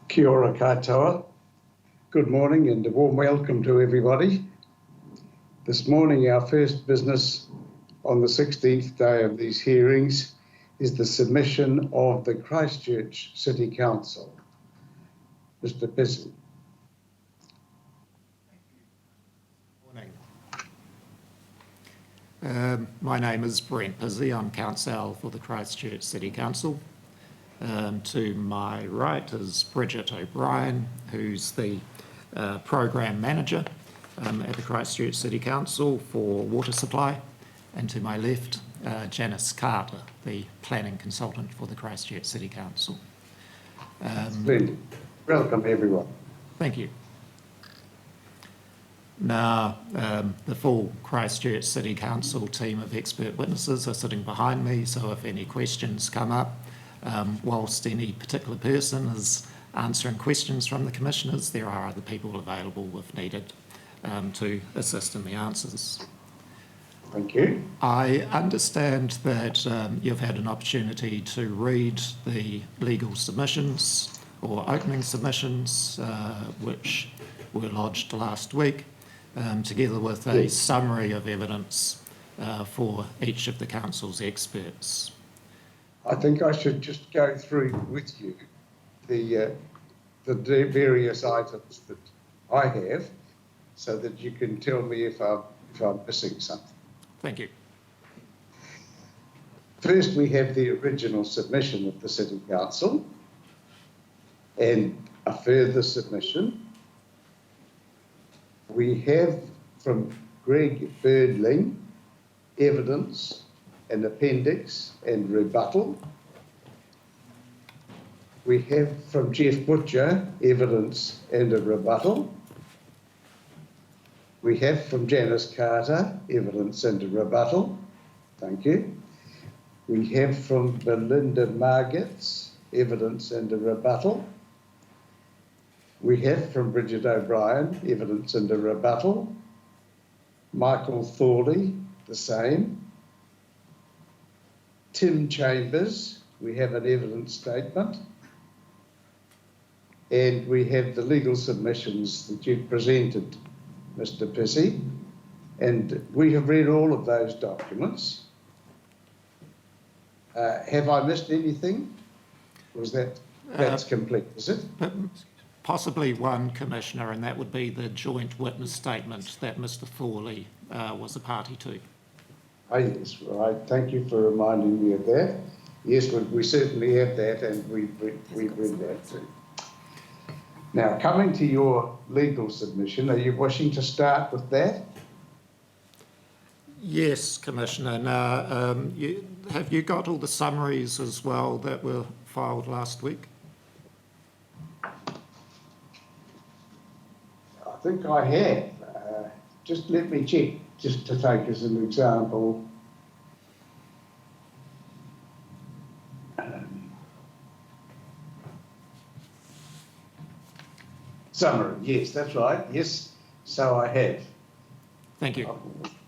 Kia ora katoa. Good morning and a warm welcome to everybody. This morning, our first business on the 16th day of these hearings is the submission of the Christchurch City Council. Mr. PC. Morning. My name is Brent Pizzi. I'm counsel for the Christchurch City Council. To my right is Bridget O'Brien, who's the Program Manager at the Christchurch City Council for water supply. And to my left, Janice Carter, the Planning Consultant for the Christchurch City Council. Welcome, everyone. Thank you. Now, the full Christchurch City Council team of expert witnesses are sitting behind me, so if any questions come up, whilst any particular person is answering questions from the commissioners, there are other people available if needed to assist in the answers. Thank you. I understand that you've had an opportunity to read the legal submissions or opening submissions which were lodged last week, together with a summary of evidence for each of the council's experts. I think I should just go through with you the various items that I have, so that you can tell me if I'm missing something. Thank you. First, we have the original submission of the City Council and a further submission. We have from Greg Birdling evidence, an appendix and rebuttal. We have from Jeff Butcher evidence and a rebuttal. We have from Janice Carter evidence and a rebuttal. Thank you. We have from Belinda Margetts evidence and a rebuttal. We have from Bridget O'Brien evidence and a rebuttal. Michael Thorley, the same. Tim Chambers, we have an evidence statement. And we have the legal submissions that you've presented, Mr. Pissy. And we have read all of those documents. Have I missed anything? Was that's complete, is it? Possibly one, Commissioner, and that would be the joint witness statement that Mr. Thorley was a party to. Oh, yes, right. Thank you for reminding me of that. Yes, we certainly have that, and we've read that too. Now, coming to your legal submission, are you wishing to start with that? Yes, Commissioner. Now, have you got all the summaries as well that were filed last week? I think I have. Just let me check, just to take as an example. Summary, yes, that's right. Yes, so I have. Thank you. I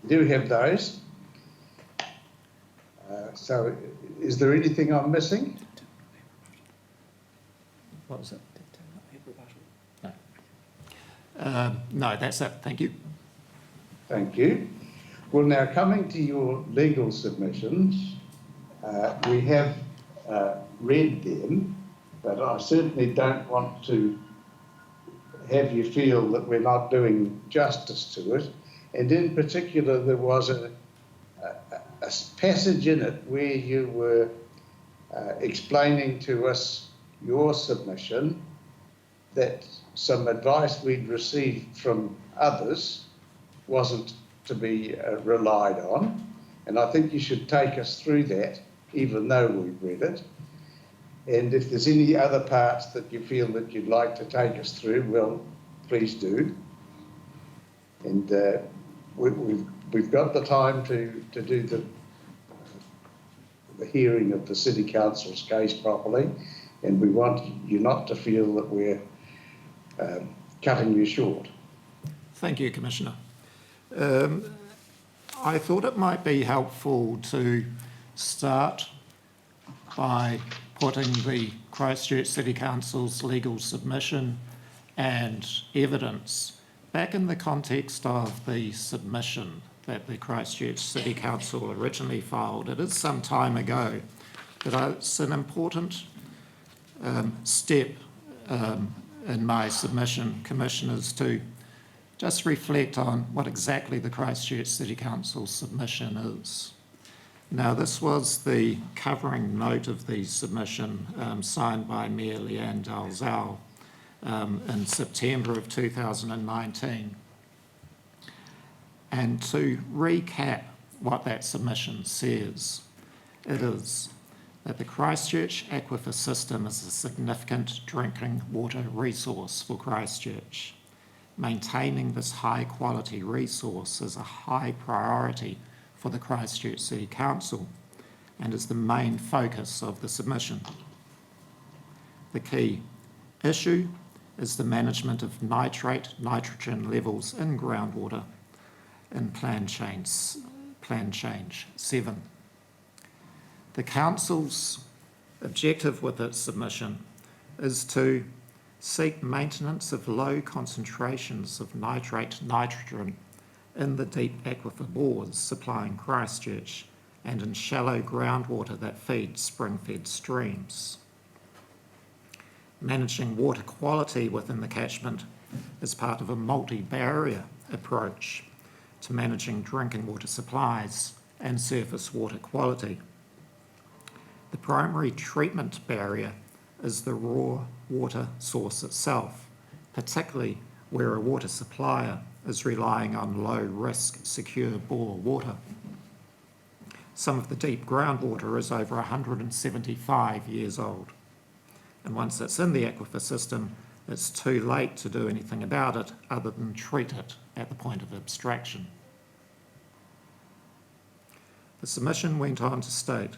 do have those. So is there anything I'm missing? What was it? No. No, that's it. Thank you. Thank you. Well, now coming to your legal submissions, we have read them, but I certainly don't want to have you feel that we're not doing justice to it. And in particular, there was a passage in it where you were explaining to us your submission that some advice we'd received from others wasn't to be relied on. And I think you should take us through that, even though we've read it. And if there's any other parts that you feel that you'd like to take us through, well, please do. And we've got the time to do the hearing of the City Council's case properly, and we want you not to feel that we're cutting you short. Thank you, Commissioner. I thought it might be helpful to start by putting the Christchurch City Council's legal submission and evidence back in the context of the submission that the Christchurch City Council originally filed. It is some time ago, but it's an important step in my submission, Commissioners, to just reflect on what exactly the Christchurch City Council submission is. Now, this was the covering note of the submission signed by Mayor Leanne Dalzell in September of 2019. And to recap what that submission says, it is that the Christchurch aquifer system is a significant drinking water resource for Christchurch. Maintaining this high quality resource is a high priority for the Christchurch City Council and is the main focus of the submission. The key issue is the management of nitrate nitrogen levels in groundwater in Plan Change 7. The Council's objective with its submission is to seek maintenance of low concentrations of nitrate nitrogen in the deep aquifer bores supplying Christchurch and in shallow groundwater that feeds spring-fed streams. Managing water quality within the catchment is part of a multi-barrier approach to managing drinking water supplies and surface water quality. The primary treatment barrier is the raw water source itself, particularly where a water supplier is relying on low-risk, secure bore water. Some of the deep groundwater is over 175 years old, and once it's in the aquifer system, it's too late to do anything about it other than treat it at the point of abstraction. The submission went on to state,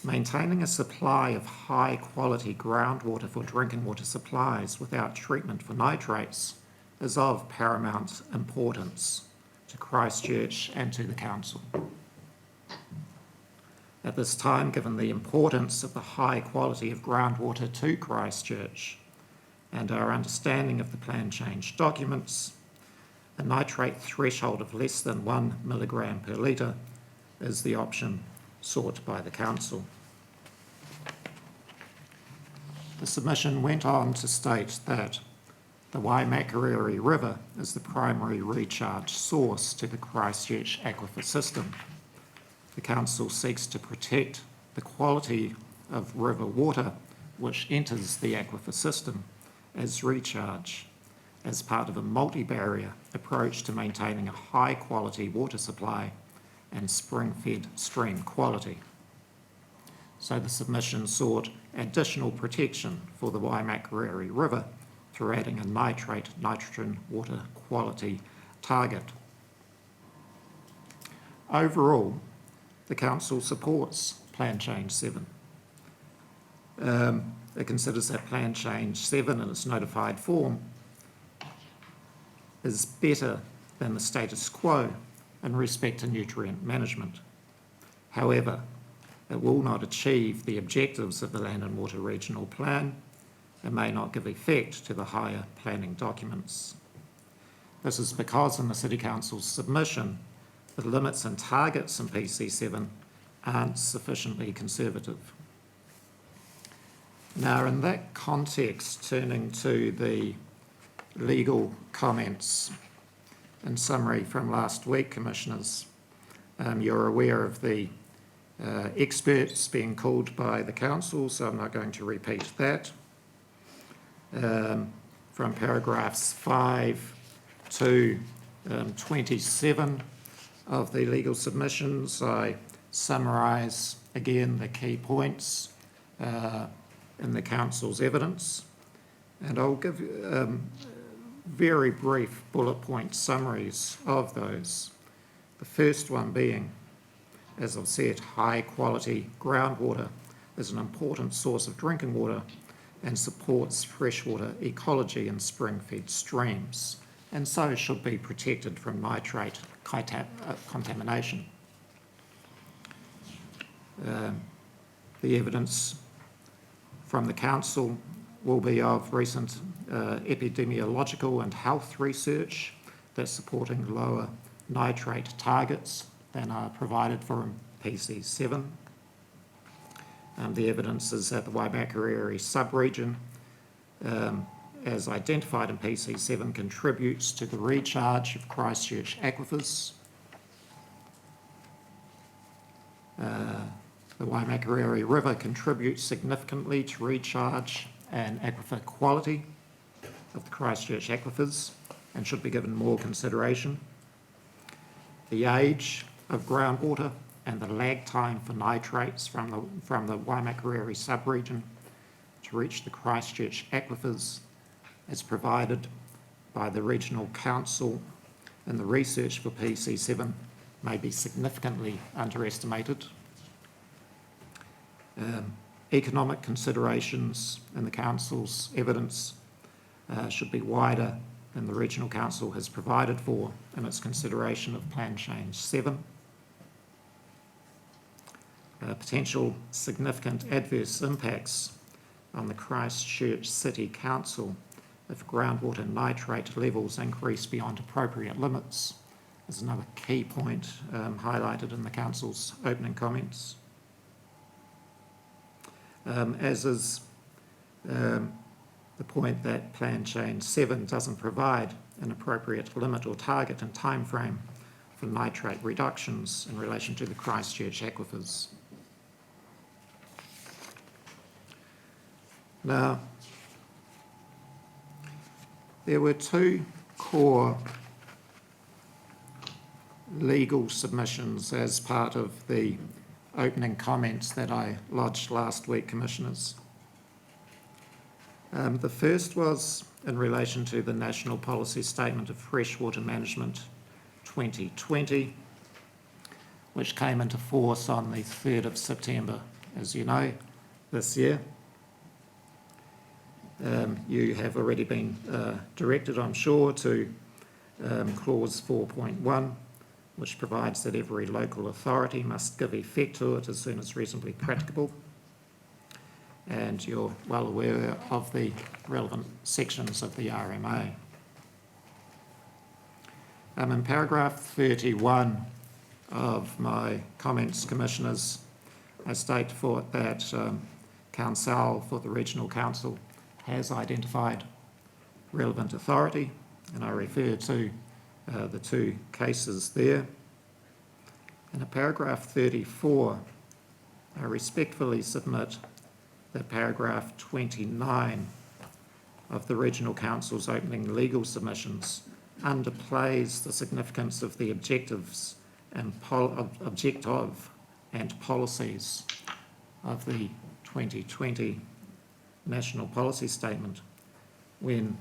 maintaining a supply of high-quality groundwater for drinking water supplies without treatment for nitrates is of paramount importance to Christchurch and to the Council. At this time, given the importance of the high quality of groundwater to Christchurch and our understanding of the plan change documents, a nitrate threshold of less than 1 milligram per litre is the option sought by the Council. The submission went on to state that the Waimakariri River is the primary recharge source to the Christchurch aquifer system. The Council seeks to protect the quality of river water which enters the aquifer system as recharge as part of a multi-barrier approach to maintaining a high-quality water supply and spring-fed stream quality. So the submission sought additional protection for the Waimakariri River through adding a nitrate nitrogen water quality target. Overall, the Council supports Plan Change 7. It considers that Plan Change 7 in its notified form is better than the status quo in respect to nutrient management. However, it will not achieve the objectives of the Land and Water Regional Plan and may not give effect to the higher planning documents. This is because in the City Council's submission, the limits and targets in PC7 aren't sufficiently conservative. Now, in that context, turning to the legal comments, in summary from last week, Commissioners, you're aware of the experts being called by the Council, so I'm not going to repeat that. From paragraphs 5 to 27 of the legal submissions, I summarise again the key points in the Council's evidence, and I'll give very brief bullet point summaries of those. The first one being, as I've said, high quality groundwater is an important source of drinking water and supports freshwater ecology in spring-fed streams, and so should be protected from nitrate contamination. The evidence from the council will be of recent epidemiological and health research that's supporting lower nitrate targets than are provided for in PC7. The evidence is that the Waimakariri sub-region, as identified in PC7, contributes to the recharge of Christchurch aquifers. The Waimakariri River contributes significantly to recharge and aquifer quality of the Christchurch aquifers and should be given more consideration. The age of groundwater and the lag time for nitrates from the Waimakariri sub-region to reach the Christchurch aquifers as provided by the Regional Council in the research for PC7 may be significantly underestimated. Economic considerations in the Council's evidence should be wider than the Regional Council has provided for in its consideration of Plan Change 7. Potential significant adverse impacts on the Christchurch City Council if groundwater nitrate levels increase beyond appropriate limits is another key point highlighted in the Council's opening comments. As is the point that Plan Change 7 doesn't provide an appropriate limit or target and time frame for nitrate reductions in relation to the Christchurch aquifers. Now, there were two core legal submissions as part of the opening comments that I lodged last week, Commissioners. The first was in relation to the National Policy Statement of Freshwater Management 2020, which came into force on the 3rd of September, as you know, this year. You have already been directed, I'm sure, to clause 4.1, which provides that every local authority must give effect to it as soon as reasonably practicable. And you're well aware of the relevant sections of the RMA. In paragraph 31 of my comments, Commissioners, I state that Council for the Regional Council has identified relevant authority, and I refer to the two cases there. In paragraph 34, I respectfully submit that paragraph 29 of the Regional Council's opening legal submissions underplays the significance of the objectives and policies of the 2020 National Policy Statement when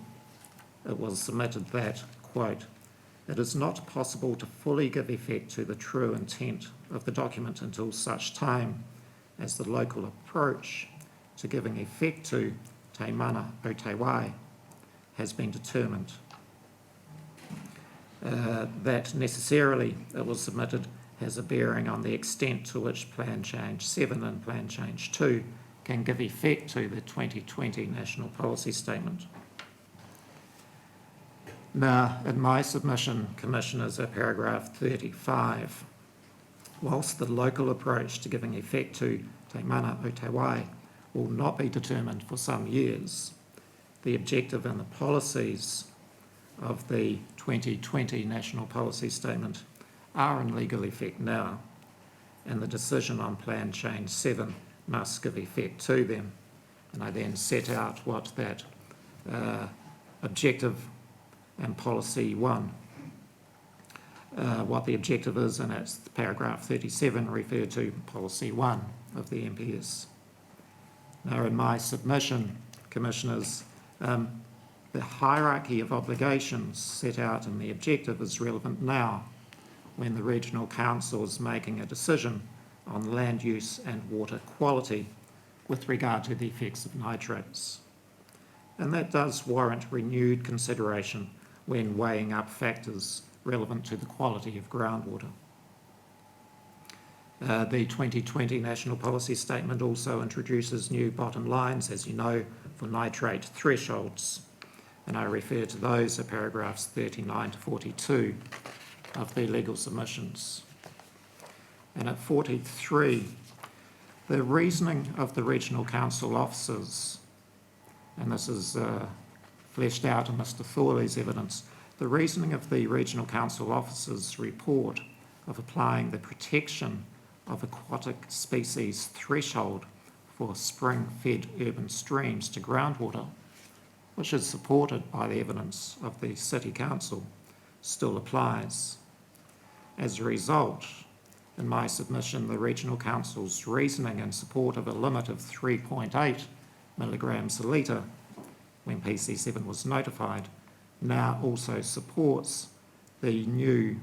it was submitted that, quote, "It is not possible to fully give effect to the true intent of the document until such time as the local approach to giving effect to Te Mana o Te Wai has been determined." That necessarily it was submitted has a bearing on the extent to which Plan Change 7 and Plan Change 2 can give effect to the 2020 National Policy Statement. Now, in my submission, Commissioners, at paragraph 35, whilst the local approach to giving effect to Te Mana o Te Wai will not be determined for some years, the objective and the policies of the 2020 National Policy Statement are in legal effect now, and the decision on Plan Change 7 must give effect to them. And I then set out what that objective and policy 1, what the objective is, and that's paragraph 37 referred to policy 1 of the MPS. Now, in my submission, Commissioners, the hierarchy of obligations set out in the objective is relevant now when the Regional Council is making a decision on land use and water quality with regard to the effects of nitrates. And that does warrant renewed consideration when weighing up factors relevant to the quality of groundwater. The 2020 National Policy Statement also introduces new bottom lines, as you know, for nitrate thresholds, and I refer to those at paragraphs 39 to 42 of the legal submissions. And at 43, the reasoning of the Regional Council officers, and this is fleshed out in Mr Thorley's evidence, the reasoning of the Regional Council officers' report of applying the protection of aquatic species threshold for spring-fed urban streams to groundwater, which is supported by the evidence of the City Council, still applies. As a result, in my submission, the Regional Council's reasoning in support of a limit of 3.8 milligrams a litre when PC7 was notified now also supports the new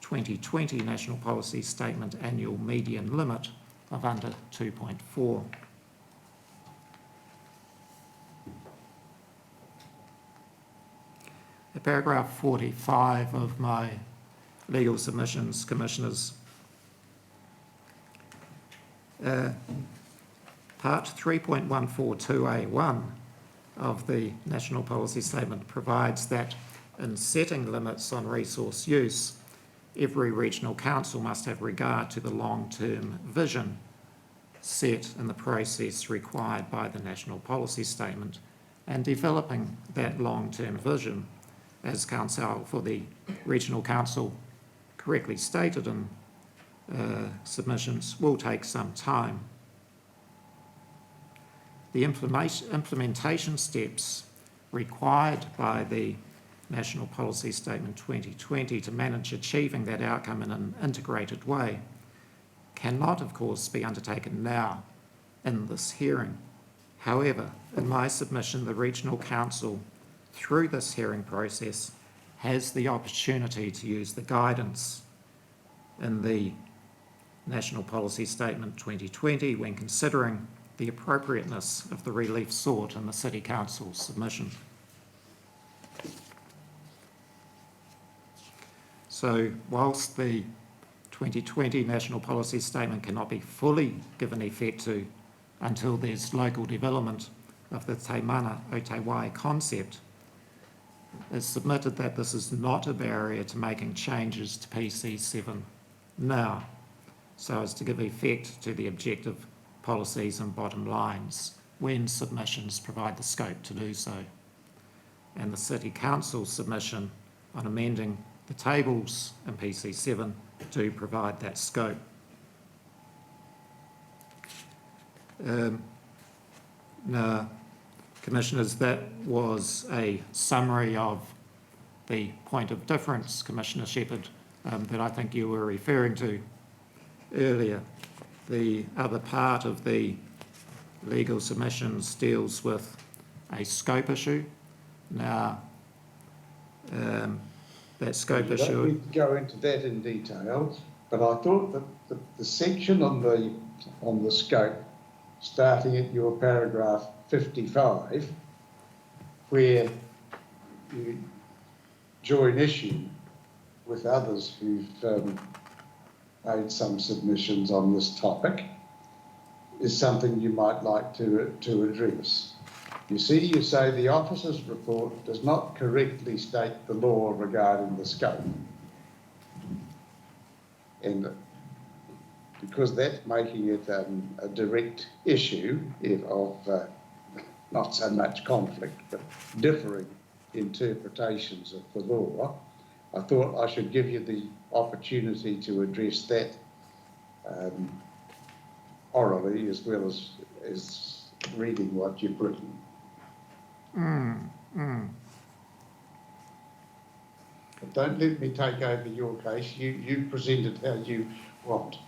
2020 National Policy Statement annual median limit of under 2.4. At paragraph 45 of my legal submissions, Commissioners, Part 3.142A1 of the National Policy Statement provides that in setting limits on resource use, every regional council must have regard to the long-term vision set in the process required by the National Policy Statement, and developing that long-term vision, as Counsel for the Regional Council correctly stated in submissions, will take some time. The implementation steps required by the National Policy Statement 2020 to manage achieving that outcome in an integrated way cannot, of course, be undertaken now in this hearing. However, in my submission, the Regional Council, through this hearing process, has the opportunity to use the guidance in the National Policy Statement 2020 when considering the appropriateness of the relief sought in the City Council's submission. So, whilst the 2020 National Policy Statement cannot be fully given effect to until there's local development of the Te Mana o Te Wai concept, it's submitted that this is not a barrier to making changes to PC7 now, so as to give effect to the objective policies and bottom lines when submissions provide the scope to do so. And the City Council submission on amending the tables in PC7 do provide that scope. Now, Commissioners, that was a summary of the point of difference, Commissioner Shepherd, that I think you were referring to earlier. The other part of the legal submissions deals with a scope issue. Now, that scope issue... You don't need to go into that in detail, but I thought that the section on the scope, starting at your paragraph 55, where you join issue with others who've made some submissions on this topic, is something you might like to address. You see, you say the officer's report does not correctly state the law regarding the scope. And because that's making it a direct issue of not so much conflict, but differing interpretations of the law, I thought I should give you the opportunity to address that orally as well as reading what you've written. But don't let me take over your case. You present it how you want.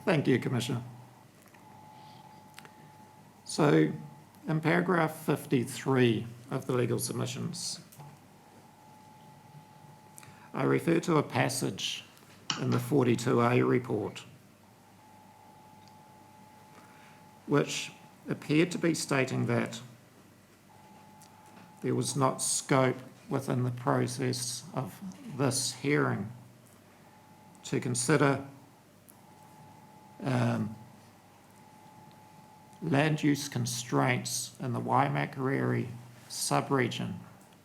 Thank you, Commissioner. So, in paragraph 53 of the legal submissions, I refer to a passage in the 42A report which appeared to be stating that there was not scope within the process of this hearing to consider land use constraints in the Waimakariri sub-region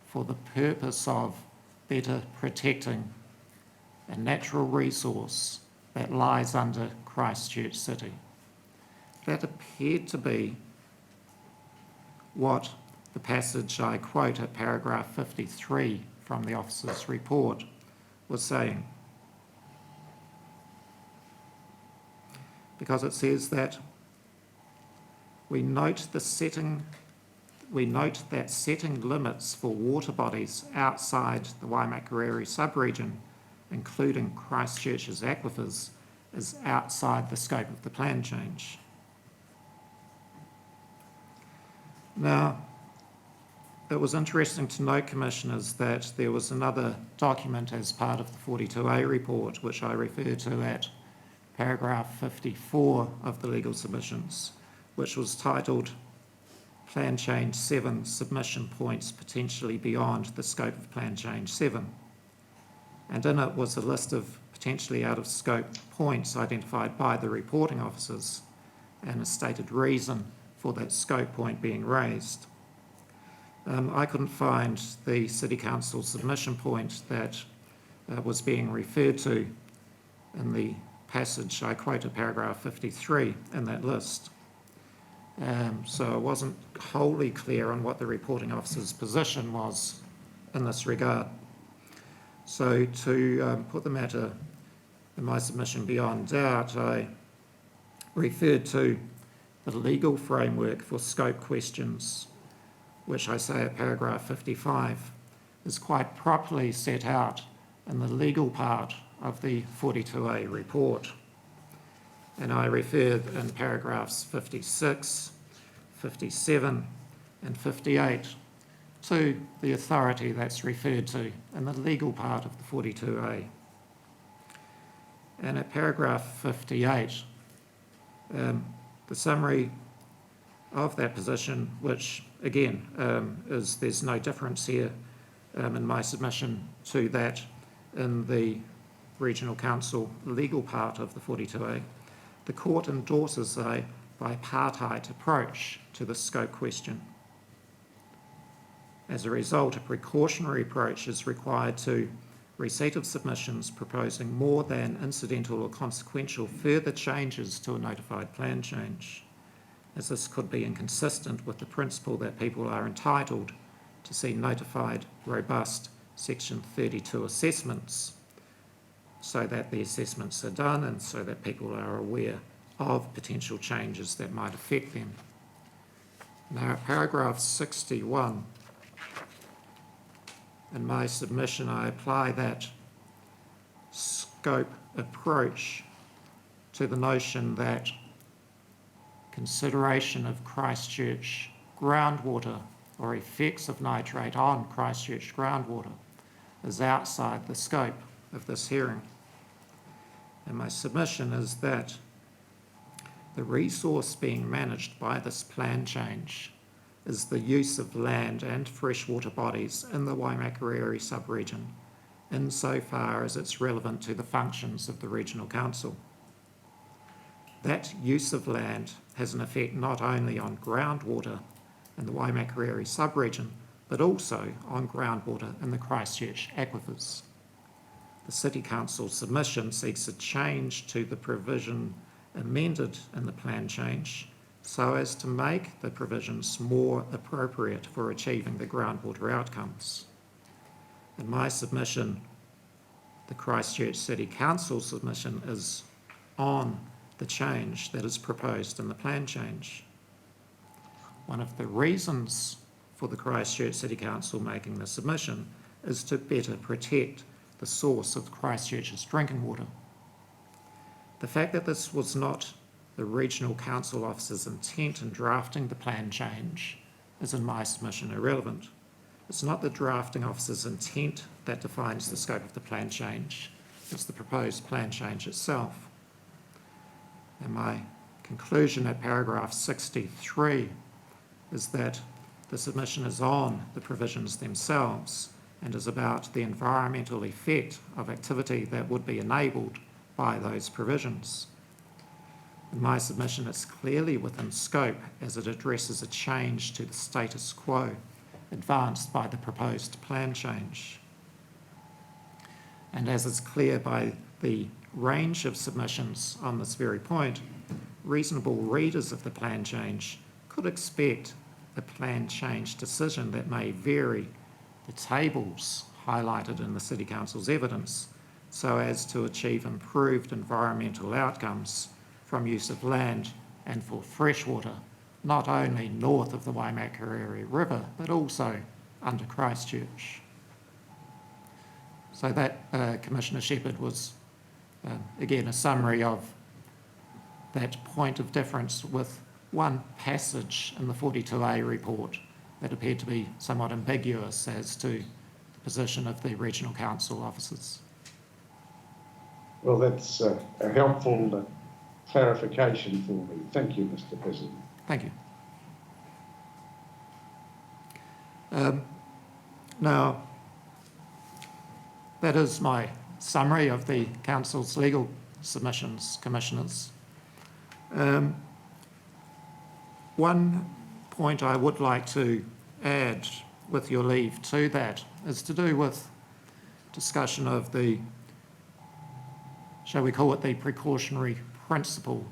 for the purpose of better protecting a natural resource that lies under Christchurch City. That appeared to be what the passage I quote at paragraph 53 from the officer's report was saying. Because it says that we note that setting limits for water bodies outside the Waimakariri sub-region, including Christchurch's aquifers, is outside the scope of the plan change. Now, it was interesting to note, Commissioners, that there was another document as part of the 42A report, which I refer to at paragraph 54 of the legal submissions, which was titled Plan Change 7 Submission Points Potentially Beyond the Scope of Plan Change 7. And in it was a list of potentially out of scope points identified by the reporting officers and a stated reason for that scope point being raised. I couldn't find the City Council submission point that was being referred to in the passage I quoted, paragraph 53, in that list. So I wasn't wholly clear on what the reporting officer's position was in this regard. So to put the matter in my submission beyond doubt, I referred to the legal framework for scope questions, which I say at paragraph 55 is quite properly set out in the legal part of the 42A report. And I referred in paragraphs 56, 57 and 58 to the authority that's referred to in the legal part of the 42A. And at paragraph 58, the summary of that position, which again is there's no difference here in my submission to that in the Regional Council legal part of the 42A, the court endorses a bipartite approach to the scope question. As a result, a precautionary approach is required to receipt of submissions proposing more than incidental or consequential further changes to a notified plan change, as this could be inconsistent with the principle that people are entitled to see notified, robust Section 32 assessments so that the assessments are done and so that people are aware of potential changes that might affect them. Now, paragraph 61, in my submission, I apply that scope approach to the notion that consideration of Christchurch groundwater or effects of nitrate on Christchurch groundwater is outside the scope of this hearing. And my submission is that the resource being managed by this plan change is the use of land and freshwater bodies in the Waimakariri sub-region insofar as it's relevant to the functions of the Regional Council. That use of land has an effect not only on groundwater in the Waimakariri sub-region, but also on groundwater in the Christchurch aquifers. The City Council submission seeks a change to the provision amended in the plan change so as to make the provisions more appropriate for achieving the groundwater outcomes. In my submission, the Christchurch City Council submission is on the change that is proposed in the plan change. One of the reasons for the Christchurch City Council making the submission is to better protect the source of Christchurch's drinking water. The fact that this was not the Regional Council officer's intent in drafting the plan change is in my submission irrelevant. It's not the drafting officer's intent that defines the scope of the plan change, it's the proposed plan change itself. And my conclusion at paragraph 63 is that the submission is on the provisions themselves and is about the environmental effect of activity that would be enabled by those provisions. In my submission, it's clearly within scope as it addresses a change to the status quo advanced by the proposed plan change. And as is clear by the range of submissions on this very point, reasonable readers of the plan change could expect a plan change decision that may vary the tables highlighted in the City Council's evidence so as to achieve improved environmental outcomes from use of land and for freshwater, not only north of the Waimakariri River, but also under Christchurch. So that, Commissioner Shepherd, was, again, a summary of that point of difference with one passage in the 42A report that appeared to be somewhat ambiguous as to the position of the Regional Council officers. Well, that's a helpful clarification for me. Thank you, Mr. President. Thank you. Now, that is my summary of the Council's legal submissions, Commissioners. One point I would like to add, with your leave, to that is to do with discussion of the, shall we call it, the precautionary principle.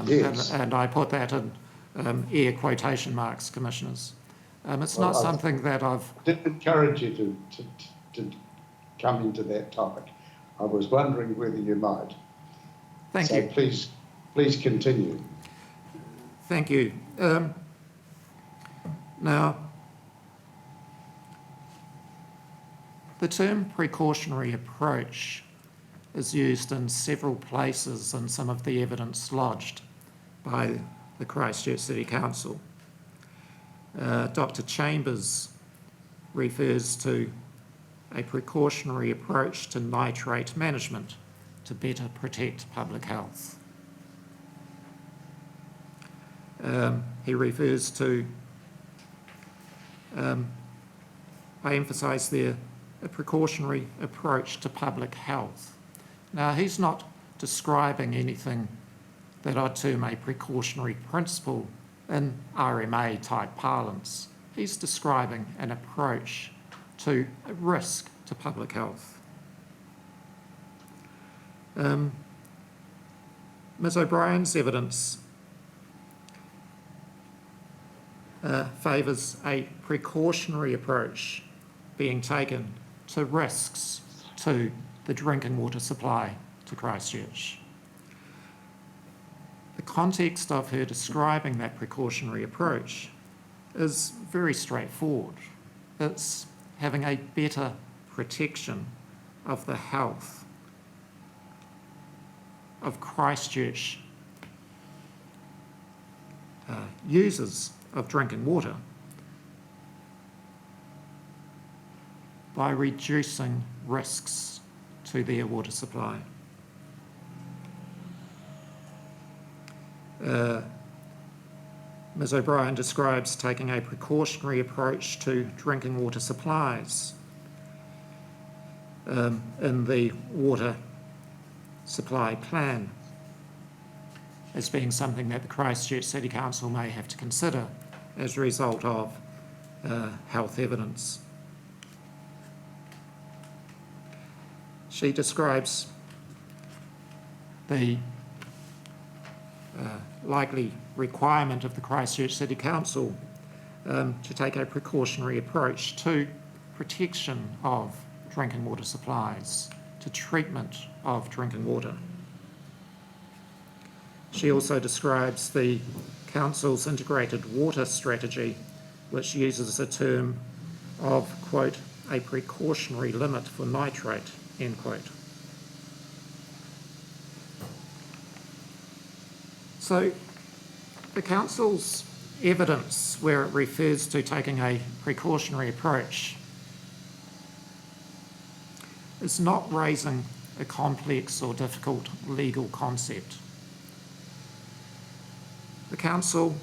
Yes. And I put that in air quotation marks, Commissioners. It's not something that I've... I did encourage you to come into that topic. I was wondering whether you might. Thank you. Please continue. Thank you. Now, the term precautionary approach is used in several places in some of the evidence lodged by the Christchurch City Council. Dr. Chambers refers to a precautionary approach to nitrate management to better protect public health. He refers to, I emphasise there, a precautionary approach to public health. Now, he's not describing anything that I'd term a precautionary principle in RMA type parlance. He's describing an approach to a risk to public health. Ms. O'Brien's evidence favours a precautionary approach being taken to risks to the drinking water supply to Christchurch. The context of her describing that precautionary approach is very straightforward. It's having a better protection of the health of Christchurch users of drinking water by reducing risks to their water supply. Ms. O'Brien describes taking a precautionary approach to drinking water supplies in the water supply plan as being something that the Christchurch City Council may have to consider as a result of health evidence. She describes the likely requirement of the Christchurch City Council to take a precautionary approach to protection of drinking water supplies, to treatment of drinking water. She also describes the Council's integrated water strategy, which uses a term of, quote, a precautionary limit for nitrate, end quote. So the Council's evidence where it refers to taking a precautionary approach is not raising a complex or difficult legal concept. The Council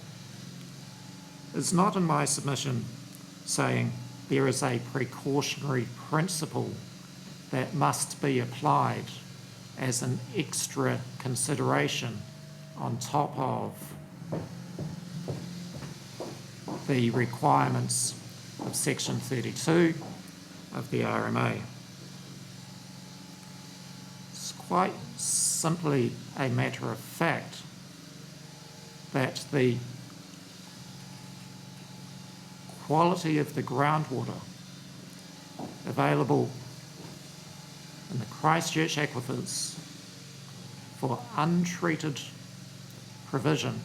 is not, in my submission, saying there is a precautionary principle that must be applied as an extra consideration on top of the requirements of Section 32 of the RMA. It's quite simply a matter of fact that the quality of the groundwater available in the Christchurch aquifers for untreated provision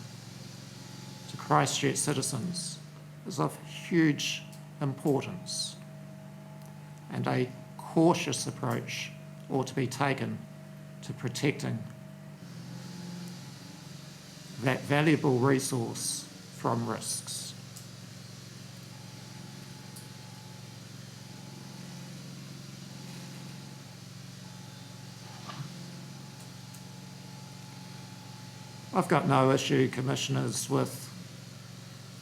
to Christchurch citizens is of huge importance, and a cautious approach ought to be taken to protecting that valuable resource from risks. I've got no issue, Commissioners, with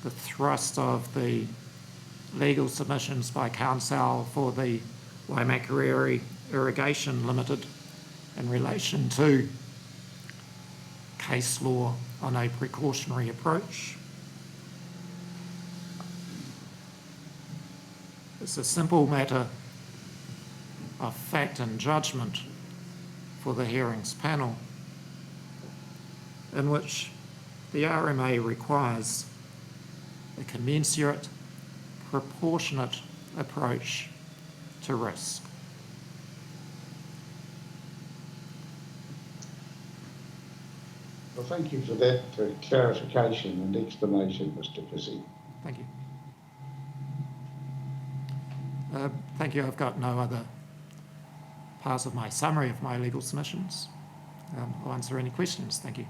the thrust of the legal submissions by Council for the Waimakariri Irrigation Limited in relation to case law on a precautionary approach. It's a simple matter of fact and judgment for the hearings panel, in which the RMA requires a commensurate, proportionate approach to risk. Well, thank you for that clarification and explanation, Mr. Pissy. Thank you. Thank you. I've got no other parts of my summary of my legal submissions. I'll answer any questions. Thank you.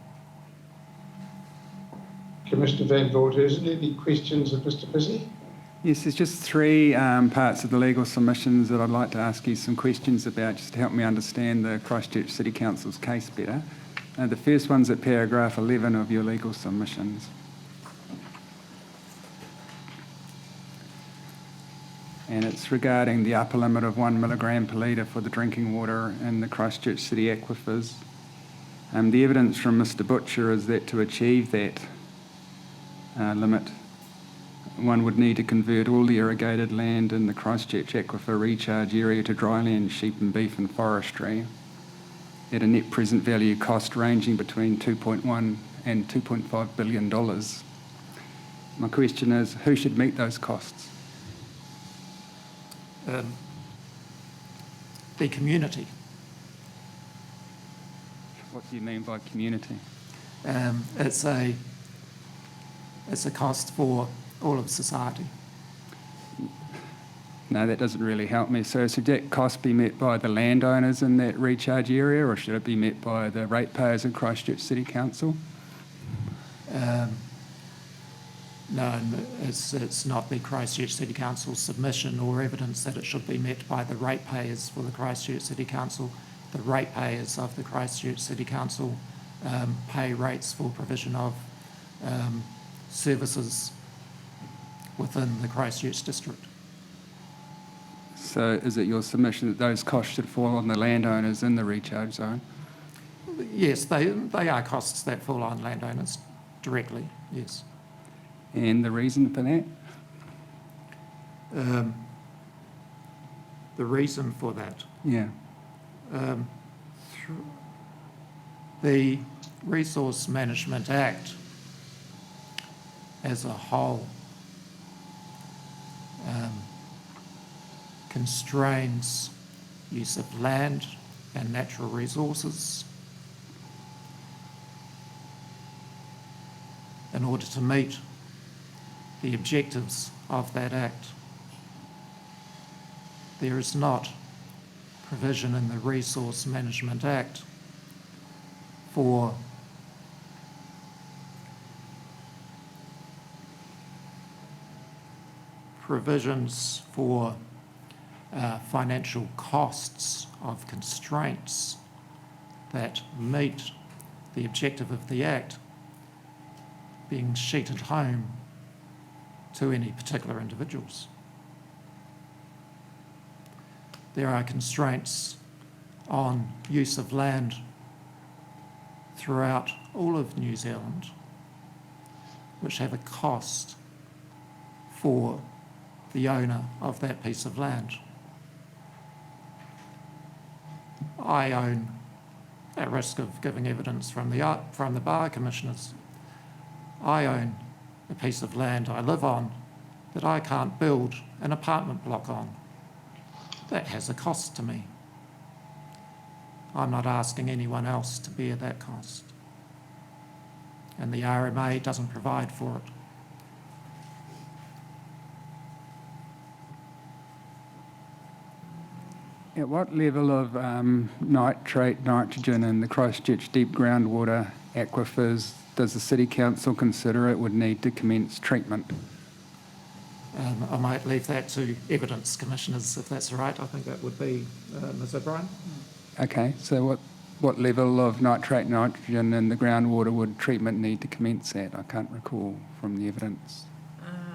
Commissioner Van Voorthuizen, is there any questions of Mr. Pissy? Yes, there's just three parts of the legal submissions that I'd like to ask you some questions about, just to help me understand the Christchurch City Council's case better. The first one's at paragraph 11 of your legal submissions. And it's regarding the upper limit of 1 milligram per litre for the drinking water in the Christchurch City aquifers. The evidence from Mr. Butcher is that to achieve that limit, one would need to convert all the irrigated land in the Christchurch aquifer recharge area to dryland, sheep and beef and forestry at a net present value cost ranging between $2.1 and $2.5 billion. My question is, who should meet those costs? The community. What do you mean by community? It's a cost for all of society. No, that doesn't really help me. So should that cost be met by the landowners in that recharge area, or should it be met by the ratepayers in Christchurch City Council? No, it's not the Christchurch City Council submission or evidence that it should be met by the ratepayers for the Christchurch City Council. The ratepayers of the Christchurch City Council pay rates for provision of services within the Christchurch district. So is it your submission that those costs should fall on the landowners in the recharge zone? Yes, they are costs that fall on landowners directly, yes. And the reason for that? The reason for that? Yeah. The Resource Management Act as a whole constrains use of land and natural resources in order to meet the objectives of that Act. There is not provision in the Resource Management Act for provisions for financial costs of constraints that meet the objective of the Act being sheeted home to any particular individuals. There are constraints on use of land throughout all of New Zealand which have a cost for the owner of that piece of land. I own, at risk of giving evidence from the bar commissioners, I own a piece of land I live on that I can't build an apartment block on. That has a cost to me. I'm not asking anyone else to bear that cost. And the RMA doesn't provide for it. At what level of nitrate, nitrogen in the Christchurch deep groundwater aquifers does the City Council consider it would need to commence treatment? I might leave that to evidence commissioners, if that's all right. I think that would be Ms O'Brien. Okay, so what level of nitrate, nitrogen in the groundwater would treatment need to commence at? I can't recall from the evidence.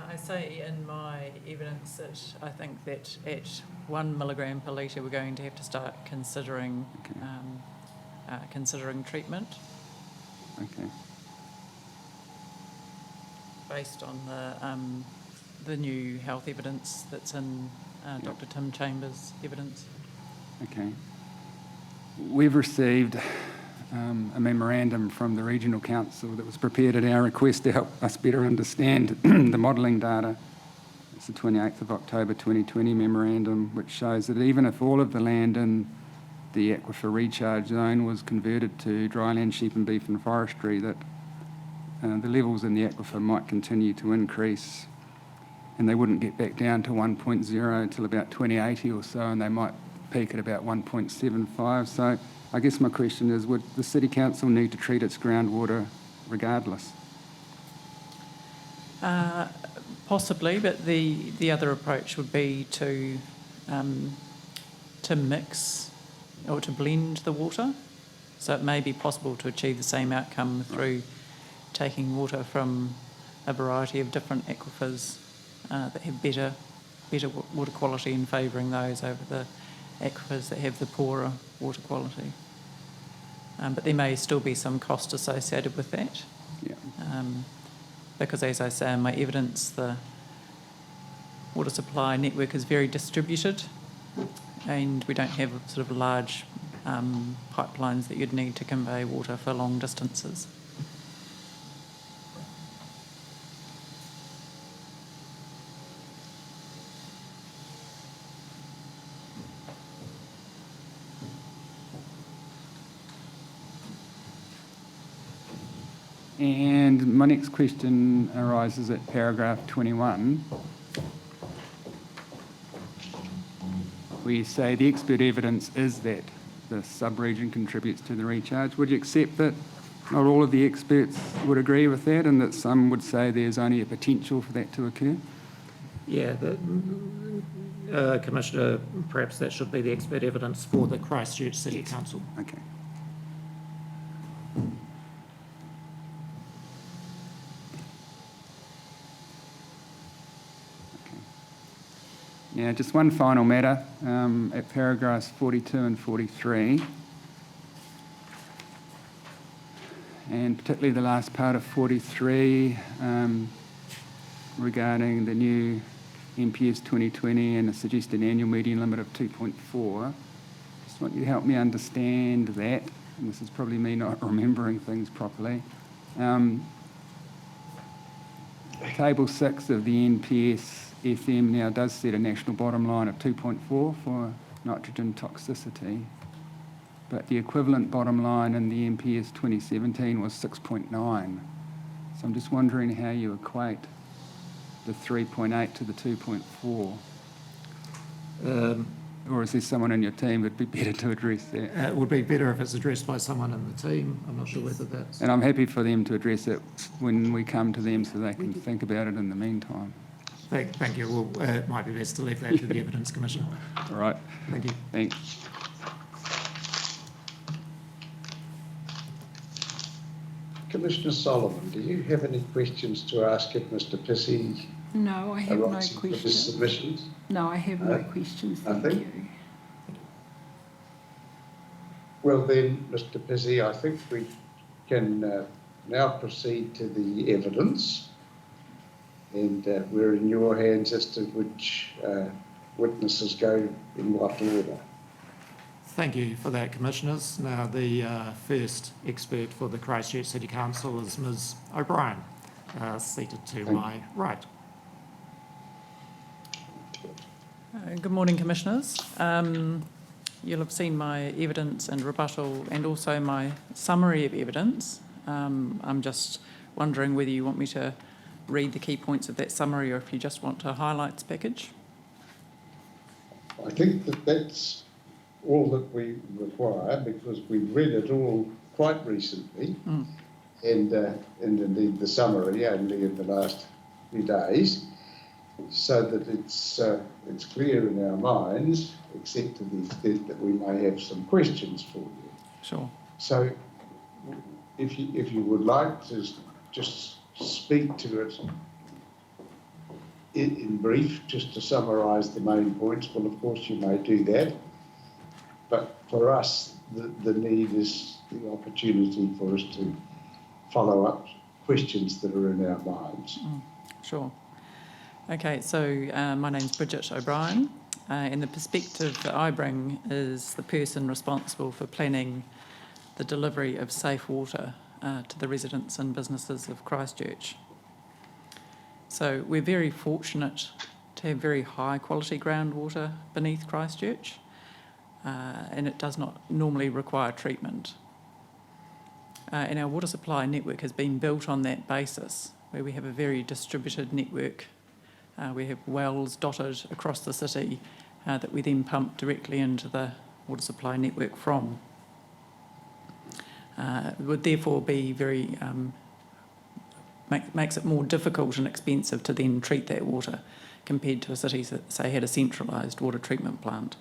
I say in my evidence that I think that at 1 milligram per litre we're going to have to start considering considering treatment Okay. based on the new health evidence that's in Dr. Tim Chambers' evidence. Okay. We've received a memorandum from the Regional Council that was prepared at our request to help us better understand the modelling data. It's the 28th of October 2020 memorandum, which shows that even if all of the land in the aquifer recharge zone was converted to dryland sheep and beef and forestry, that the levels in the aquifer might continue to increase, and they wouldn't get back down to 1.0 until about 2080 or so, and they might peak at about 1.75. So I guess my question is, would the City Council need to treat its groundwater regardless? Possibly, but the other approach would be to mix or to blend the water. So it may be possible to achieve the same outcome through taking water from a variety of different aquifers that have better water quality and favouring those over the aquifers that have the poorer water quality. But there may still be some cost associated with that. Yeah. Because as I say in my evidence, the water supply network is very distributed and we don't have sort of large pipelines that you'd need to convey water for long distances. And my next question arises at paragraph 21. We say the expert evidence is that the sub-region contributes to the recharge. Would you accept that not all of the experts would agree with that, and that some would say there's only a potential for that to occur? Yeah, Commissioner, perhaps that should be the expert evidence for the Christchurch City Council. Okay. Now, just one final matter at paragraphs 42 and 43, and particularly the last part of 43 regarding the new MPS 2020 and a suggested annual median limit of 2.4. Just want you to help me understand that, and this is probably me not remembering things properly. Table 6 of the NPS FM now does set a national bottom line of 2.4 for nitrogen toxicity, but the equivalent bottom line in the MPS 2017 was 6.9. So I'm just wondering how you equate the 3.8 to the 2.4. Or is there someone in your team that'd be better to address that? It would be better if it's addressed by someone in the team. I'm not sure whether that's... And I'm happy for them to address it when we come to them so they can think about it in the meantime. Thank you. Well, it might be best to leave that to the Evidence Commission. All right. Thank you. Thanks. Commissioner Solomon, do you have any questions to ask of Mr. Pissy? No, I have no For his questions. submissions? No, I have no questions, thank nothing? you. Well then, Mr. Pissy, I think we can now proceed to the evidence, and we're in your hands as to which witnesses go in what order. Thank you for that, Commissioners. Now, the first expert for the Christchurch City Council is Ms O'Brien, seated to my right. Good morning, Commissioners. You'll have seen my evidence and rebuttal and also my summary of evidence. I'm just wondering whether you want me to read the key points of that summary or if you just want a highlights package. I think that that's all that we require, because we've read it all quite recently, and indeed the summary only in the last few days, so that it's clear in our minds, except to the extent that we may have some questions for you. Sure. So, if you would like to just speak to it in brief, just to summarise the main points, well, of course you may do that. But for us, the need is the opportunity for us to follow up questions that are in our minds. Sure. Okay, so my name's Bridget O'Brien, and the perspective that I bring is the person responsible for planning the delivery of safe water to the residents and businesses of Christchurch. So we're very fortunate to have very high quality groundwater beneath Christchurch, and it does not normally require treatment. And our water supply network has been built on that basis, where we have a very distributed network. We have wells dotted across the city that we then pump directly into the water supply network from. It would therefore be very makes it more difficult and expensive to then treat that water compared to a city that, say, had a centralised water treatment plant.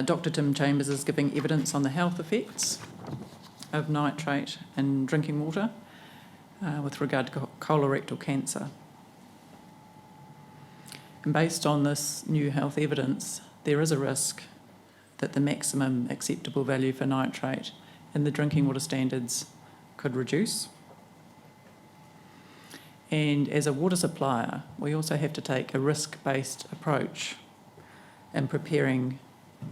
Dr Tim Chambers is giving evidence on the health effects of nitrate in drinking water with regard to colorectal cancer. And based on this new health evidence, there is a risk that the maximum acceptable value for nitrate in the drinking water standards could reduce. And as a water supplier, we also have to take a risk-based approach in preparing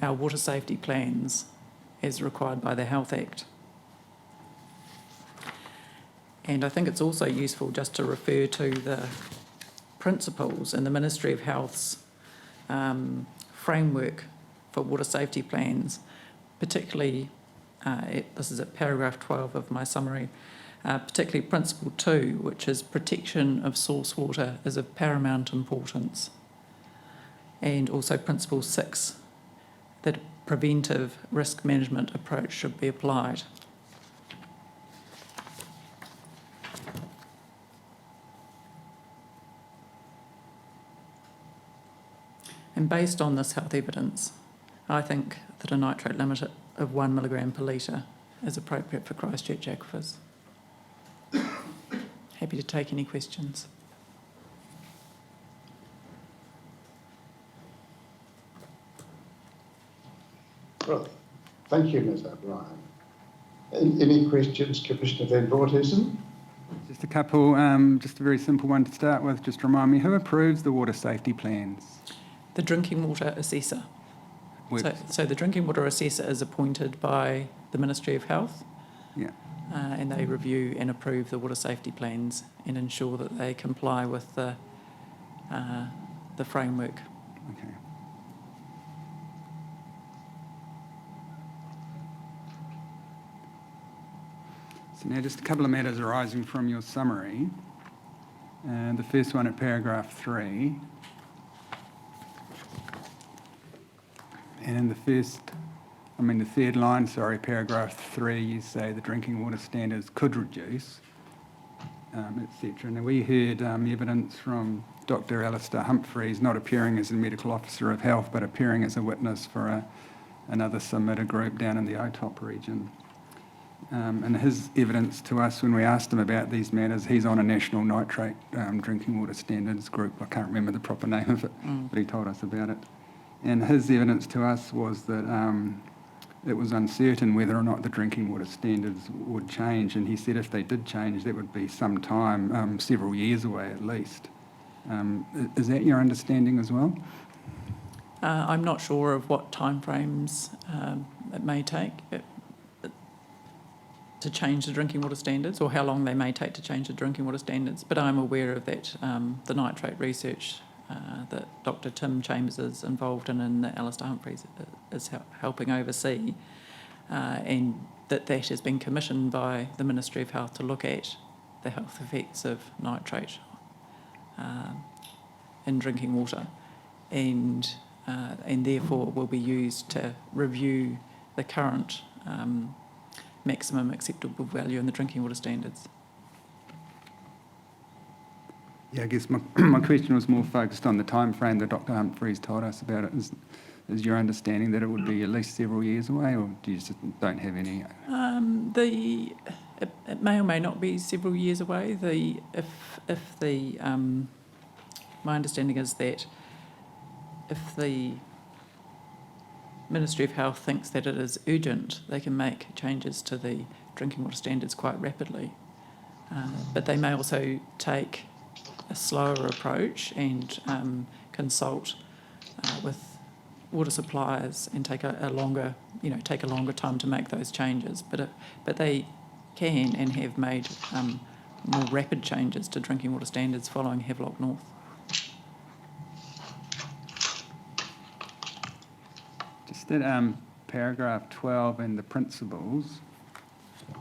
our water safety plans as required by the Health Act. And I think it's also useful just to refer to the principles in the Ministry of Health's framework for water safety plans, particularly, this is at paragraph 12 of my summary, particularly Principle 2, which is protection of source water is of paramount importance, and also Principle 6, that a preventive risk management approach should be applied. And based on this health evidence, I think that a nitrate limit of 1 milligram per litre is appropriate for Christchurch aquifers. Happy to take any questions. Well, thank you, Ms O'Brien. Any questions, Commissioner Van Voorthuizen? Just a couple, just a very simple one to start with. Just remind me, who approves the water safety plans? The drinking water assessor. So the drinking water assessor is appointed by the Ministry of Health, and they review and approve the water safety plans and ensure that they comply with the framework. Okay. So now just a couple of matters arising from your summary. The first one at paragraph 3. And in the third line, paragraph 3, you say the drinking water standards could reduce, etc. Now, we heard evidence from Dr. Alistair Humphreys, not appearing as a medical officer of health, but appearing as a witness for another submitter group down in the OTOP region. And his evidence to us when we asked him about these matters, he's on a national nitrate drinking water standards group. I can't remember the proper name of it, but he told us about it. And his evidence to us was that it was uncertain whether or not the drinking water standards would change. And he said if they did change, that would be some time, several years away at least. Is that your understanding as well? I'm not sure of what timeframes it may take to change the drinking water standards, or how long they may take to change the drinking water standards, but I'm aware of that, the nitrate research that Dr Tim Chambers is involved in and that Alistair Humphreys is helping oversee, and that has been commissioned by the Ministry of Health to look at the health effects of nitrate in drinking water, and therefore will be used to review the current maximum acceptable value in the drinking water standards. Yeah, I guess my question was more focused on the time frame that Dr Humphreys told us about it. Is your understanding that it would be at least several years away, or do you just don't have any? It may or may not be several years away. My understanding is that if the Ministry of Health thinks that it is urgent, they can make changes to the drinking water standards quite rapidly. But they may also take a slower approach and consult with water suppliers and take a longer time to make those changes. But they can and have made more rapid changes to drinking water standards following Havelock North. Just at paragraph 12 and the principles,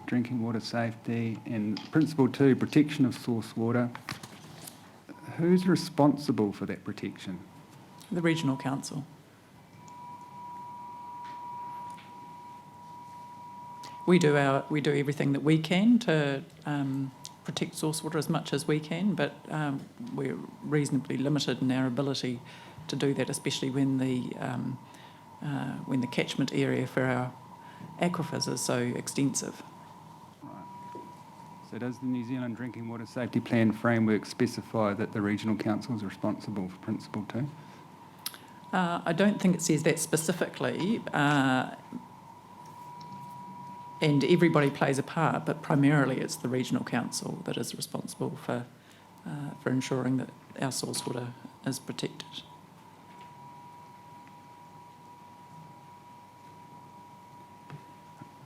drinking water safety, and principle 2, protection of source water. Who's responsible for that protection? The Regional Council. We do everything that we can to protect source water as much as we can, but we're reasonably limited in our ability to do that, especially when the catchment area for our aquifers is so extensive. So does the New Zealand Drinking Water Safety Plan framework specify that the Regional Council is responsible for Principle 2? I don't think it says that specifically, and everybody plays a part, but primarily it's the Regional Council that is responsible for ensuring that our source water is protected.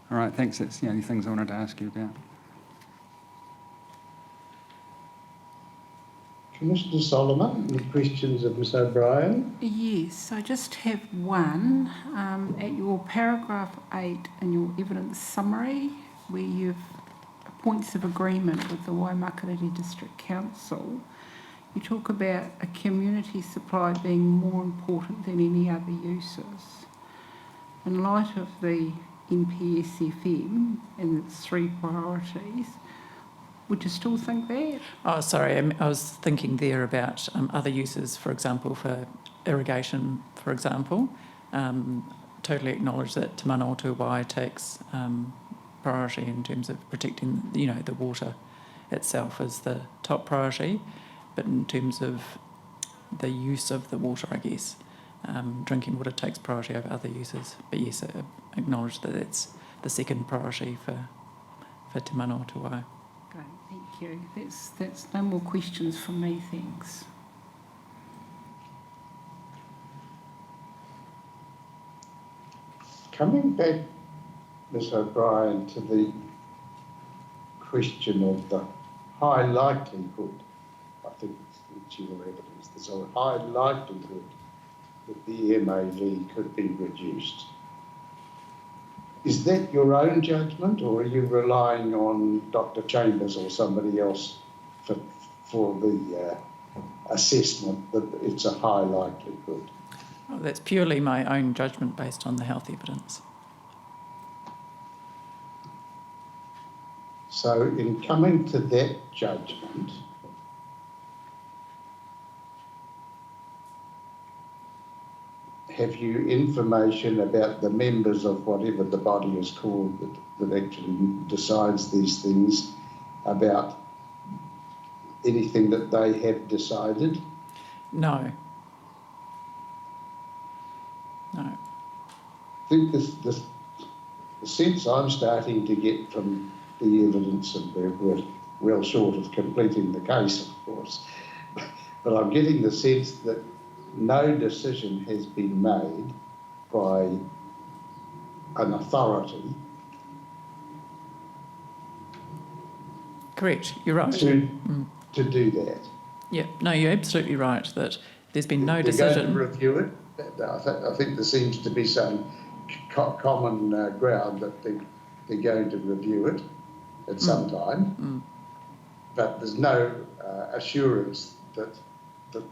All right, thanks. That's the only things I wanted to ask you about. Commissioner Solomon, any questions of Ms O'Brien? Yes, I just have one. At your paragraph 8 in your evidence summary, where you've points of agreement with the Waimakariri District Council, you talk about a community supply being more important than any other uses. In light of the NPSFM and its 3 priorities, would you still think that? Oh, sorry, I was thinking there about other uses, for example, for irrigation, for example. Totally acknowledge that Te Mana o Te Wai takes priority in terms of protecting, the water itself as the top priority, but in terms of the use of the water, I guess, drinking water takes priority over other uses. But yes, I acknowledge that it's the second priority for Te Mana o Te Wai. Great, thank you. That's no more questions from me, thanks. Coming back, Ms O'Brien, to the question of the high likelihood, I think it's your evidence, there's a high likelihood that the MAV could be reduced. Is that your own judgment, or are you relying on Dr Chambers or somebody else for the assessment that it's a high likelihood? Well, that's purely my own judgment based on the health evidence. So in coming to that judgment, have you information about the members of whatever the body is called that actually decides these things, about anything that they have decided? No. No. I think the sense I'm starting to get from the evidence, and we're well short of completing the case, of course, but I'm getting the sense that no decision has been made by an authority Correct, you're right. to do that. Yeah, no, you're absolutely right that there's been no They're decision. going to review it. I think there seems to be some common ground that they're going to review it at some time, but there's no assurance that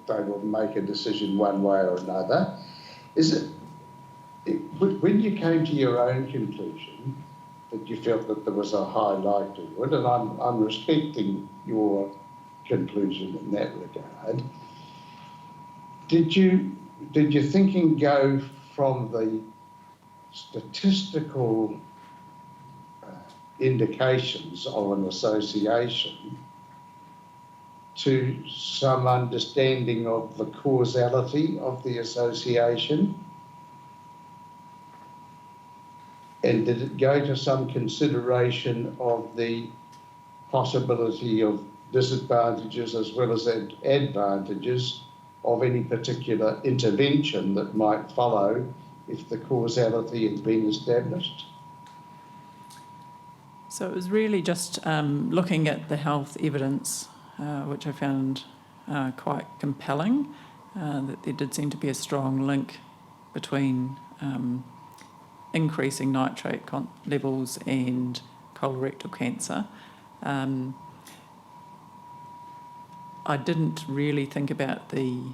they will make a decision one way or another. Is it when you came to your own conclusion that you felt that there was a high likelihood, and I'm respecting your conclusion in that regard, did your thinking go from the statistical indications of an association to some understanding of the causality of the association? And did it go to some consideration of the possibility of disadvantages as well as advantages of any particular intervention that might follow if the causality had been established? So it was really just looking at the health evidence, which I found quite compelling, that there did seem to be a strong link between increasing nitrate levels and colorectal cancer. I didn't really think about in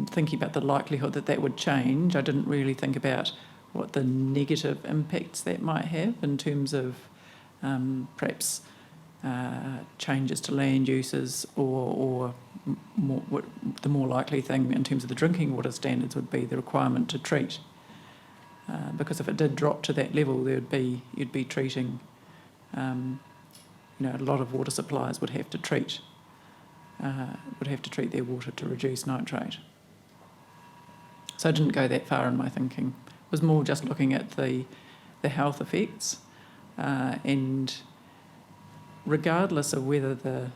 thinking about the likelihood that would change, I didn't really think about what the negative impacts that might have in terms of perhaps changes to land uses, or the more likely thing in terms of the drinking water standards would be the requirement to treat. Because if it did drop to that level, you'd be treating, a lot of water suppliers would have to treat their water to reduce nitrate. So I didn't go that far in my thinking. It was more just looking at the health effects, and regardless of whether the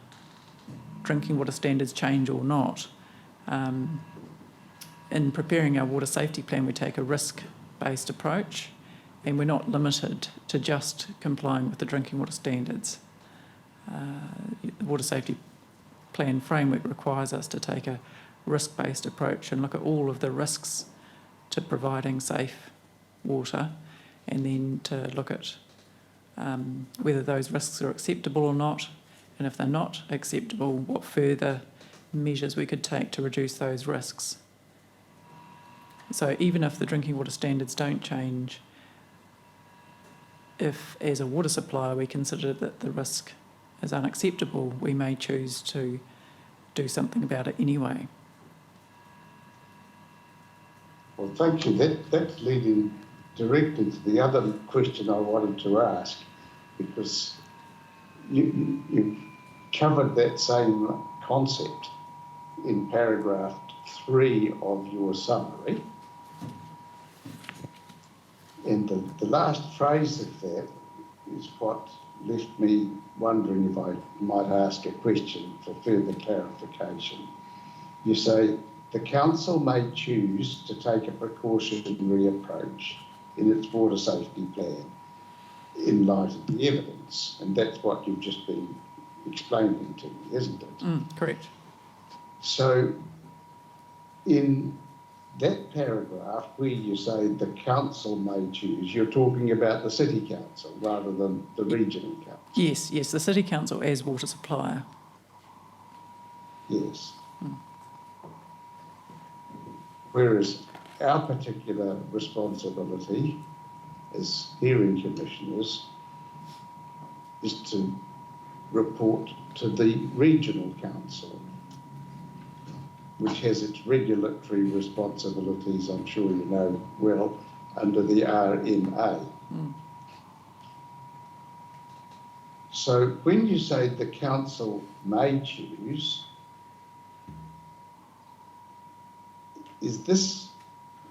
drinking water standards change or not, in preparing our water safety plan, we take a risk-based approach, and we're not limited to just complying with the drinking water standards. The water safety plan framework requires us to take a risk-based approach and look at all of the risks to providing safe water, and then to look at whether those risks are acceptable or not, and if they're not acceptable, what further measures we could take to reduce those risks. So even if the drinking water standards don't change, if as a water supplier we consider that the risk is unacceptable, we may choose to do something about it anyway. Well, thank you. That's leading directly to the other question I wanted to ask, because you covered that same concept in paragraph 3 of your summary. And the last phrase of that is what left me wondering if I might ask a question for further clarification. You say, the council may choose to take a precautionary approach in its water safety plan in light of the evidence, and that's what you've just been explaining to me, isn't it? Correct. So in that paragraph where you say the council may choose, you're talking about the city council rather than the regional council. Yes, the city council as water supplier. Yes. Whereas our particular responsibility as hearing commissioners is to report to the regional council. which has its regulatory responsibilities, I'm sure you know well, under the RMA. So when you say the council may choose, is this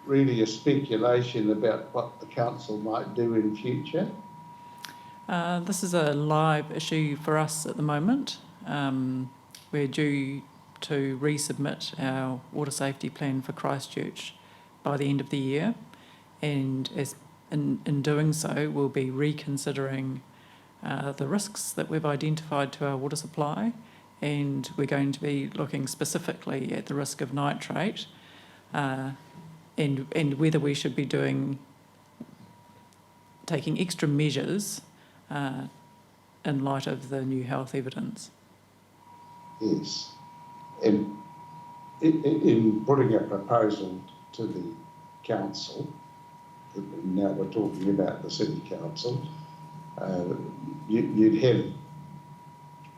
really a speculation about what the council might do in future? This is a live issue for us at the moment. We're due to resubmit our water safety plan for Christchurch by the end of the year, and in doing so, we'll be reconsidering the risks that we've identified to our water supply, and we're going to be looking specifically at the risk of nitrate and whether we should be taking extra measures in light of the new health evidence. Yes. And in putting a proposal to the council, now we're talking about the city council, you'd have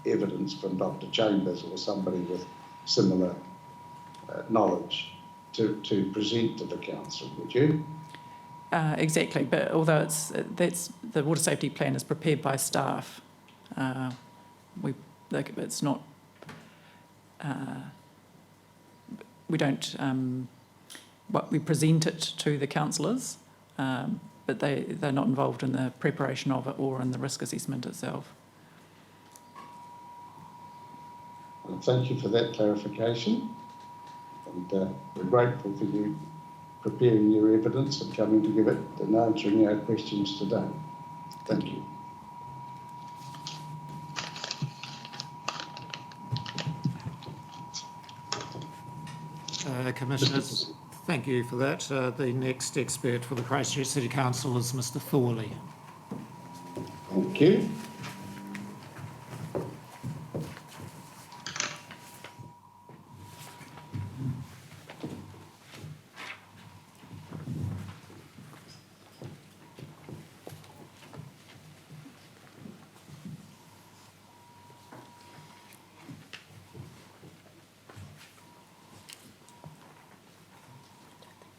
evidence from Dr. Chambers or somebody with similar knowledge to present to the council, would you? Exactly, but although the water safety plan is prepared by staff, it's not. We don't. We present it to the councillors, but they're not involved in the preparation of it or in the risk assessment itself. Well, thank you for that clarification, and we're grateful for you preparing your evidence and coming to give it and answering our questions today. Thank you. Commissioners, thank you for that. The next expert for the Christchurch City Council is Mr. Thorley. Thank you.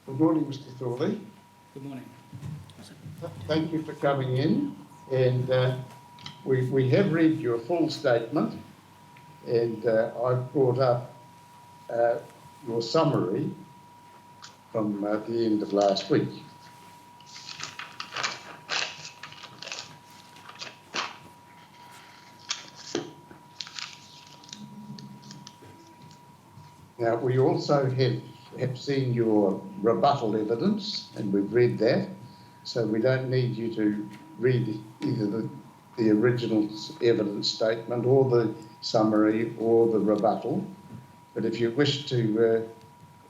Good morning, Mr. Thorley. Good morning. Thank you for coming in, and we have read your full statement, and I've brought up your summary from the end of last week. Now, we also have seen your rebuttal evidence, and we've read that, so we don't need you to read either the original evidence statement or the summary or the rebuttal. But if you wish to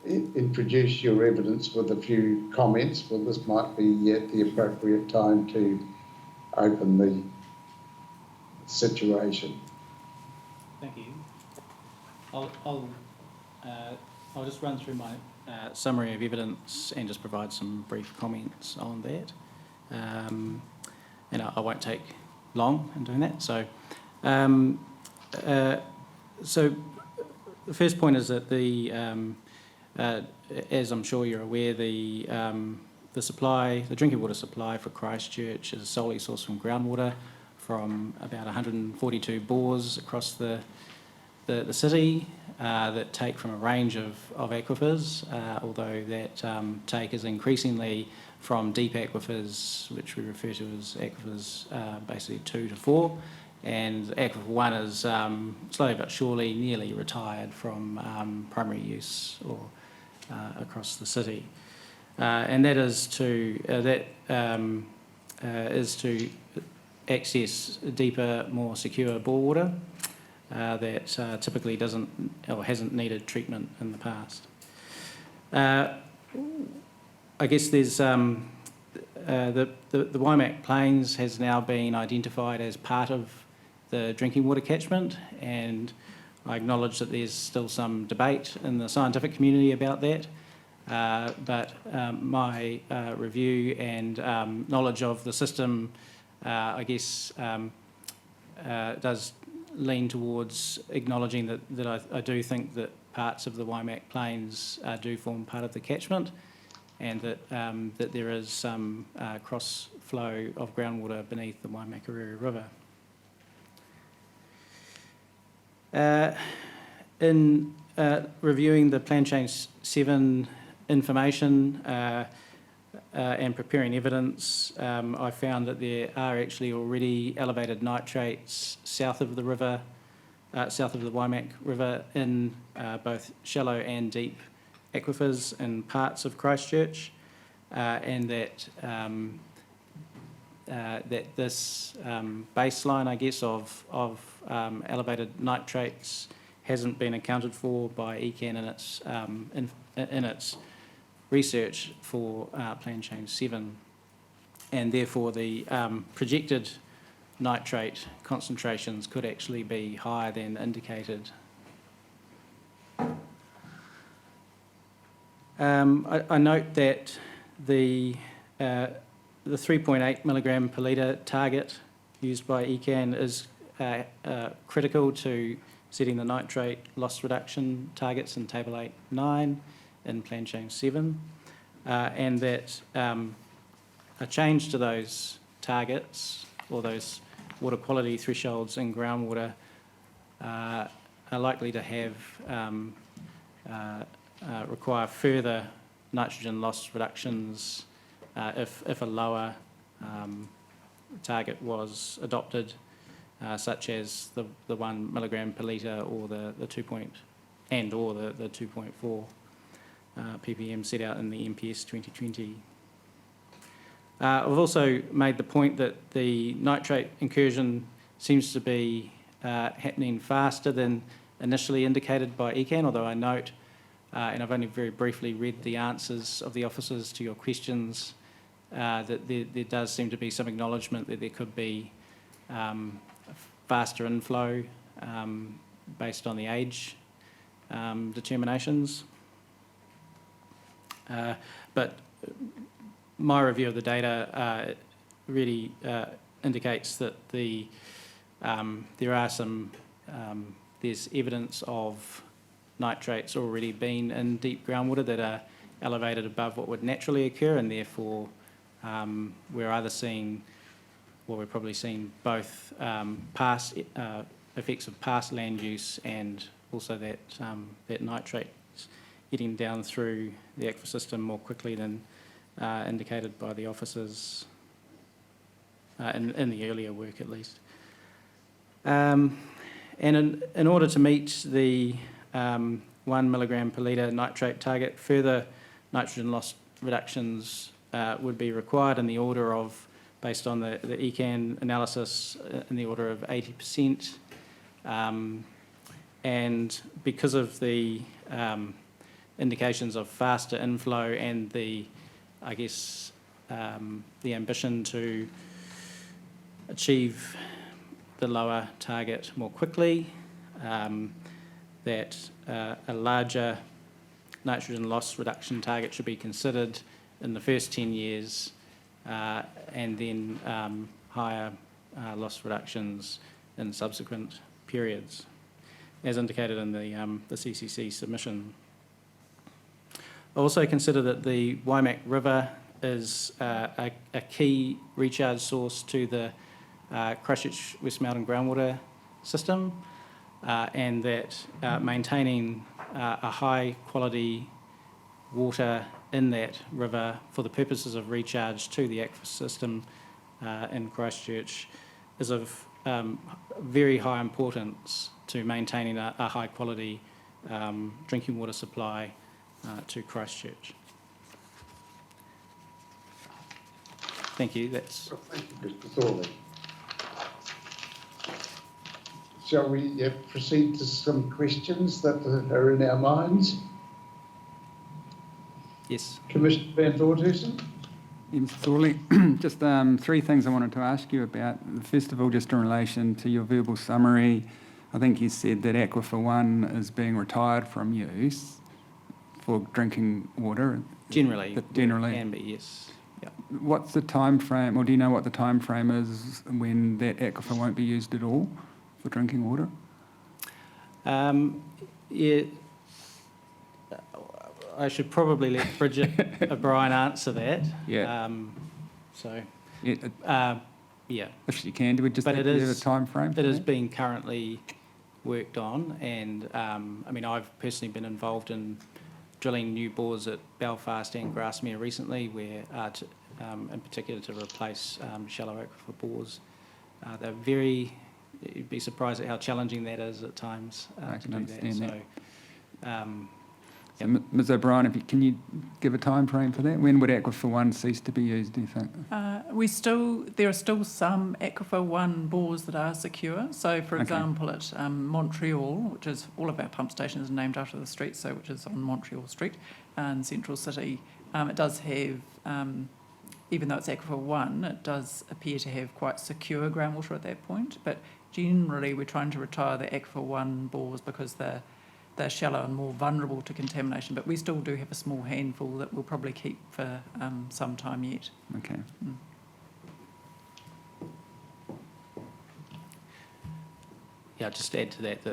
introduce your evidence with a few comments, well, this might be at the appropriate time to open the situation. Thank you. I'll just run through my summary of evidence and just provide some brief comments on that. And I won't take long in doing that. So the first point is that as I'm sure you're aware, the drinking water supply for Christchurch is solely sourced from groundwater from about 142 bores across the city that take from a range of aquifers, although that take is increasingly from deep aquifers, which we refer to as aquifers basically 2 to 4, and aquifer 1 is slowly but surely nearly retired from primary use or across the city, and that is to access deeper, more secure bore water that typically doesn't or hasn't needed treatment in the past. I guess there's the Waimak Plains has now been identified as part of the drinking water catchment, and I acknowledge that there's still some debate in the scientific community about that, but my review and knowledge of the system, I guess, does lean towards acknowledging that I do think that parts of the Waimak Plains do form part of the catchment, and that there is some cross flow of groundwater beneath the Waimakariri River. In reviewing the Plan Change 7 information and preparing evidence, I found that there are actually already elevated nitrates south of the river, south of the Waimak River, in both shallow and deep aquifers in parts of Christchurch, and that that this baseline, I guess, of elevated nitrates hasn't been accounted for by ECAN in its research for Plan Change 7, and therefore the projected nitrate concentrations could actually be higher than indicated. I note that the 3.8 milligram per litre target used by ECAN is critical to setting the nitrate loss reduction targets in Table 8.9 in Plan Change 7, and that a change to those targets or those water quality thresholds in groundwater are likely to have require further nitrogen loss reductions if a lower target was adopted, such as the 1 milligram per litre or the 2.4 ppm set out in the MPS 2020. I've also made the point that the nitrate incursion seems to be happening faster than initially indicated by ECAN, although I note, and I've only very briefly read the answers of the officers to your questions, that there does seem to be some acknowledgement that there could be faster inflow based on the age determinations. But my review of the data really indicates that there are some, there's evidence of nitrates already been in deep groundwater that are elevated above what would naturally occur, and therefore we're either seeing, well, we're probably seeing both past effects of past land use and also that that nitrate getting down through the aquifer system more quickly than indicated by the officers in the earlier work at least. And in order to meet the 1 milligram per litre nitrate target, further nitrogen loss reductions would be required in the order of, based on the ECAN analysis, in the order of 80%. And because of the indications of faster inflow and the, I guess, the ambition to achieve the lower target more quickly, that a larger nitrogen loss reduction target should be considered in the first 10 years and then higher loss reductions in subsequent periods, as indicated in the CCC submission. I also consider that the Waimak River is a key recharge source to the Christchurch West Mountain groundwater system, and that maintaining a high quality water in that river for the purposes of recharge to the aquifer system in Christchurch is of very high importance to maintaining a high quality drinking water supply to Christchurch. Thank you. That's. Well, thank you, Mr. Thorley. Shall we proceed to some questions that are in our minds? Yes. Commissioner Van Voorthuizen? Mr. Thorley, just three things I wanted to ask you about. First of all, just in relation to your verbal summary, I think you said that Aquifer 1 is being retired from use for drinking water. Generally. Generally. Can be, yes. Yep. What's the time frame, or do you know what the time frame is when that aquifer won't be used at all for drinking water? Yeah, I should probably let Bridget O'Brien answer that. Yeah. So, Yeah, yeah. if you can, do we just But have it to have a is- time frame? It is being currently worked on, and I mean, I've personally been involved in drilling new bores at Belfast and Grasmere recently, where in particular to replace shallow aquifer bores. They're you'd be surprised at how challenging that is at times I to can do understand that. that. So, So, Ms O'Brien, can you give a time frame for that? When would Aquifer 1 cease to be used, do you think? There are still some Aquifer 1 bores that are secure. So, for Okay. example, at Montreal, which is all of our pump stations are named after the street, so which is on Montreal Street in Central City, it does have, even though it's Aquifer 1, it does appear to have quite secure groundwater at that point. But generally, we're trying to retire the Aquifer 1 bores because they're shallow and more vulnerable to contamination, but we still do have a small handful that we'll probably keep for some time yet. Okay. yeah, just to add to that,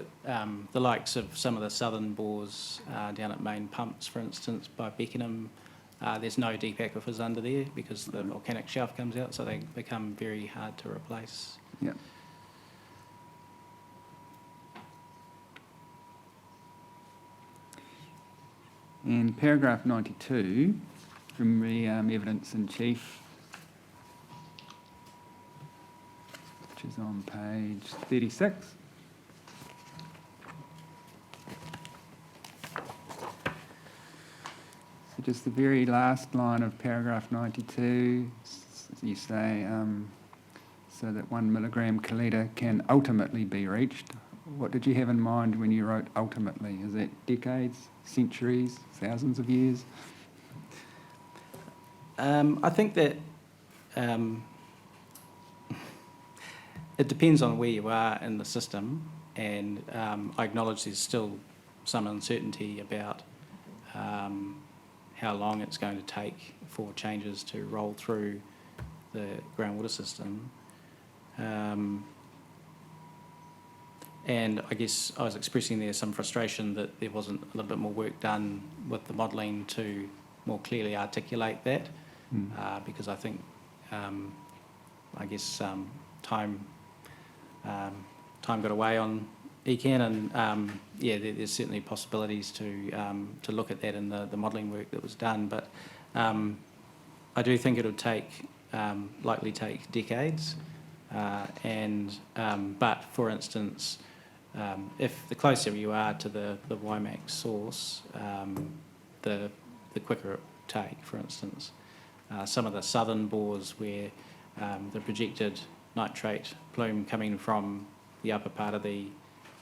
the likes of some of the southern bores down at Main Pumps, for instance, by Beckenham, there's no deep aquifers under there because the volcanic shelf comes out, so they become very hard to replace. Yep. In paragraph 92, from the evidence in chief, which is on page 36. So just the very last line of paragraph 92, you say, so that 1 milligram per litre can ultimately be reached. What did you have in mind when you wrote ultimately? Is it decades, centuries, thousands of years? I think that it depends on where you are in the system, and I acknowledge there's still some uncertainty about how long it's going to take for changes to roll through the groundwater system. And I guess I was expressing there some frustration that there wasn't a little bit more work done with the modelling to more clearly articulate that, because I think, I guess, time got away on ECAN, and yeah, there's certainly possibilities to look at that in the modelling work that was done, but I do think it would likely take decades, but for instance, if the closer you are to the WIMAX source, the quicker it will take. For instance, some of the southern bores where the projected nitrate plume coming from the upper part of the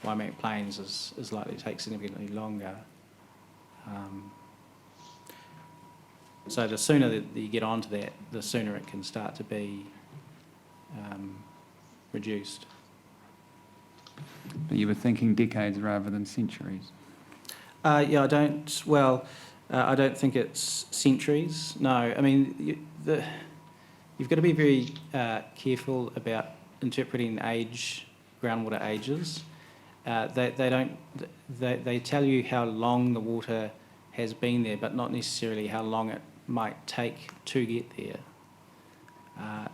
WIMAX plains is likely to take significantly longer. So the sooner that you get onto that, the sooner it can start to be reduced. But you were thinking decades rather than centuries. Yeah, I don't think it's centuries. No, I mean, you've got to be very careful about interpreting groundwater ages. They tell you how long the water has been there, but not necessarily how long it might take to get there.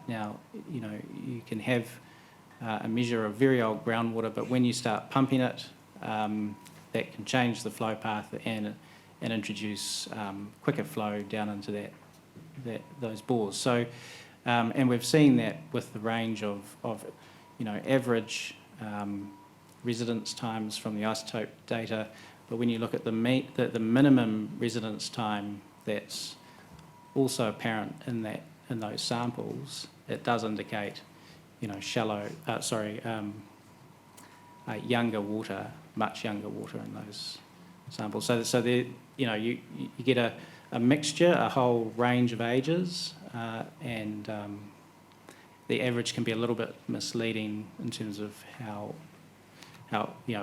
Now, you know, you can have a measure of very old groundwater, but when you start pumping it, that can change the flow path and introduce quicker flow down into those bores. So, and we've seen that with the range of average residence times from the isotope data, but when you look at the minimum residence time that's also apparent in those samples, it does indicate, younger water, much younger water in those samples. So there, you get a mixture, a whole range of ages, and the average can be a little bit misleading in terms of how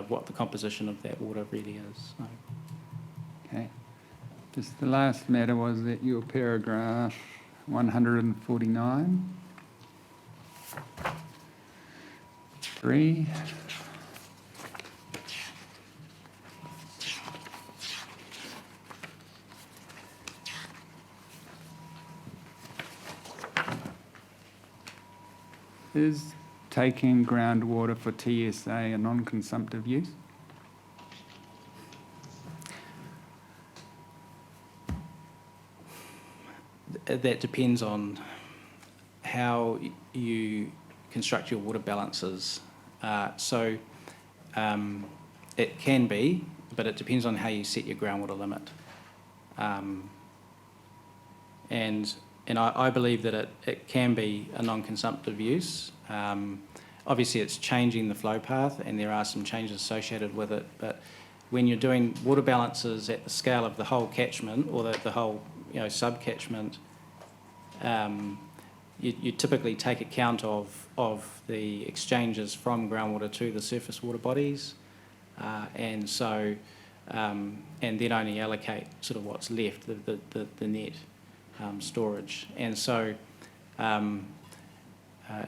what the composition of that water really is. So. Okay. Just the last matter was that your paragraph 149. 3. Is taking groundwater for TSA a non-consumptive use? That depends on how you construct your water balances. It can be, but it depends on how you set your groundwater limit. And I believe that it can be a non-consumptive use. Obviously, it's changing the flow path, and there are some changes associated with it. But when you're doing water balances at the scale of the whole catchment or the whole sub-catchment, you typically take account of the exchanges from groundwater to the surface water bodies, and then only allocate sort of what's left, the net storage. And so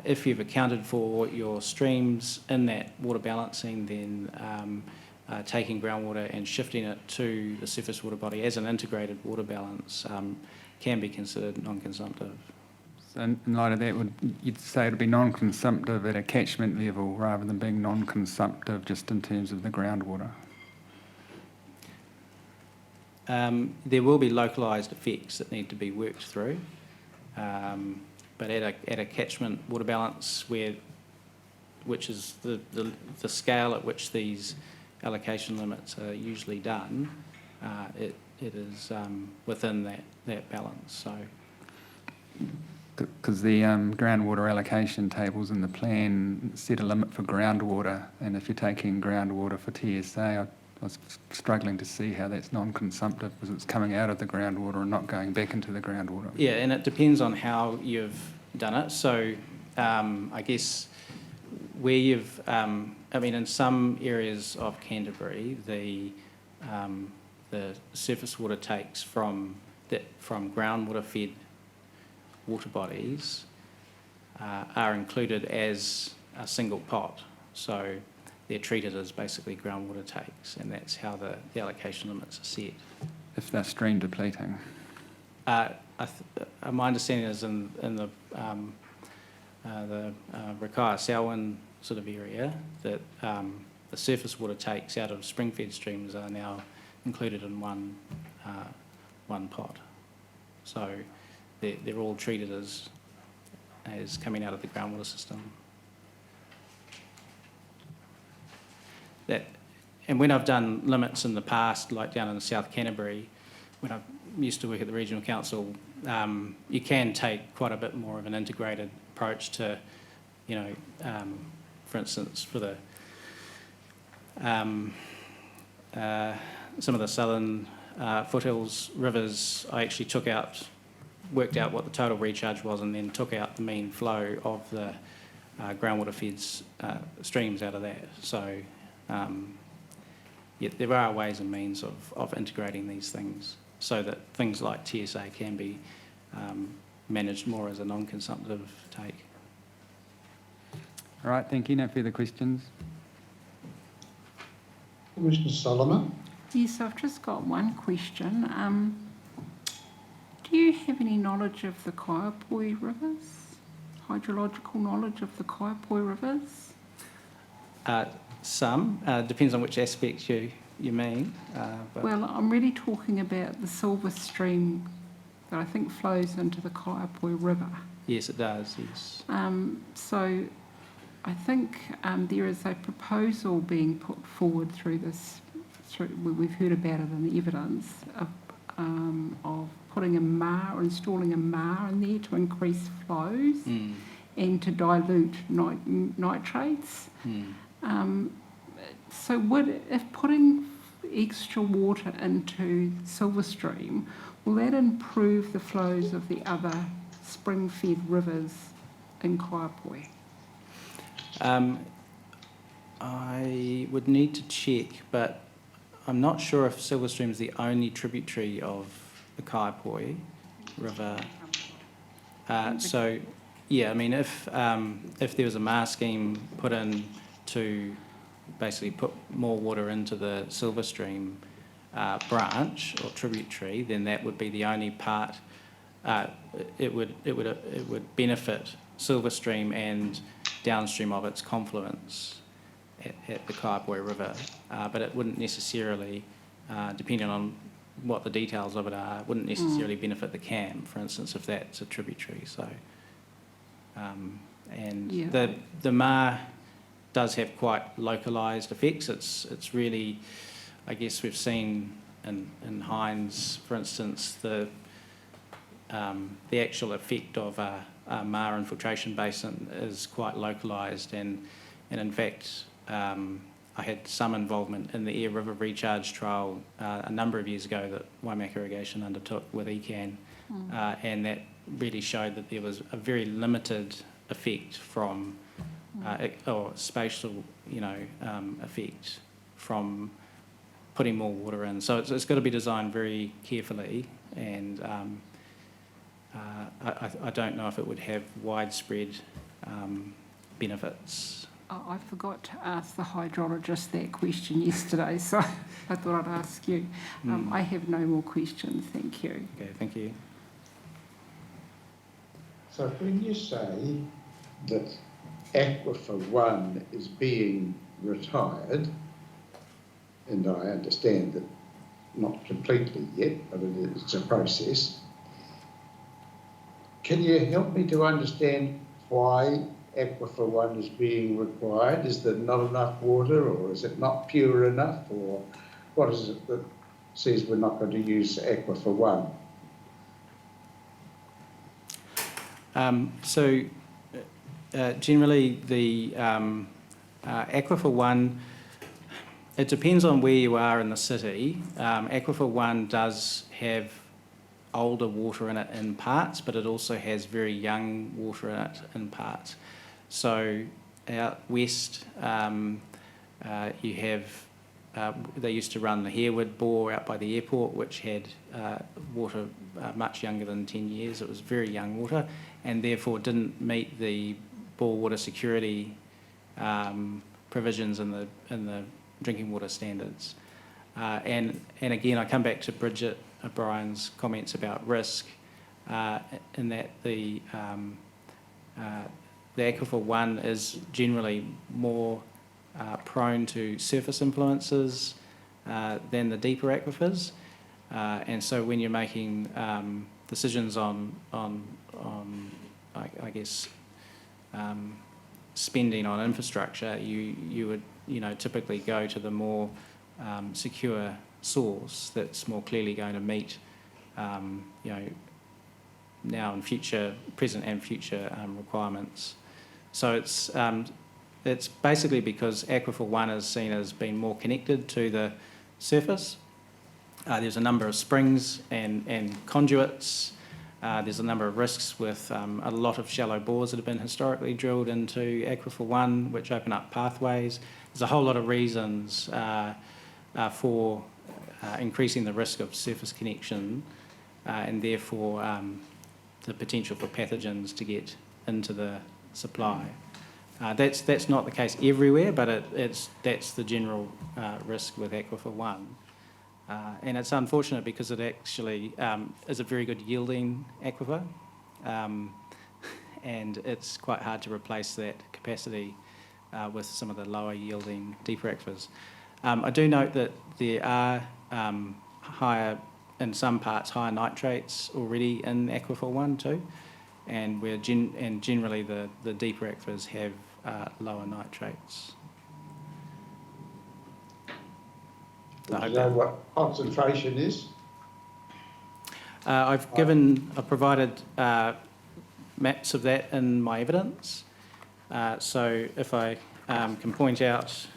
if you've accounted for your streams in that water balancing, then taking groundwater and shifting it to the surface water body as an integrated water balance can be considered non-consumptive. So in light of that, you'd say it'd be non-consumptive at a catchment level rather than being non-consumptive just in terms of the groundwater? There will be localised effects that need to be worked through, but at a catchment water balance which is the scale at which these allocation limits are usually done, it is within that balance. So, because the groundwater allocation tables in the plan set a limit for groundwater, and if you're taking groundwater for TSA, I was struggling to see how that's non-consumptive because it's coming out of the groundwater and not going back into the groundwater. Yeah, and it depends on how you've done it. So I guess where you've, in some areas of Canterbury, the surface water takes from groundwater-fed water bodies are included as a single pot. So they're treated as basically groundwater takes, and that's how the allocation limits are set. If they're stream depleting? My understanding is in the Rakaia Selwyn sort of area that the surface water takes out of spring-fed streams are now included in one pot. So they're all treated as coming out of the groundwater system. And when I've done limits in the past, like down in South Canterbury, when I used to work at the Regional Council, you can take quite a bit more of an integrated approach to, for instance, for the some of the southern foothills rivers, I actually worked out what the total recharge was, and then took out the mean flow of the groundwater-fed streams out of that. So there are ways and means of integrating these things so that things like TSA can be managed more as a non-consumptive take. All right, thank you. No further questions. Commissioner Solomon? Yes, I've just got one question. Do you have any knowledge of the Kaiapoi rivers? Hydrological knowledge of the Kaiapoi rivers? Some. Depends on which aspect you mean. Well, I'm really talking about the silver stream that I think flows into the Kaiapoi River. Yes, it does, yes. So I think there is a proposal being put forward we've heard about it in the evidence, of putting installing a MAR in there to increase flows and to dilute nitrates. So if putting extra water into Silverstream, will that improve the flows of the other spring-fed rivers in Kaiapoi? I would need to check, but I'm not sure if Silverstream is the only tributary of the Kaiapoi River. So, yeah, if there was a MAR scheme put in to basically put more water into the Silverstream branch or tributary, then that would be the only part. It would benefit silver stream and downstream of its confluence at the Kaiapoi River, but it wouldn't necessarily, depending on what the details of it are, wouldn't necessarily benefit the CAM, for instance, if that's a tributary. So, and Yeah. the MAR does have quite localised effects. It's really, I guess we've seen in Hines, for instance, the actual effect of a MAR infiltration basin is quite localised, and in fact, I had some involvement in the Eyre River recharge trial a number of years ago that Waimak Irrigation undertook with ECAN, and that really showed that there was a very limited effect from, or spatial, effect from putting more water in. So it's got to be designed very carefully, and I don't know if it would have widespread benefits. I forgot to ask the hydrologist that question yesterday, so I thought I'd ask you. I have no more questions, thank you. Okay, thank you. So when you say that Aquifer 1 is being retired, and I understand that not completely yet, but it's a process, can you help me to understand why Aquifer 1 is being required? Is there not enough water, or is it not pure enough, or what is it that says we're not going to use Aquifer 1? Generally, the Aquifer 1, it depends on where you are in the city. Aquifer 1 does have older water in it in parts, but it also has very young water in it in parts. So out west, you have, they used to run the Harewood bore out by the airport, which had water much younger than 10 years. It was very young water, and therefore didn't meet the bore water security provisions in the drinking water standards. And again, I come back to Bridget O'Brien's comments about risk, in that the Aquifer 1 is generally more prone to surface influences than the deeper aquifers, and so when you're making decisions on I guess spending on infrastructure, you would typically go to the more secure source that's more clearly going to meet now and future, present and future requirements. So it's basically because Aquifer 1 is seen as being more connected to the surface. There's a number of springs and conduits. There's a number of risks with a lot of shallow bores that have been historically drilled into Aquifer 1, which open up pathways. There's a whole lot of reasons for increasing the risk of surface connection, and therefore the potential for pathogens to get into the supply. That's not the case everywhere, but that's the general risk with Aquifer 1. And it's unfortunate because it actually is a very good yielding aquifer, and it's quite hard to replace that capacity with some of the lower yielding deeper aquifers. I do note that there are higher, in some parts, higher nitrates already in Aquifer 1 too, and generally the deeper aquifers have lower nitrates. Do you know what concentration is? I've provided maps of that in my evidence. So if I can point out.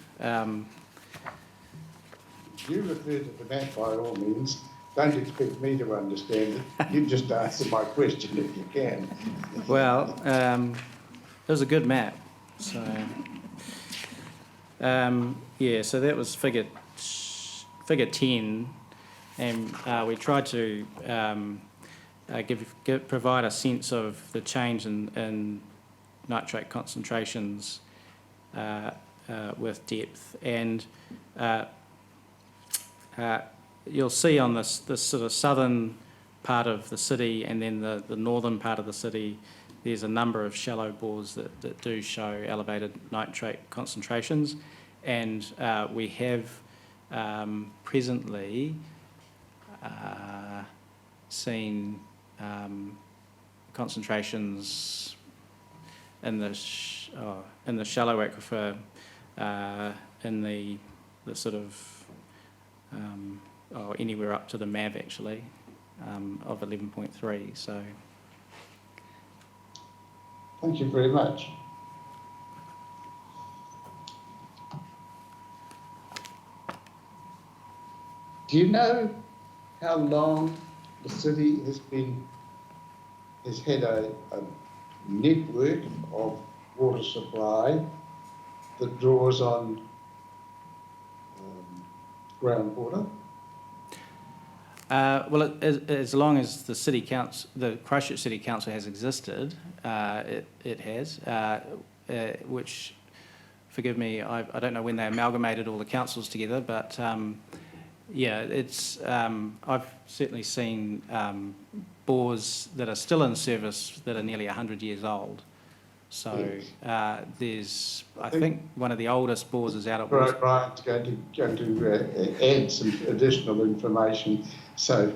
You refer to the map by all means. Don't expect me to understand it. You just answer my question if you can. Well, it was a good map. So, yeah, so that was figure 10, and we tried to provide a sense of the change in nitrate concentrations with depth, and you'll see on this sort of southern part of the city and then the northern part of the city, there's a number of shallow bores that do show elevated nitrate concentrations, and we have presently seen concentrations in the shallow aquifer in the sort of anywhere up to the MAV actually of 11.3. So Thank you very much. Do you know how long the city has had a network of water supply that draws on groundwater? well, as long as the city council, the Christchurch City Council has existed, it has, which, forgive me, I don't know when they amalgamated all the councils together, but yeah, it's, I've certainly seen bores that are still in service that are nearly 100 years old. So there's, I think one of the oldest bores is out at Brian's going to add some additional information. So,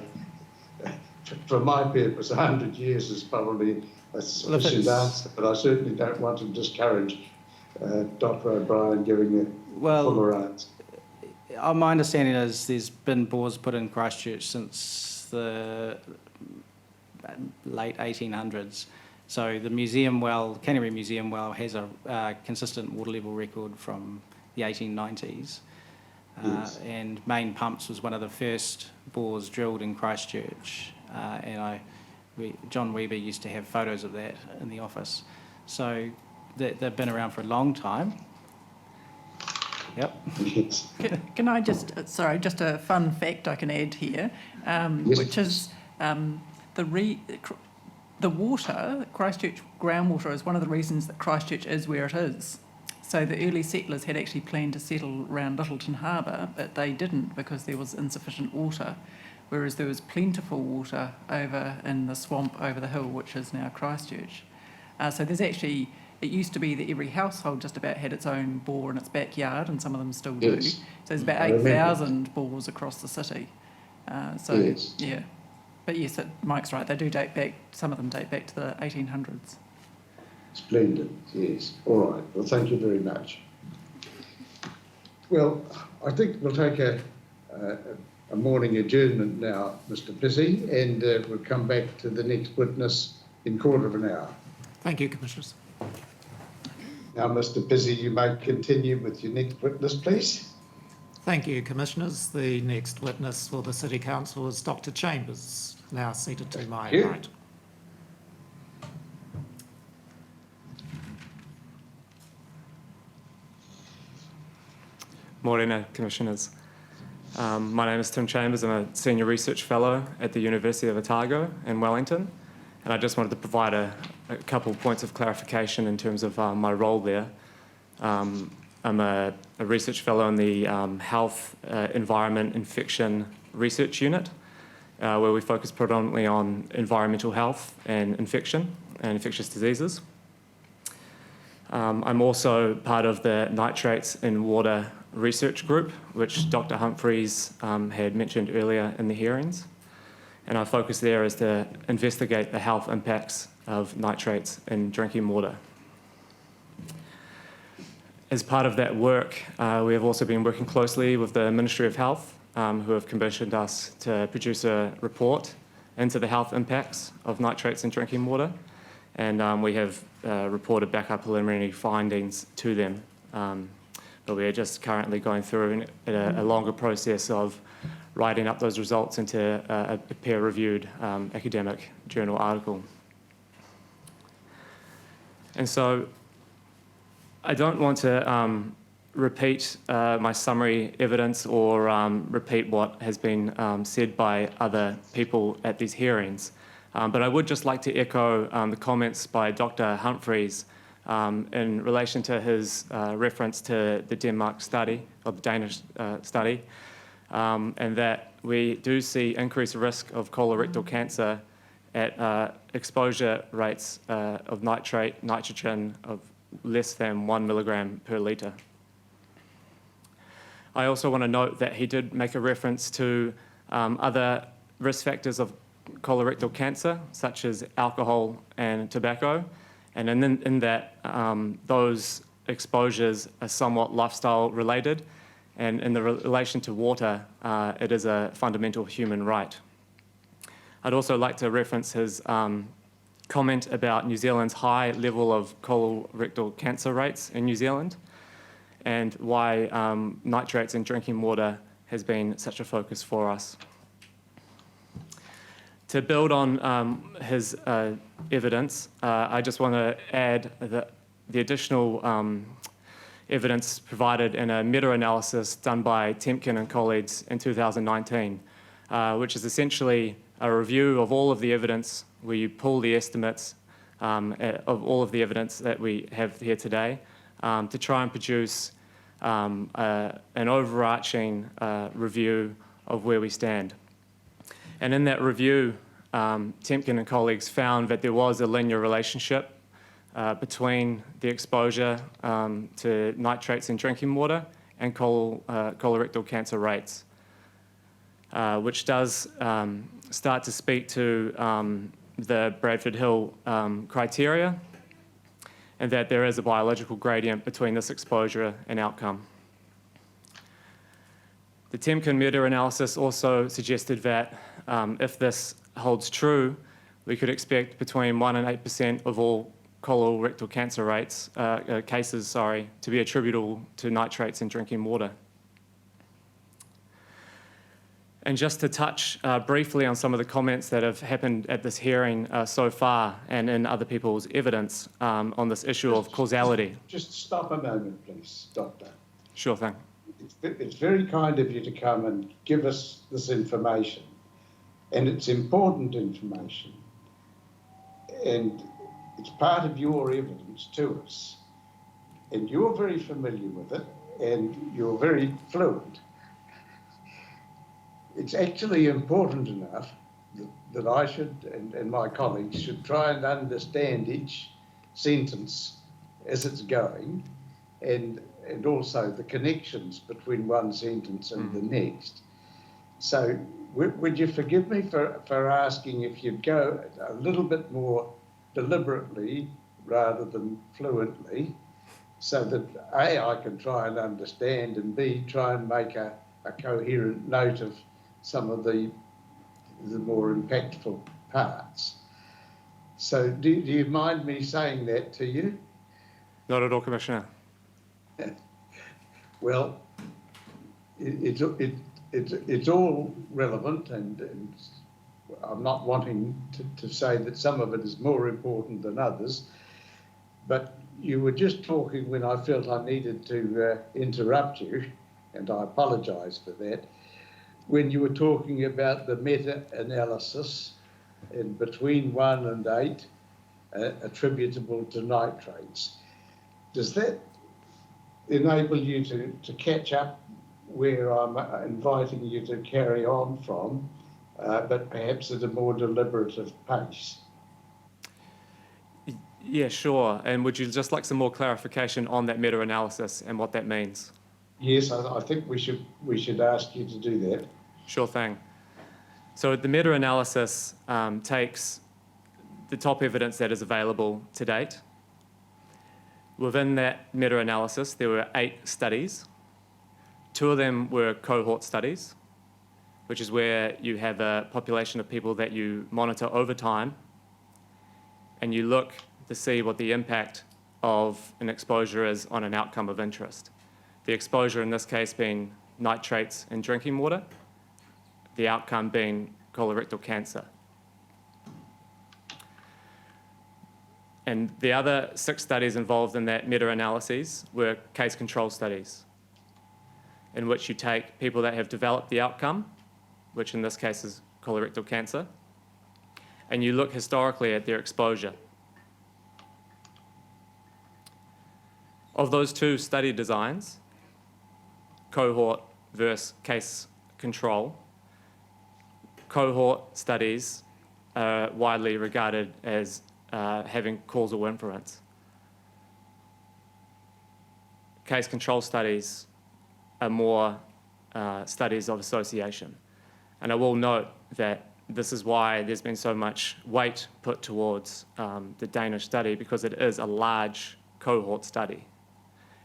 for my purpose, 100 years is probably a sufficient answer, but I certainly don't want to discourage Dr. O'Brien giving a fuller answer. My understanding is there's been bores put in Christchurch since the late 1800s. So the museum well, Canterbury Museum well, has a consistent water level record from the 1890s. Yes. And Main Pumps was one of the first bores drilled in Christchurch. And John Weaver used to have photos of that in the office. So they've been around for a long time. Yep. Yes. Can I just, sorry, just a fun fact I can add here, Yes. which is the water, Christchurch groundwater, is one of the reasons that Christchurch is where it is. So the early settlers had actually planned to settle around Littleton Harbour, but they didn't because there was insufficient water, whereas there was plentiful water over in the swamp over the hill, which is now Christchurch. So there's actually, it used to be that every household just about had its own bore in its backyard, and some of them still do. Yes. So there's about 8,000 bores across the city. Yes. Yeah. But yes, Mike's right, they do date back, some of them date back to the 1800s. Splendid, yes. All right, well, thank you very much. Well, I think we'll take a morning adjournment now, Mr. Pissy, and we'll come back to the next witness in quarter of an hour. Thank you, Commissioners. Now, Mr. Pissy, you may continue with your next witness, please. Thank you, Commissioners. The next witness for the City Council is Dr. Chambers, now seated to my right. Morning, Commissioners. My name is Tim Chambers. I'm a Senior Research Fellow at the University of Otago in Wellington, and I just wanted to provide a couple points of clarification in terms of my role there. I'm a research fellow in the Health, Environment, Infection Research Unit, where we focus predominantly on environmental health and infection and infectious diseases. I'm also part of the Nitrates in Water Research Group, which Dr. Humphreys had mentioned earlier in the hearings. And our focus there is to investigate the health impacts of nitrates in drinking water. As part of that work, we have also been working closely with the Ministry of Health, who have commissioned us to produce a report into the health impacts of nitrates in drinking water. And we have reported back our preliminary findings to them. But we are just currently going through a longer process of writing up those results into a peer-reviewed academic journal article. And so I don't want to repeat my summary evidence or repeat what has been said by other people at these hearings. But I would just like to echo the comments by Dr. Humphreys in relation to his reference to the Denmark study, or the Danish study, and that we do see increased risk of colorectal cancer at exposure rates of nitrate, nitrogen of less than 1 milligram per litre. I also want to note that he did make a reference to other risk factors of colorectal cancer, such as alcohol and tobacco, and in that those exposures are somewhat lifestyle related, and in the relation to water, it is a fundamental human right. I'd also like to reference his comment about New Zealand's high level of colorectal cancer rates in New Zealand, and why nitrates in drinking water has been such a focus for us. To build on his evidence, I just want to add that the additional evidence provided in a meta-analysis done by Temkin and colleagues in 2019, which is essentially a review of all of the evidence where you pull the estimates of all of the evidence that we have here today to try and produce an overarching review of where we stand. And in that review, Temkin and colleagues found that there was a linear relationship between the exposure to nitrates in drinking water and colorectal cancer rates, which does start to speak to the Bradford Hill criteria, and that there is a biological gradient between this exposure and outcome. The Temkin meta-analysis also suggested that if this holds true, we could expect between 1% and 8% of all colorectal cancer cases to be attributable to nitrates in drinking water. And just to touch briefly on some of the comments that have happened at this hearing so far and in other people's evidence on this issue of causality. Just stop a moment, please, Doctor. Sure thing. It's very kind of you to come and give us this information, and it's important information, and it's part of your evidence to us, and you're very familiar with it, and you're very fluent. It's actually important enough that I should, and my colleagues should try and understand each sentence as it's going, and also the connections between one sentence and the next. So would you forgive me for asking if you'd go a little bit more deliberately rather than fluently, so that A, I can try and understand, and B, try and make a coherent note of some of the more impactful parts. So do you mind me saying that to you? Not at all, Commissioner. Well, it's all relevant, and I'm not wanting to say that some of it is more important than others, but you were just talking when I felt I needed to interrupt you, and I apologise for that, when you were talking about the meta-analysis and between 1 and 8 attributable to nitrates. Does that enable you to catch up where I'm inviting you to carry on from, but perhaps at a more deliberative pace? Yeah, sure. And would you just like some more clarification on that meta-analysis and what that means? Yes, I think we should ask you to do that. Sure thing. So the meta-analysis takes the top evidence that is available to date. Within that meta-analysis, there were 8 studies. 2 of them were cohort studies, which is where you have a population of people that you monitor over time, and you look to see what the impact of an exposure is on an outcome of interest. The exposure in this case being nitrates in drinking water, the outcome being colorectal cancer. And the other 6 studies involved in that meta-analyses were case control studies, in which you take people that have developed the outcome, which in this case is colorectal cancer, and you look historically at their exposure. Of those 2 study designs, cohort versus case control, cohort studies are widely regarded as having causal inference. Case control studies are more studies of association. And I will note that this is why there's been so much weight put towards the Danish study, because it is a large cohort study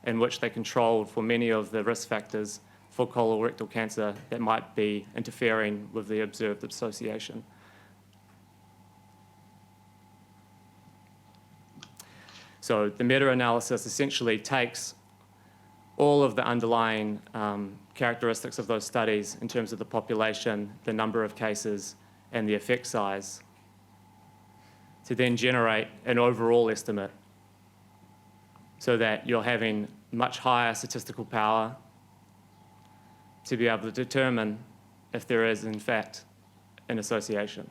in which they controlled for many of the risk factors for colorectal cancer that might be interfering with the observed association. So the meta-analysis essentially takes all of the underlying characteristics of those studies in terms of the population, the number of cases, and the effect size, to then generate an overall estimate so that you're having much higher statistical power to be able to determine if there is, in fact, an association.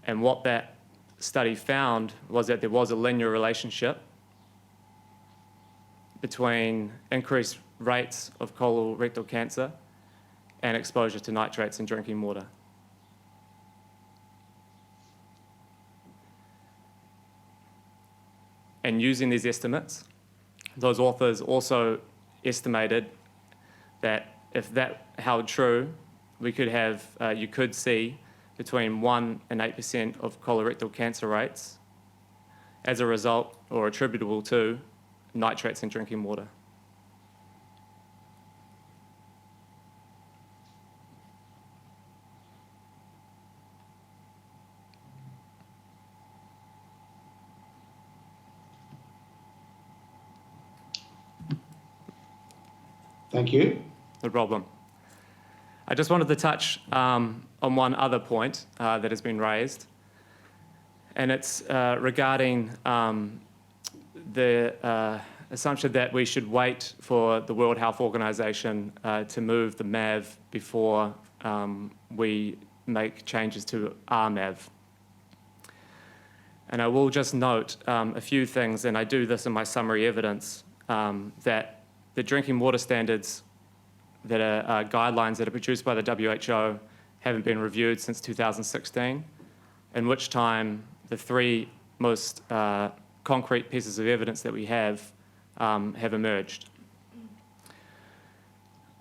And what that study found was that there was a linear relationship between increased rates of colorectal cancer and exposure to nitrates in drinking water. And using these estimates, those authors also estimated that if that held true, we could have, you could see between 1% and 8% of colorectal cancer rates as a result or attributable to nitrates in drinking water. Thank you. No problem. I just wanted to touch on one other point that has been raised, and it's regarding the assumption that we should wait for the World Health Organization to move the MAV before we make changes to our MAV. And I will just note a few things, and I do this in my summary evidence, that the drinking water standards that are guidelines that are produced by the WHO haven't been reviewed since 2016, in which time the three most concrete pieces of evidence that we have emerged.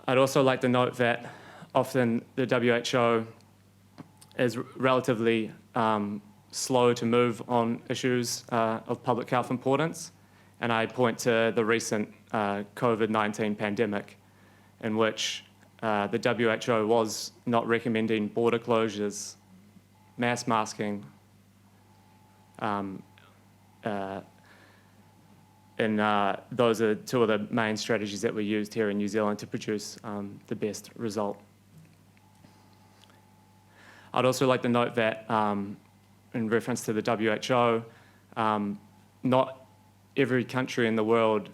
I'd also like to note that often the WHO is relatively slow to move on issues of public health importance, and I point to the recent COVID-19 pandemic, in which the WHO was not recommending border closures, mass masking, and those are two of the main strategies that were used here in New Zealand to produce the best result. I'd also like to note that in reference to the WHO, not every country in the world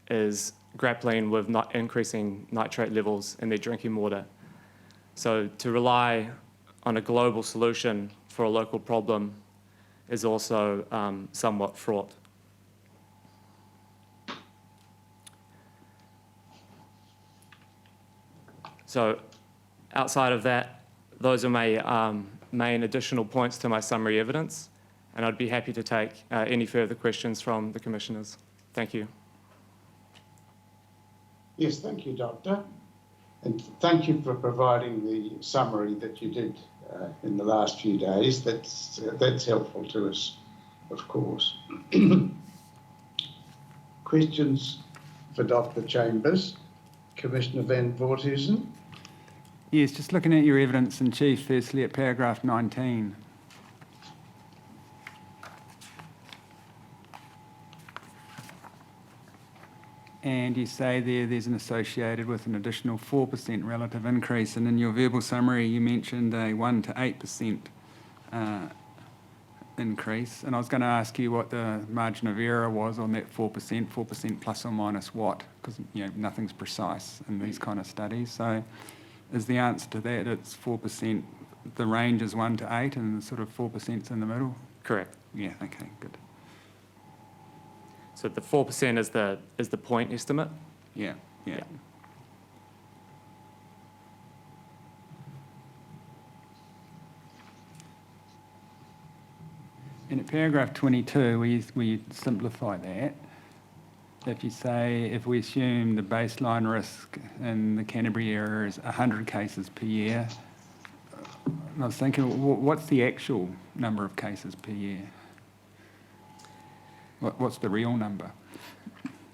is grappling with not increasing nitrate levels in their drinking water. So to rely on a global solution for a local problem is also somewhat fraught. So outside of that, those are my main additional points to my summary evidence, and I'd be happy to take any further questions from the commissioners. Thank you. Yes, thank you, Doctor. And thank you for providing the summary that you did in the last few days. That's helpful to us, of course. Questions for Dr. Chambers? Commissioner Van Voorthuizen? Yes, just looking at your evidence in chief, firstly at paragraph 19. And you say there's an associated with an additional 4% relative increase, and in your verbal summary you mentioned a 1 to 8% increase, and I was going to ask you what the margin of error was on that 4% plus or minus what, because nothing's precise in these kind of studies. So is the answer to that it's 4%, the range is 1 to 8 and sort of 4%'s in the middle? Correct. Yeah, okay, good. So the 4% is the point estimate? Yeah. in paragraph 22, we simplify that. If you say, if we assume the baseline risk in the Canterbury area is 100 cases per year, I was thinking, what's the actual number of cases per year? What's the real number?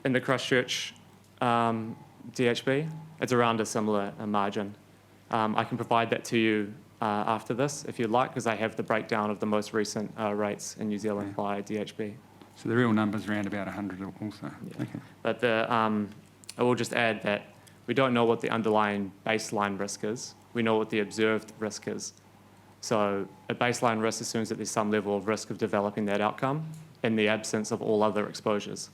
In the Christchurch DHB, it's around a similar margin. I can provide that to you after this, if you'd like, because I have the breakdown of the most recent rates in New Zealand by DHB. So the real number's around about 100 also. Yeah. Okay. But I will just add that we don't know what the underlying baseline risk is. We know what the observed risk is. So a baseline risk assumes that there's some level of risk of developing that outcome in the absence of all other exposures.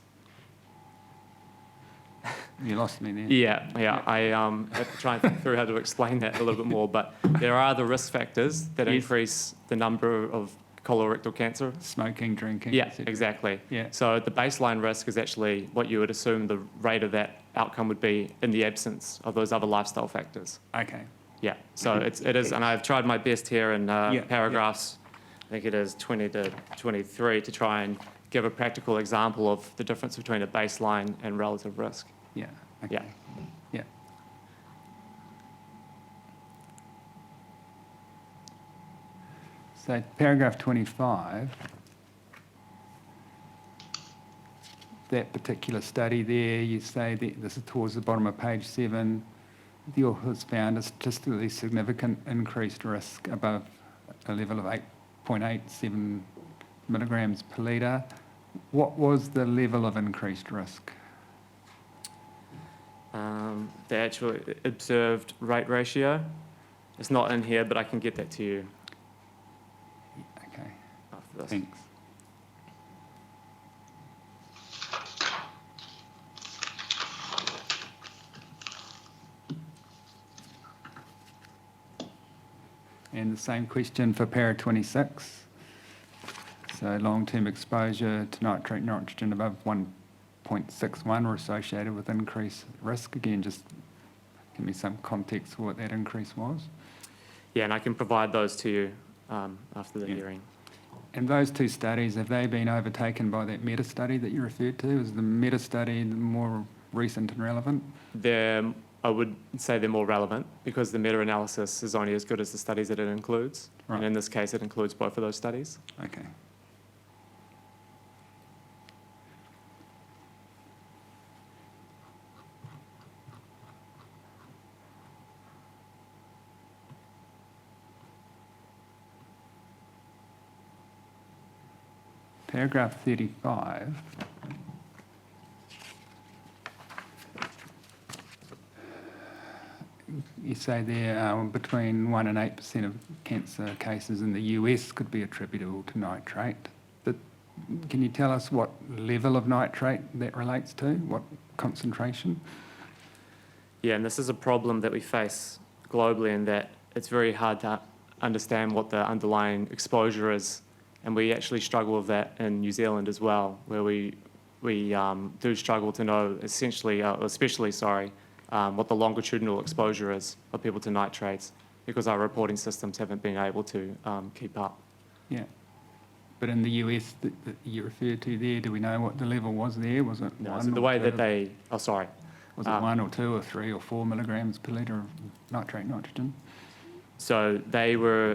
You lost me there. Yeah. I have to try and think through how to explain that a little bit more. But there are other risk factors that Yes. increase the number of colorectal cancer. Smoking, drinking. Yeah, etc. exactly. Yeah. So the baseline risk is actually what you would assume the rate of that outcome would be in the absence of those other lifestyle factors. Okay. Yeah. So it is, and I've tried my best here in paragraphs, I think it is 20 to 23, to try and give a practical example of the difference between a baseline and relative risk. Yeah. Okay. Yeah. Yeah. So paragraph 25, that particular study there, you say that this is towards the bottom of page 7, the authors found a statistically significant increased risk above a level of 8.87 milligrams per litre. What was the level of increased risk? The actual observed rate ratio, it's not in here, but I can get that to you Okay, after this. thanks. And the same question for para 26. So long-term exposure to nitrate nitrogen above 1.61 were associated with increased risk. Again, just give me some context for what that increase was. Yeah, and I can provide those to you after the hearing. And those two studies, have they been overtaken by that meta-study that you referred to? Is the meta-study more recent and relevant? I would say they're more relevant because the meta-analysis is only as good as the studies that it includes. Right. And in this case, it includes both of those studies. Okay. Paragraph 35. You say there between 1 and 8% of cancer cases in the US could be attributable to nitrate. But can you tell us what level of nitrate that relates to? What concentration? Yeah, and this is a problem that we face globally in that it's very hard to understand what the underlying exposure is. And we actually struggle with that in New Zealand as well, where we do struggle to know especially, what the longitudinal exposure is of people to nitrates, because our reporting systems haven't been able to keep up. Yeah. But in the US that you referred to there, do we know what the level was there? Was it No, one so the or way two? that they, Was it 1 or 2 or 3 or 4 milligrams per litre of nitrate nitrogen? So they were,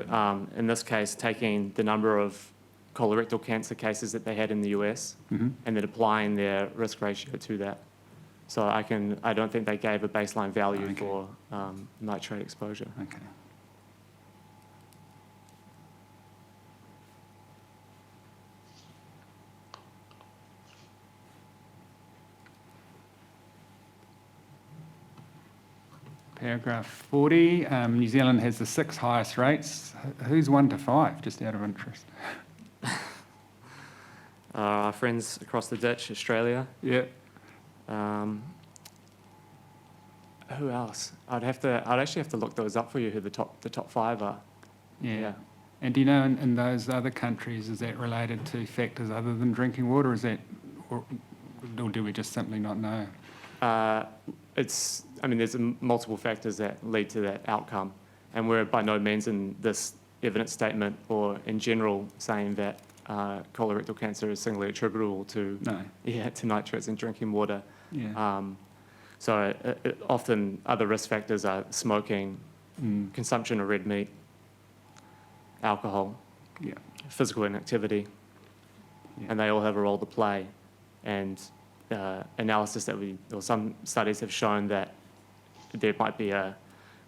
in this case, taking the number of colorectal cancer cases that they had in the US Mm-hmm. and then applying their risk ratio to that. So I don't think they gave a baseline value Okay. for nitrate exposure. Okay. Paragraph 40, New Zealand has the 6 highest rates. Who's 1 to 5, just out of interest? Our friends across the ditch, Australia. Yeah. Who else? I'd actually have to look those up for you, who the top 5 are. Yeah. And do you know in those other countries, is that related to factors other than drinking water, or do we just simply not know? There's multiple factors that lead to that outcome, and we're by no means in this evidence statement or in general saying that colorectal cancer is singly attributable to to nitrates in drinking water. Yeah. So often other risk factors are smoking, consumption of red meat, alcohol, physical inactivity, and they all have a role to play. And analysis or some studies have shown that there might be a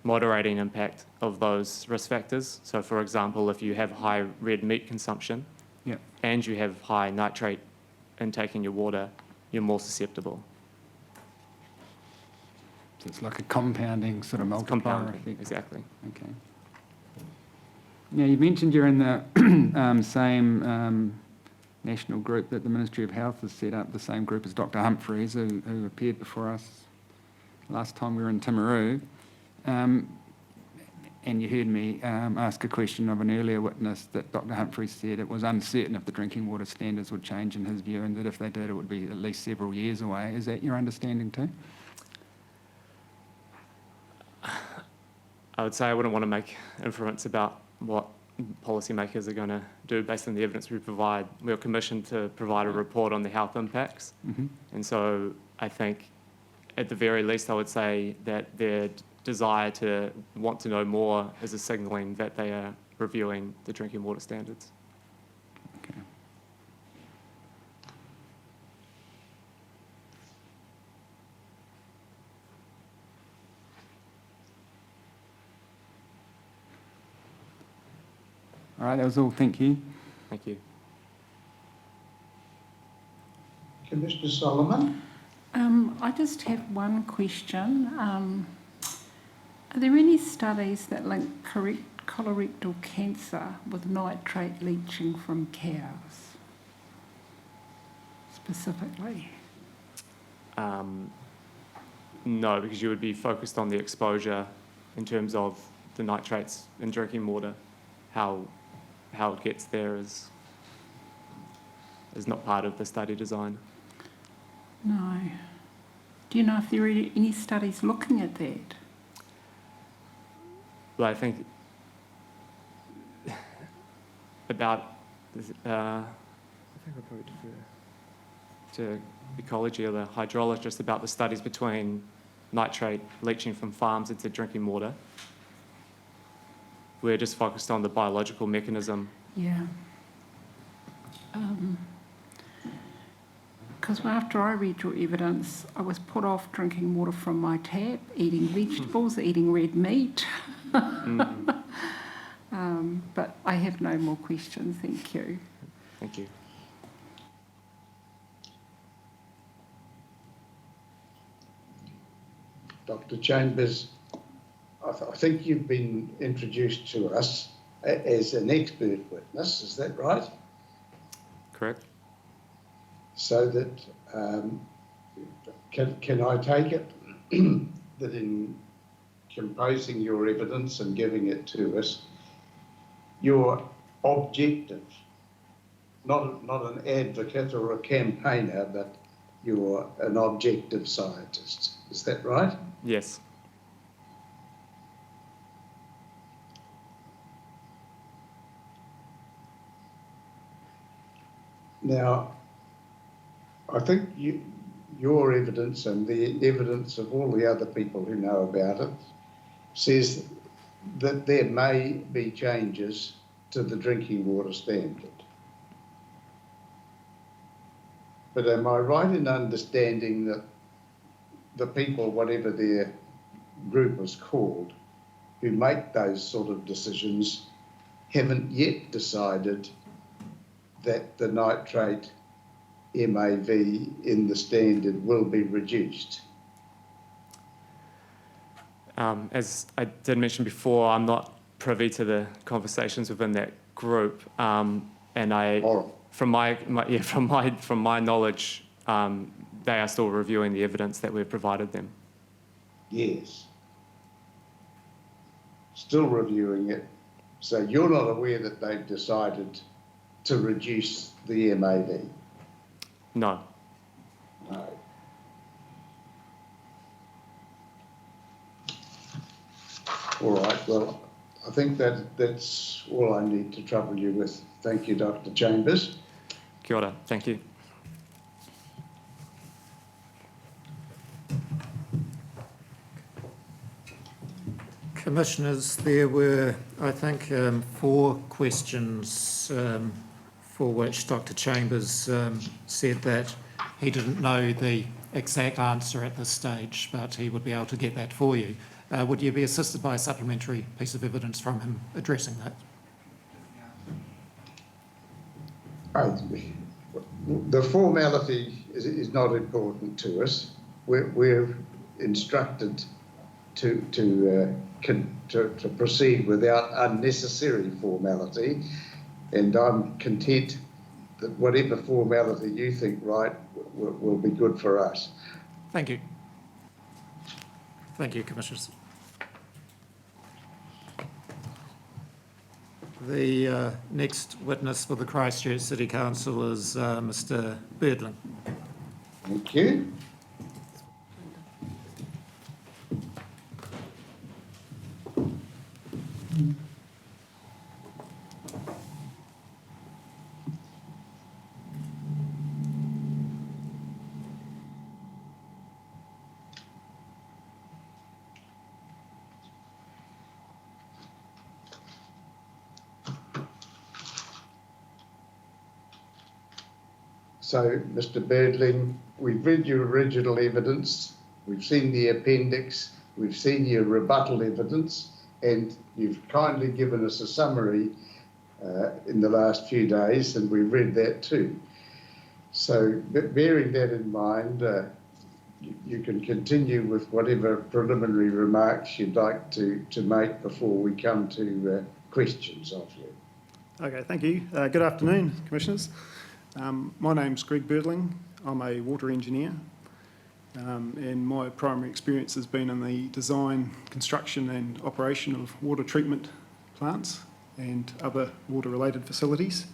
moderating impact of those risk factors. So for example, if you have high red meat consumption and you have high nitrate intake in your water, you're more susceptible. So it's like a compounding sort of multiplier effect. Exactly. Okay. Now, you mentioned you're in the same national group that the Ministry of Health has set up, the same group as Dr. Humphreys, who appeared before us last time we were in Timaru. And you heard me ask a question of an earlier witness that Dr. Humphreys said it was uncertain if the drinking water standards would change in his view, and that if they did, it would be at least several years away. Is that your understanding too? I would say I wouldn't want to make inference about what policymakers are going to do based on the evidence we provide. We are commissioned to provide a report on the health impacts. And so I think at the very least I would say that their desire to want to know more is a signalling that they are reviewing the drinking water standards. Okay. All right, that was all. Thank you. Thank you. Commissioner Solomon? I just have one question. Are there any studies that link colorectal cancer with nitrate leaching from cows, specifically? No, because you would be focused on the exposure in terms of the nitrates in drinking water. How it gets there is not part of the study design. No. Do you know if there are any studies looking at that? Well, I think about, I think I'll probably defer to ecology or the hydrologist about the studies between nitrate leaching from farms into drinking water. We're just focused on the biological mechanism. Yeah. Because after I read your evidence, I was put off drinking water from my tap, eating vegetables, eating red meat. But I have no more questions. Thank you. Thank you. Dr. Chambers, I think you've been introduced to us as an expert witness, is that right? Correct. So that, can I take it that in composing your evidence and giving it to us, you're objective, not an advocate or a campaigner, but you're an objective scientist, is that right? Yes. Now, I think your evidence and the evidence of all the other people who know about it says that there may be changes to the drinking water standard. But am I right in understanding that the people, whatever their group is called, who make those sort of decisions, haven't yet decided that the nitrate MAV in the standard will be reduced? As I did mention before, I'm not privy to the conversations within that group, and from my knowledge, they are still reviewing the evidence that we've provided them. Yes. Still reviewing it. So you're not aware that they've decided to reduce the MAV? No. No. All right, well, I think that's all I need to trouble you with. Thank you, Dr. Chambers. Kia ora. Thank you. Commissioners, there were, I think, 4 questions for which Dr. Chambers said that he didn't know the exact answer at this stage, but he would be able to get that for you. Would you be assisted by a supplementary piece of evidence from him addressing that? The formality is not important to us. We're instructed to proceed without unnecessary formality, and I'm content that whatever formality you think right will be good for us. Thank you. Thank you, Commissioners. The next witness for the Christchurch City Council is Mr. Birdling. Thank you. So, Mr. Birdling, we've read your original evidence, we've seen the appendix, we've seen your rebuttal evidence, and you've kindly given us a summary in the last few days, and we've read that too. So, bearing that in mind, you can continue with whatever preliminary remarks you'd like to make before we come to questions of you. Okay, thank you. Good afternoon, Commissioners. My name's Greg Birdling. I'm a water engineer, and my primary experience has been in the design, construction and operation of water treatment plants and other water-related facilities.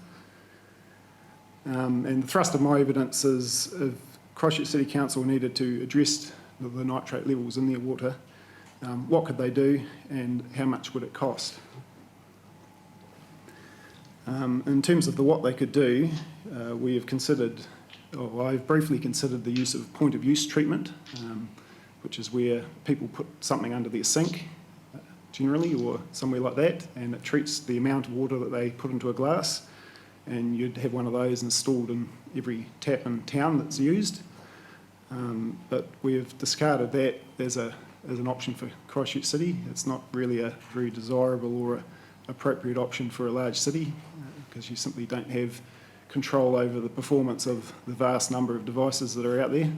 And the thrust of my evidence is if Christchurch City Council needed to address the nitrate levels in their water, what could they do and how much would it cost? In terms of what they could do, we have considered, or I've briefly considered the use of point of use treatment, which is where people put something under their sink, generally, or somewhere like that, and it treats the amount of water that they put into a glass, and you'd have one of those installed in every tap in town that's used. But we've discarded that as an option for Christchurch City. It's not really a very desirable or appropriate option for a large city, because you simply don't have control over the performance of the vast number of devices that are out there.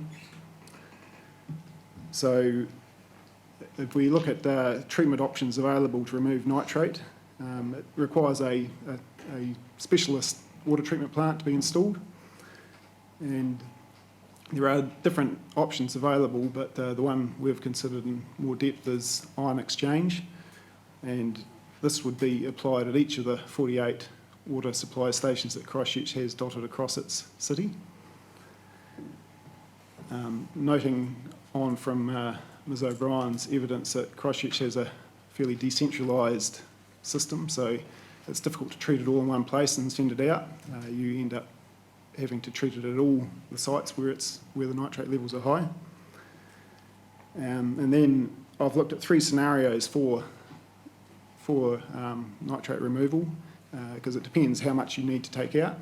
So if we look at treatment options available to remove nitrate, it requires a specialist water treatment plant to be installed, and there are different options available, but the one we've considered in more depth is ion exchange, and this would be applied at each of the 48 water supply stations that Christchurch has dotted across its city. Noting on from Ms O'Brien's evidence that Christchurch has a fairly decentralised system, so it's difficult to treat it all in one place and send it out. You end up having to treat it at all the sites where the nitrate levels are high. And then I've looked at 3 scenarios for nitrate removal, because it depends how much you need to take out.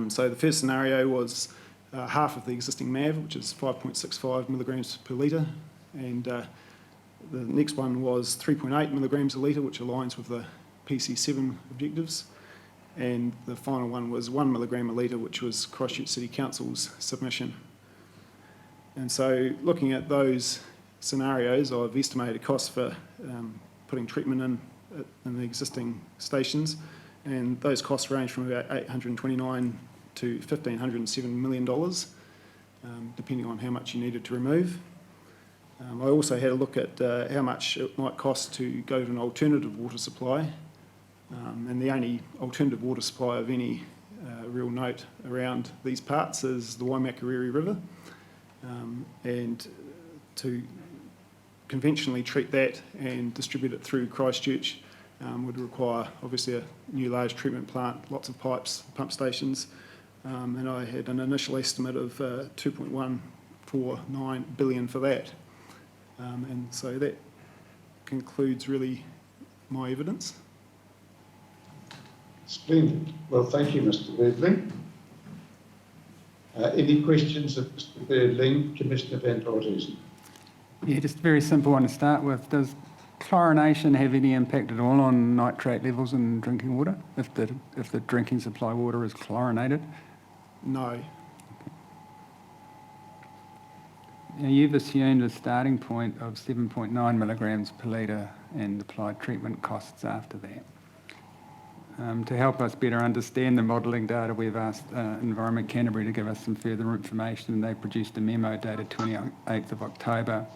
So the first scenario was half of the existing MAV, which is 5.65 milligrams per litre, and the next one was 3.8 milligrams a litre, which aligns with the PC7 objectives, and the final one was 1 milligram a litre, which was Christchurch City Council's submission. And so looking at those scenarios, I've estimated costs for putting treatment in the existing stations, and those costs range from about $829 to $1,507 million, depending on how much you needed to remove. I also had a look at how much it might cost to go to an alternative water supply, and the only alternative water supply of any real note around these parts is the Waimakariri River, and to conventionally treat that and distribute it through Christchurch would require obviously a new large treatment plant, lots of pipes, pump stations, and I had an initial estimate of 2.149 billion for that. And so that concludes really my evidence. Splendid. Well, thank you, Mr. Birdling. Any questions of Mr. Birdling? Commissioner Van Voorthuizen. Yeah, just a very simple one to start with. Does chlorination have any impact at all on nitrate levels in drinking water if the drinking supply water is chlorinated? No. Now, you've assumed a starting point of 7.9 milligrams per litre and applied treatment costs after that. To help us better understand the modelling data, we've asked Environment Canterbury to give us some further information, and they produced a memo dated 28th of October,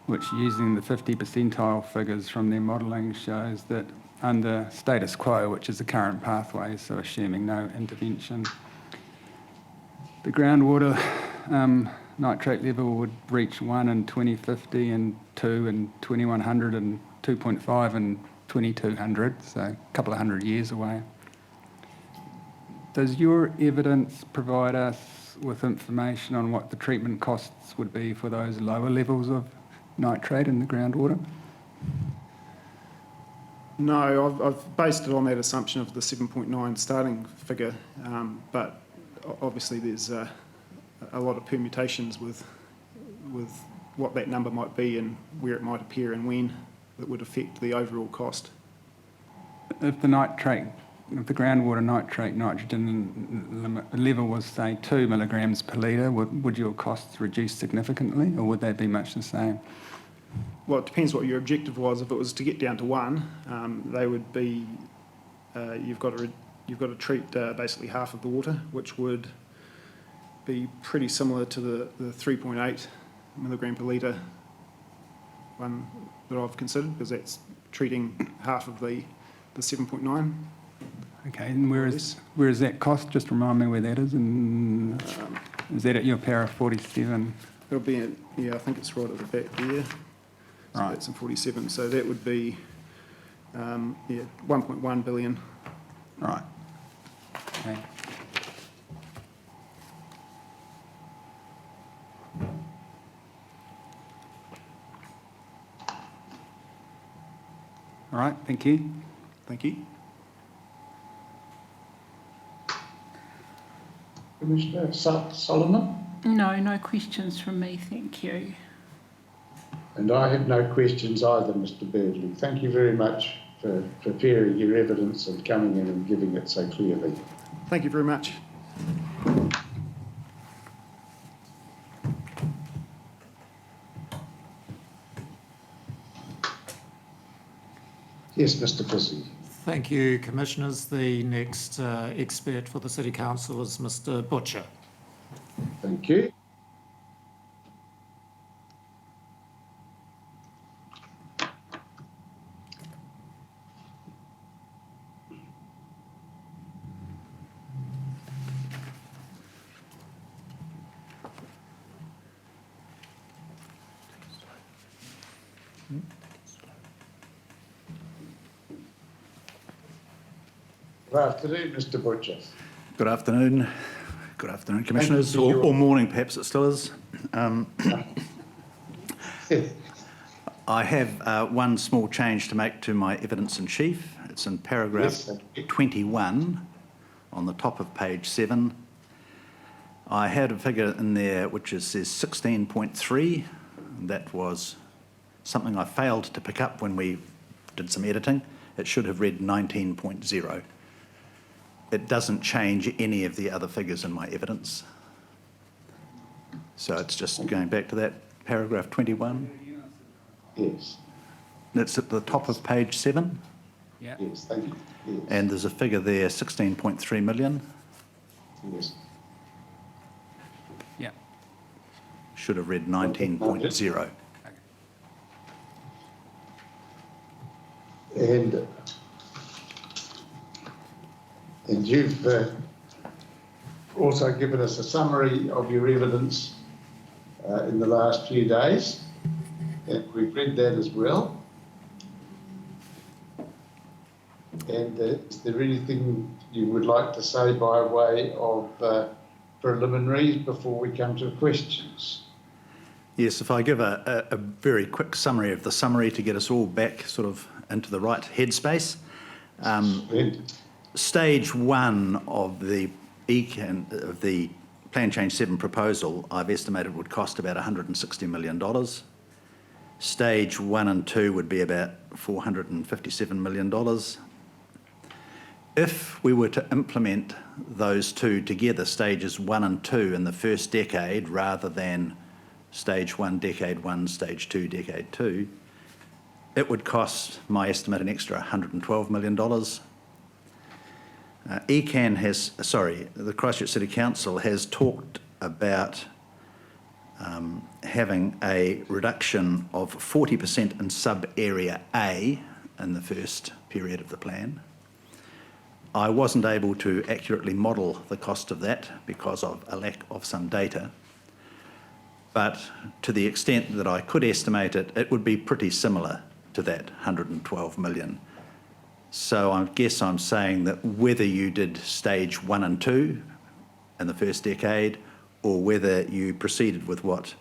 which, using the 50 percentile figures from their modelling, shows that under status quo, which is the current pathway, so assuming no intervention, the groundwater nitrate level would reach 1 in 2050 and 2 in 2100 and 2.5 in 2200, so a couple of hundred years away. Does your evidence provide us with information on what the treatment costs would be for those lower levels of nitrate in the groundwater? No, I've based it on that assumption of the 7.9 starting figure, but obviously there's a lot of permutations with what that number might be and where it might appear and when that would affect the overall cost. If the groundwater nitrate nitrogen level was, say, 2 milligrams per litre, would your costs reduce significantly, or would they be much the same? Well, it depends what your objective was. If it was to get down to 1, they would be, you've got to treat basically half of the water, which would be pretty similar to the 3.8 milligram per litre one that I've considered, because that's treating half of the 7.9. Okay, and where is that cost? Just remind me where that is. And is that at your para 47? It'll be, I think it's right at the back there. So Right. that's in 47. So that would be, 1.1 billion. Right. Okay. All right, thank you. Thank you. Commissioner Solomon? No questions from me, thank you. And I have no questions either, Mr. Birdling. Thank you very much for preparing your evidence and coming in and giving it so clearly. Thank you very much. Yes, Mr. Pissy. Thank you, Commissioners. The next expert for the City Council is Mr. Butcher. Thank you. Good afternoon, Mr. Butcher. Good afternoon. Good afternoon, Commissioners, or morning perhaps it still is. I have one small change to make to my evidence in chief. It's in paragraph 21 on the top of page 7. I had a figure in there which says 16.3. That was something I failed to pick up when we did some editing. It should have read 19.0. It doesn't change any of the other figures in my evidence. So it's just going back to that paragraph 21. Yes. It's at the top of page 7. Yeah. Yes, thank you. Yes. And there's a figure there, 16.3 million. Yes. Yeah. Should have read 19.0. And you've also given us a summary of your evidence in the last few days. and we've read that as well. And is there anything you would like to say by way of preliminaries before we come to questions? Yes, if I give a very quick summary of the summary to get us all back sort of into the right headspace. Stage 1 of the Plan Change 7 proposal, I've estimated would cost about $160 million. Stage 1 and 2 would be about $457 million. If we were to implement those two together, stages 1 and 2 in the first decade, rather than stage 1, decade 1, stage 2, decade 2, it would cost, my estimate, an extra $112 million. The Christchurch City Council has talked about having a reduction of 40% in sub-area A in the first period of the plan. I wasn't able to accurately model the cost of that because of a lack of some data. But to the extent that I could estimate it, it would be pretty similar to that 112 million. So I guess I'm saying that whether you did stage 1 and 2 in the first decade, or whether you proceeded with what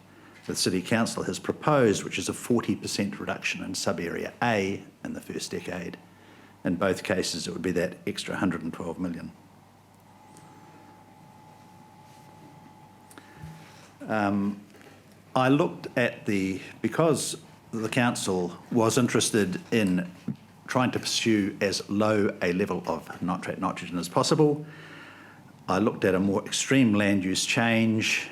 the City Council has proposed, which is a 40% reduction in sub-area A in the first decade, in both cases it would be that extra 112 million. I looked at because the council was interested in trying to pursue as low a level of nitrate nitrogen as possible, I looked at a more extreme land use change,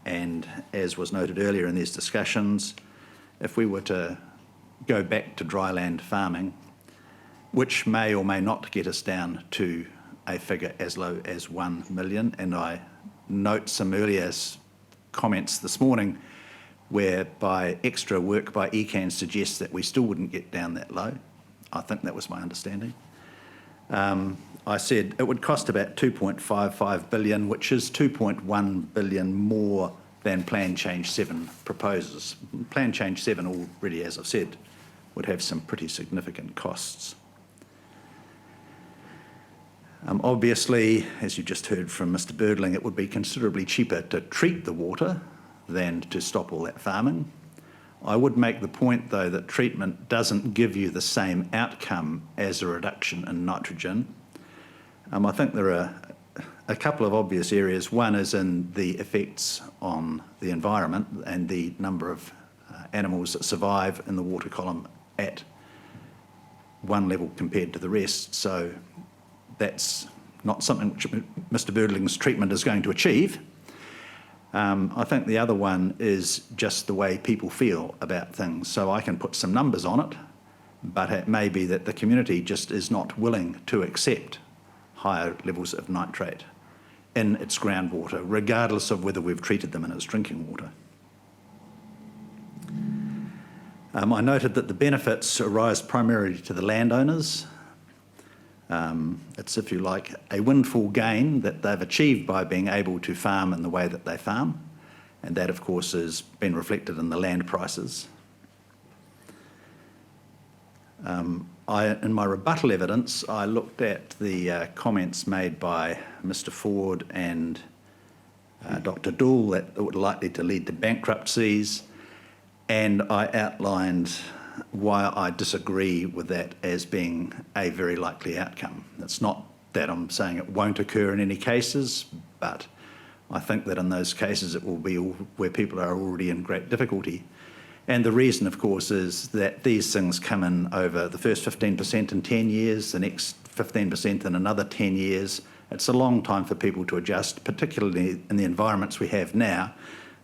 and as was noted earlier in these discussions, if we were to go back to dryland farming, which may or may not get us down to a figure as low as 1 million, and I note some earlier comments this morning whereby extra work by ECAN suggests that we still wouldn't get down that low. I think that was my understanding. I said it would cost about 2.55 billion, which is 2.1 billion more than Plan Change 7 proposes. Plan Change 7 already, as I've said, would have some pretty significant costs. Obviously, as you just heard from Mr. Birdling, it would be considerably cheaper to treat the water than to stop all that farming. I would make the point, though, that treatment doesn't give you the same outcome as a reduction in nitrogen. I think there are a couple of obvious areas. One is in the effects on the environment and the number of animals that survive in the water column at one level compared to the rest. So that's not something which Mr. Birdling's treatment is going to achieve. I think the other one is just the way people feel about things. So I can put some numbers on it, but it may be that the community just is not willing to accept higher levels of nitrate in its groundwater, regardless of whether we've treated them in its drinking water. I noted that the benefits arise primarily to the landowners. It's, if you like, a windfall gain that they've achieved by being able to farm in the way that they farm, and that, of course, has been reflected in the land prices. In my rebuttal evidence, I looked at the comments made by Mr. Ford and Dr. Dool that were likely to lead to bankruptcies, and I outlined why I disagree with that as being a very likely outcome. It's not that I'm saying it won't occur in any cases, but I think that in those cases it will be where people are already in great difficulty. And the reason, of course, is that these things come in over the first 15% in 10 years, the next 15% in another 10 years. It's a long time for people to adjust, particularly in the environments we have now.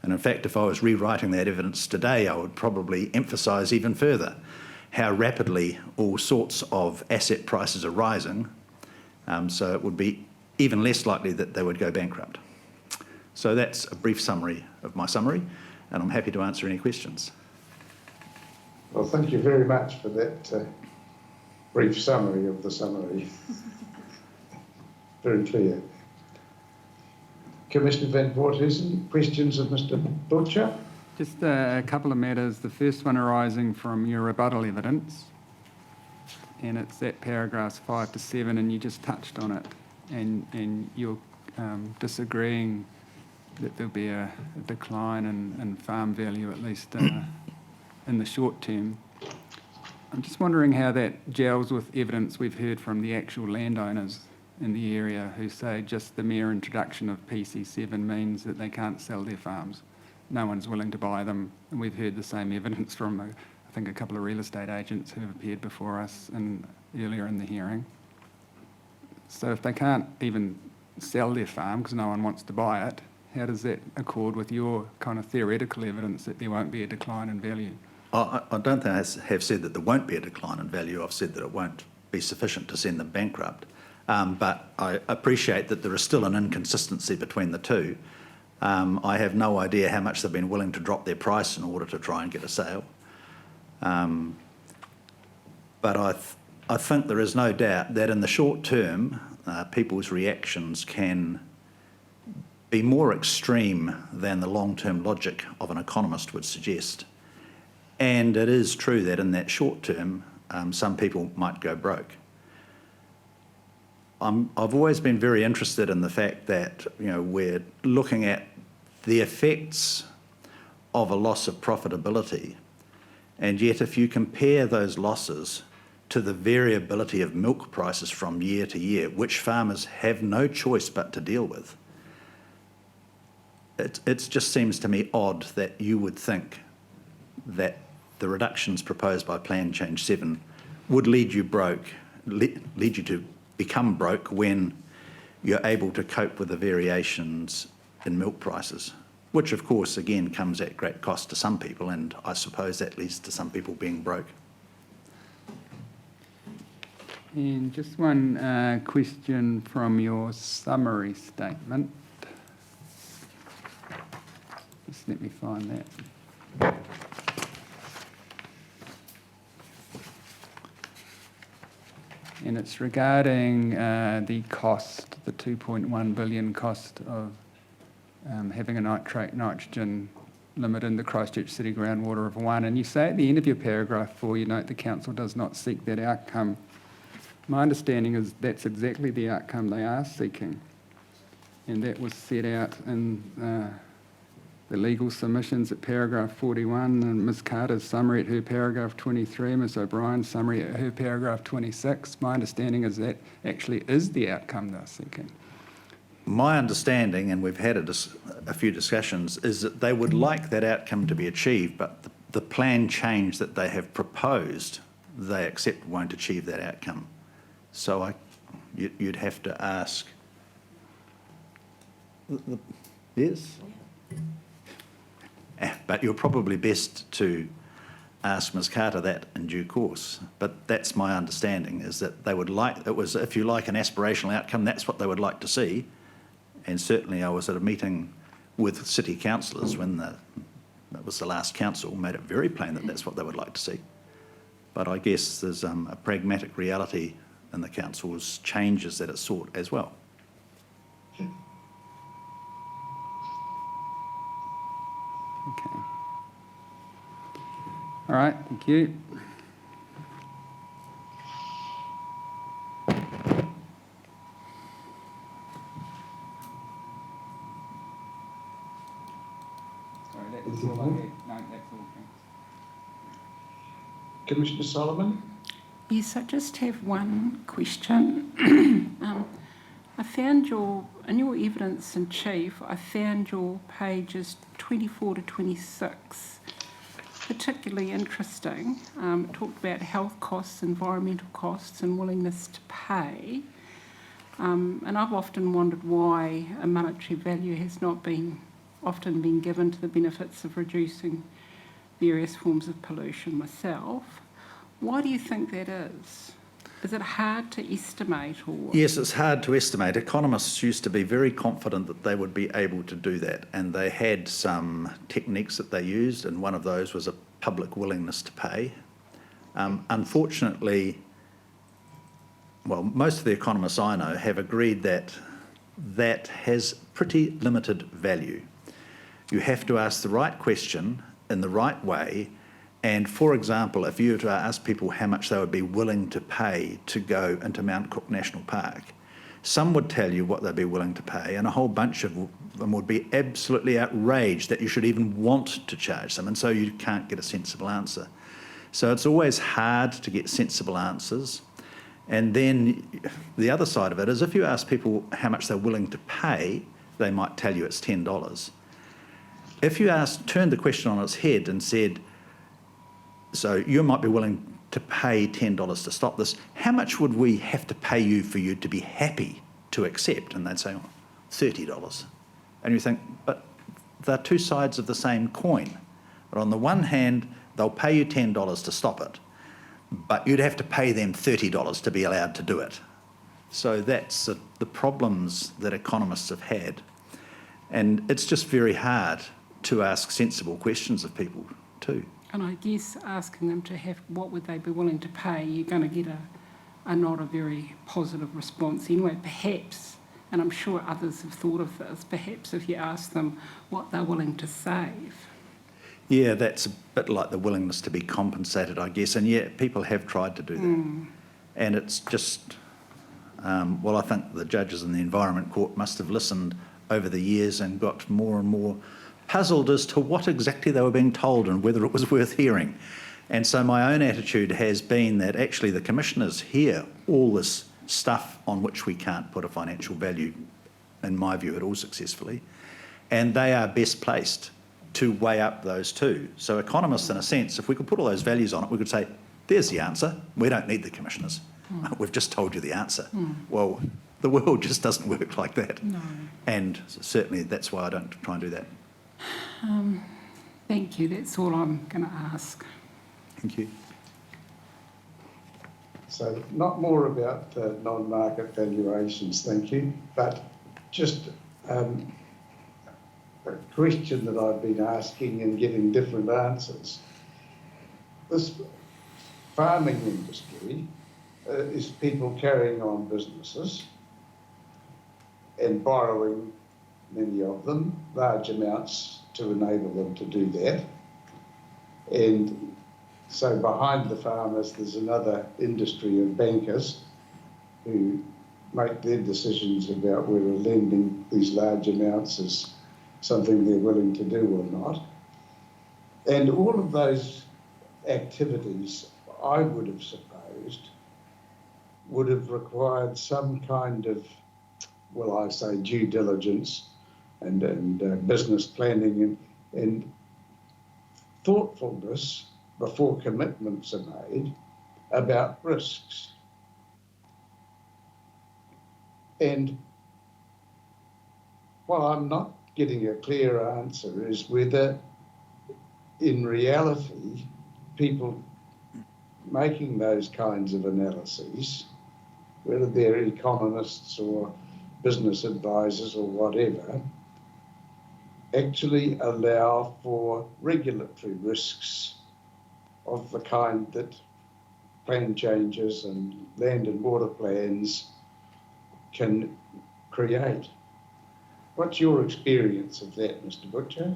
And in fact, if I was rewriting that evidence today, I would probably emphasise even further how rapidly all sorts of asset prices are rising. So it would be even less likely that they would go bankrupt. So that's a brief summary of my summary, and I'm happy to answer any questions. Well, thank you very much for that brief summary of the summary. Very clear. Commissioner Van Voorthuizen, questions of Mr. Butcher? Just a couple of matters. The first one arising from your rebuttal evidence, and it's at paragraphs 5 to 7, and you just touched on it, and you're disagreeing that there'll be a decline in farm value, at least in the short term. I'm just wondering how that gels with evidence we've heard from the actual landowners in the area who say just the mere introduction of PC7 means that they can't sell their farms. No one's willing to buy them, and we've heard the same evidence from, I think, a couple of real estate agents who have appeared before us earlier in the hearing. So if they can't even sell their farm because no one wants to buy it, how does that accord with your kind of theoretical evidence that there won't be a decline in value? I don't think I have said that there won't be a decline in value. I've said that it won't be sufficient to send them bankrupt. But I appreciate that there is still an inconsistency between the two. I have no idea how much they've been willing to drop their price in order to try and get a sale. But I think there is no doubt that in the short term, people's reactions can be more extreme than the long-term logic of an economist would suggest. And it is true that in that short term, some people might go broke. I've always been very interested in the fact that, we're looking at the effects of a loss of profitability, and yet if you compare those losses to the variability of milk prices from year to year, which farmers have no choice but to deal with, it just seems to me odd that you would think that the reductions proposed by Plan Change 7 would lead you to become broke when you're able to cope with the variations in milk prices, which of course again comes at great cost to some people, and I suppose that leads to some people being broke. And just one question from your summary statement. Just let me find that. And it's regarding the cost, the 2.1 billion cost of having a nitrate nitrogen limit in the Christchurch City groundwater of 1. And you say at the end of your paragraph 4, you note the council does not seek that outcome. My understanding is that's exactly the outcome they are seeking. And that was set out in the legal submissions at paragraph 41, and Ms Carter's summary at her paragraph 23, Ms O'Brien's summary at her paragraph 26. My understanding is that actually is the outcome they're seeking. My understanding, and we've had a few discussions, is that they would like that outcome to be achieved, but the plan change that they have proposed, they accept won't achieve that outcome. So you'd have to ask. Yes? But you're probably best to ask Ms Carter that in due course. But that's my understanding, is that they would like, it was, if you like, an aspirational outcome, that's what they would like to see. And certainly I was at a meeting with city councillors when that was the last council, made it very plain that that's what they would like to see. But I guess there's a pragmatic reality in the council's changes that it sought as well. Okay. All right, thank you. Sorry, that's all I had. No, that's all, thanks. Commissioner Solomon? Yes, I just have one question. I found in your evidence in chief, I found your pages 24 to 26 particularly interesting. It talked about health costs, environmental costs, and willingness to pay. And I've often wondered why a monetary value has not often been given to the benefits of reducing various forms of pollution myself. Why do you think that is? Is it hard to estimate? Or? Yes, it's hard to estimate. Economists used to be very confident that they would be able to do that, and they had some techniques that they used, and one of those was a public willingness to pay. Unfortunately, well, most of the economists I know have agreed that that has pretty limited value. You have to ask the right question in the right way. And for example, if you were to ask people how much they would be willing to pay to go into Mount Cook National Park, some would tell you what they'd be willing to pay, and a whole bunch of them would be absolutely outraged that you should even want to charge them, and so you can't get a sensible answer. So it's always hard to get sensible answers. And then the other side of it is if you ask people how much they're willing to pay, they might tell you it's $10. If you turned the question on its head and said, so you might be willing to pay $10 to stop this, how much would we have to pay you for you to be happy to accept? And they'd say, oh, $30. And you think, but they're two sides of the same coin. But on the one hand, they'll pay you $10 to stop it, but you'd have to pay them $30 to be allowed to do it. So that's the problems that economists have had. And it's just very hard to ask sensible questions of people too. And I guess asking them to have what would they be willing to pay, you're going to get a not a very positive response anyway. Perhaps, and I'm sure others have thought of this, perhaps if you ask them what they're willing to save. Yeah, that's a bit like the willingness to be compensated, I guess. And yeah, people have tried to do that. And it's just, well, I think the judges in the Environment Court must have listened over the years and got more and more puzzled as to what exactly they were being told and whether it was worth hearing. And so my own attitude has been that actually the commissioners hear all this stuff on which we can't put a financial value, in my view, at all successfully, and they are best placed to weigh up those two. So economists, in a sense, if we could put all those values on it, we could say, there's the answer. We don't need the commissioners. We've just told you the answer. Well, the world just doesn't work like that. No. And certainly that's why I don't try and do that. Thank you. That's all I'm going to ask. Thank you. So not more about the non-market valuations, thank you, but just a question that I've been asking and getting different answers. This farming industry is people carrying on businesses and borrowing, many of them, large amounts to enable them to do that. And so behind the farmers, there's another industry of bankers who make their decisions about whether lending these large amounts is something they're willing to do or not. And all of those activities, I would have supposed, would have required some kind of, well, I say due diligence and business planning and thoughtfulness before commitments are made about risks. And what I'm not getting a clear answer is whether in reality people making those kinds of analyses, whether they're economists or business advisors or whatever, actually allow for regulatory risks of the kind that plan changes and land and water plans can create. What's your experience of that, Mr. Butcher?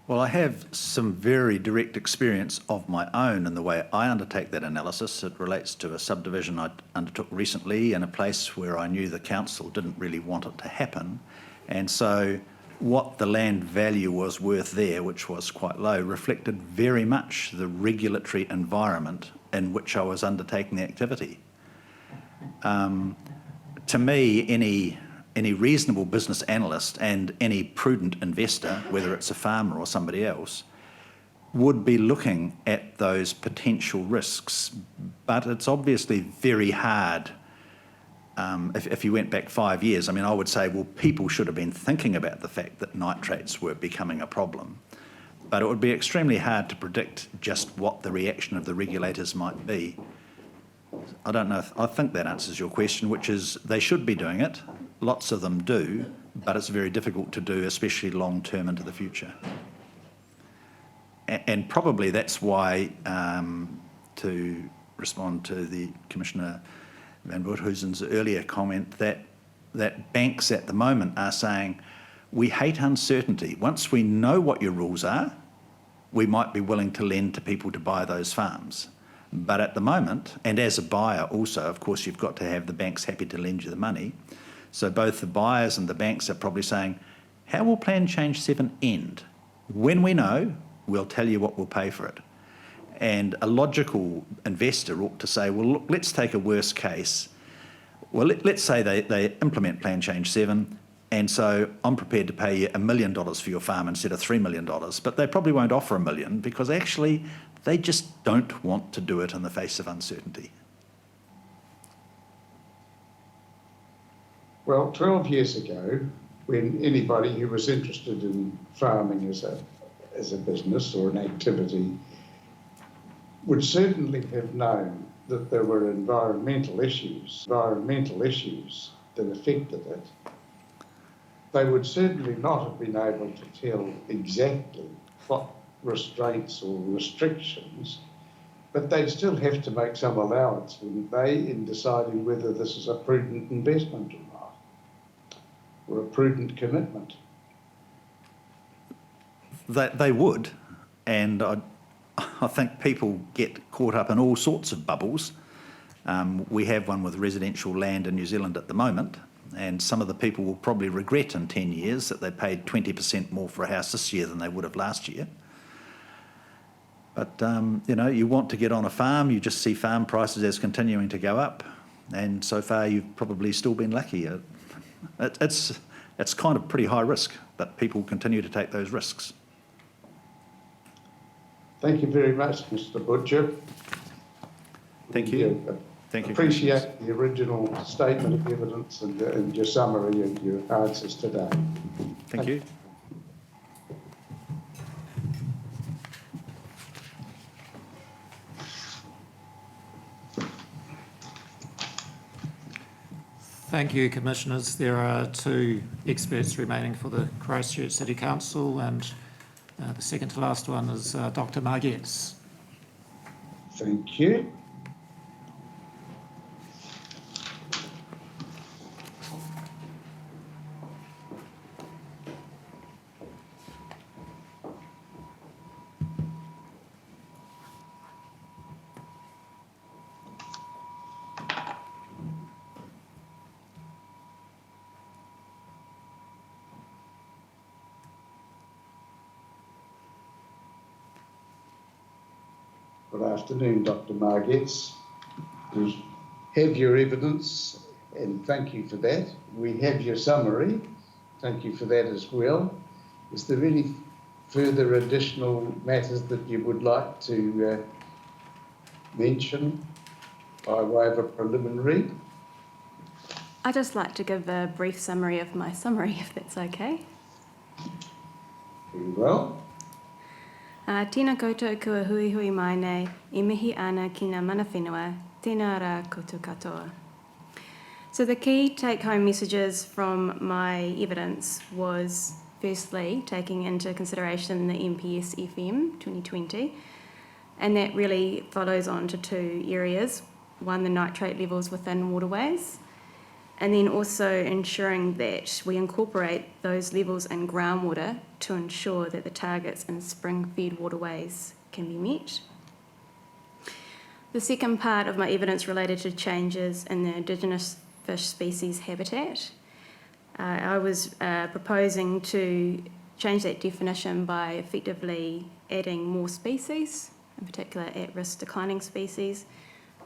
Well, I have some very direct experience of my own in the way I undertake that analysis. It relates to a subdivision I undertook recently in a place where I knew the council didn't really want it to happen. And so what the land value was worth there, which was quite low, reflected very much the regulatory environment in which I was undertaking the activity. To me, any reasonable business analyst and any prudent investor, whether it's a farmer or somebody else, would be looking at those potential risks. But it's obviously very hard. If you went back 5 years, I mean, I would say, well, people should have been thinking about the fact that nitrates were becoming a problem. But it would be extremely hard to predict just what the reaction of the regulators might be. I don't know I think that answers your question, which is they should be doing it. Lots of them do, but it's very difficult to do, especially long term into the future. And probably that's why, to respond to the Commissioner Van Voorthuizen's earlier comment, that banks at the moment are saying, we hate uncertainty. Once we know what your rules are, we might be willing to lend to people to buy those farms. But at the moment, and as a buyer also, of course, you've got to have the banks happy to lend you the money. So both the buyers and the banks are probably saying, how will Plan Change 7 end? When we know, we'll tell you what we'll pay for it. And a logical investor ought to say, well, look, let's take a worst case. Well, let's say they implement Plan Change 7, and so I'm prepared to pay you $1 million for your farm instead of $3 million, but they probably won't offer $1 million because actually they just don't want to do it in the face of uncertainty. Well, 12 years ago, when anybody who was interested in farming as a business or an activity would certainly have known that there were environmental issues that affected it, they would certainly not have been able to tell exactly what restraints or restrictions, but they'd still have to make some allowance, wouldn't they, in deciding whether this is a prudent investment or not, or a prudent commitment. They would, and I think people get caught up in all sorts of bubbles. We have one with residential land in New Zealand at the moment, and some of the people will probably regret in 10 years that they paid 20% more for a house this year than they would have last year. But, you know, you want to get on a farm, you just see farm prices as continuing to go up, and so far you've probably still been lucky. It's kind of pretty high risk, but people continue to take those risks. Thank you very much, Mr. Butcher. Thank you. Thank you. Appreciate the original statement of evidence and your summary and your answers today. Thank you. Thank you, Commissioners. There are 2 experts remaining for the Christchurch City Council, and the second to last one is Dr. Margetts. Thank you. Good afternoon, Dr. Margetts. We have your evidence, and thank you for that. We have your summary. Thank you for that as well. Is there any further additional matters that you would like to mention by way of a preliminary? I'd just like to give a brief summary of my summary, if that's okay. Very well. Tēnā koutou kua hui hui mai nei, I mihi ana ki ngā mana whenua, tēnā rā koutou katoa. So the key take-home messages from my evidence was, firstly, taking into consideration the MPS FM 2020, and that really follows on to 2 areas. One, the nitrate levels within waterways, and then also ensuring that we incorporate those levels in groundwater to ensure that the targets in spring-fed waterways can be met. The second part of my evidence related to changes in the Indigenous fish species habitat. I was proposing to change that definition by effectively adding more species, in particular at-risk declining species,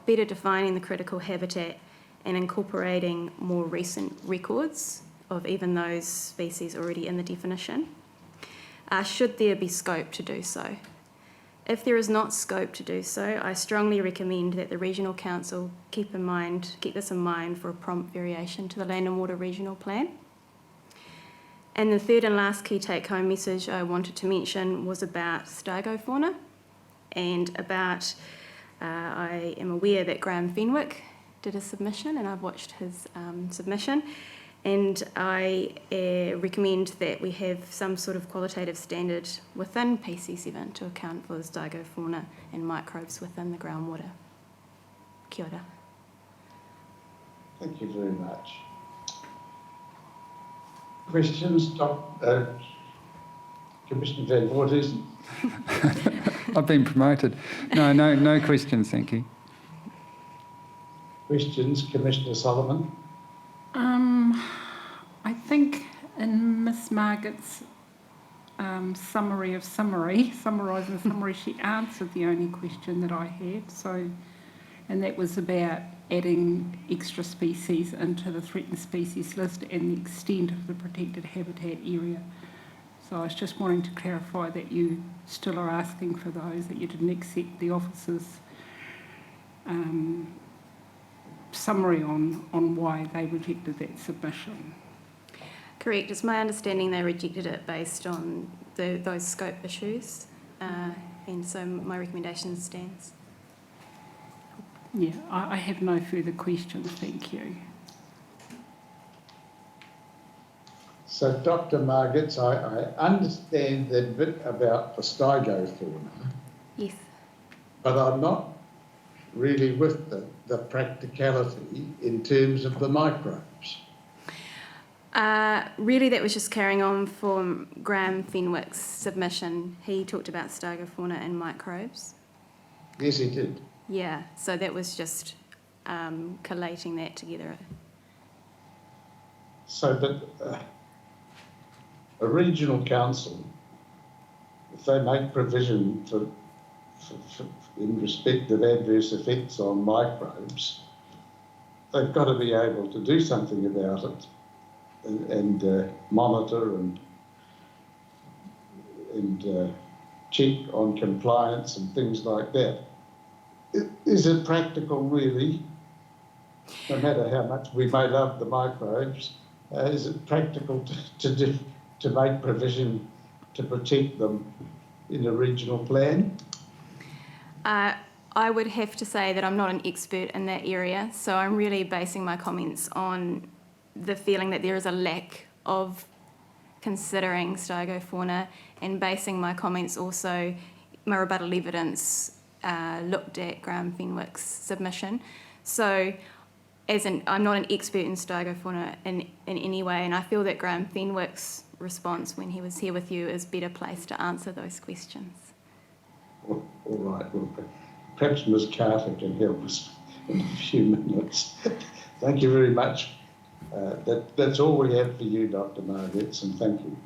better defining the critical habitat, and incorporating more recent records of even those species already in the definition. Should there be scope to do so? If there is not scope to do so, I strongly recommend that the Regional Council keep this in mind for a prompt variation to the Land and Water Regional Plan. And the third and last key take-home message I wanted to mention was about Stegofauna, and about, I am aware that Graham Fenwick did a submission, and I've watched his submission, and I recommend that we have some sort of qualitative standard within PC7 to account for the Stegofauna and microbes within the groundwater. Kia ora. Thank you very much. Questions, Commissioner Van Voorthuizen? I've been promoted. No questions, thank you. Questions, Commissioner Solomon? I think in Miss Margaret's summarising the summary, she answered the only question that I had. So, and that was about adding extra species into the threatened species list and the extent of the protected habitat area. So I was just wanting to clarify that you still are asking for those, that you didn't accept the officer's summary on why they rejected that submission. Correct. It's my understanding they rejected it based on those scope issues, and so my recommendation stands. Yeah, I have no further questions, thank you. So, Dr. Margits, I understand that bit about the stygofauna. Yes. But I'm not really with the practicality in terms of the microbes. Really, that was just carrying on from Graham Fenwick's submission. He talked about stygofauna and microbes. Yes, he did. Yeah, so that was just collating that together. So, but a regional council, if they make provision for in respect of adverse effects on microbes, they've got to be able to do something about it and monitor and check on compliance and things like that. Is it practical, really? No matter how much we may love the microbes, is it practical to make provision to protect them in a regional plan? I would have to say that I'm not an expert in that area, so I'm really basing my comments on the feeling that there is a lack of considering stygofauna, and basing my comments also, my rebuttal evidence looked at Graham Fenwick's submission. So I'm not an expert in stygofauna in any way, and I feel that Graham Fenwick's response when he was here with you is better placed to answer those questions. All right, well, perhaps Ms. Carter can help us in a few minutes. Thank you very much. That's all we have for you, Dr. Margits, and thank you.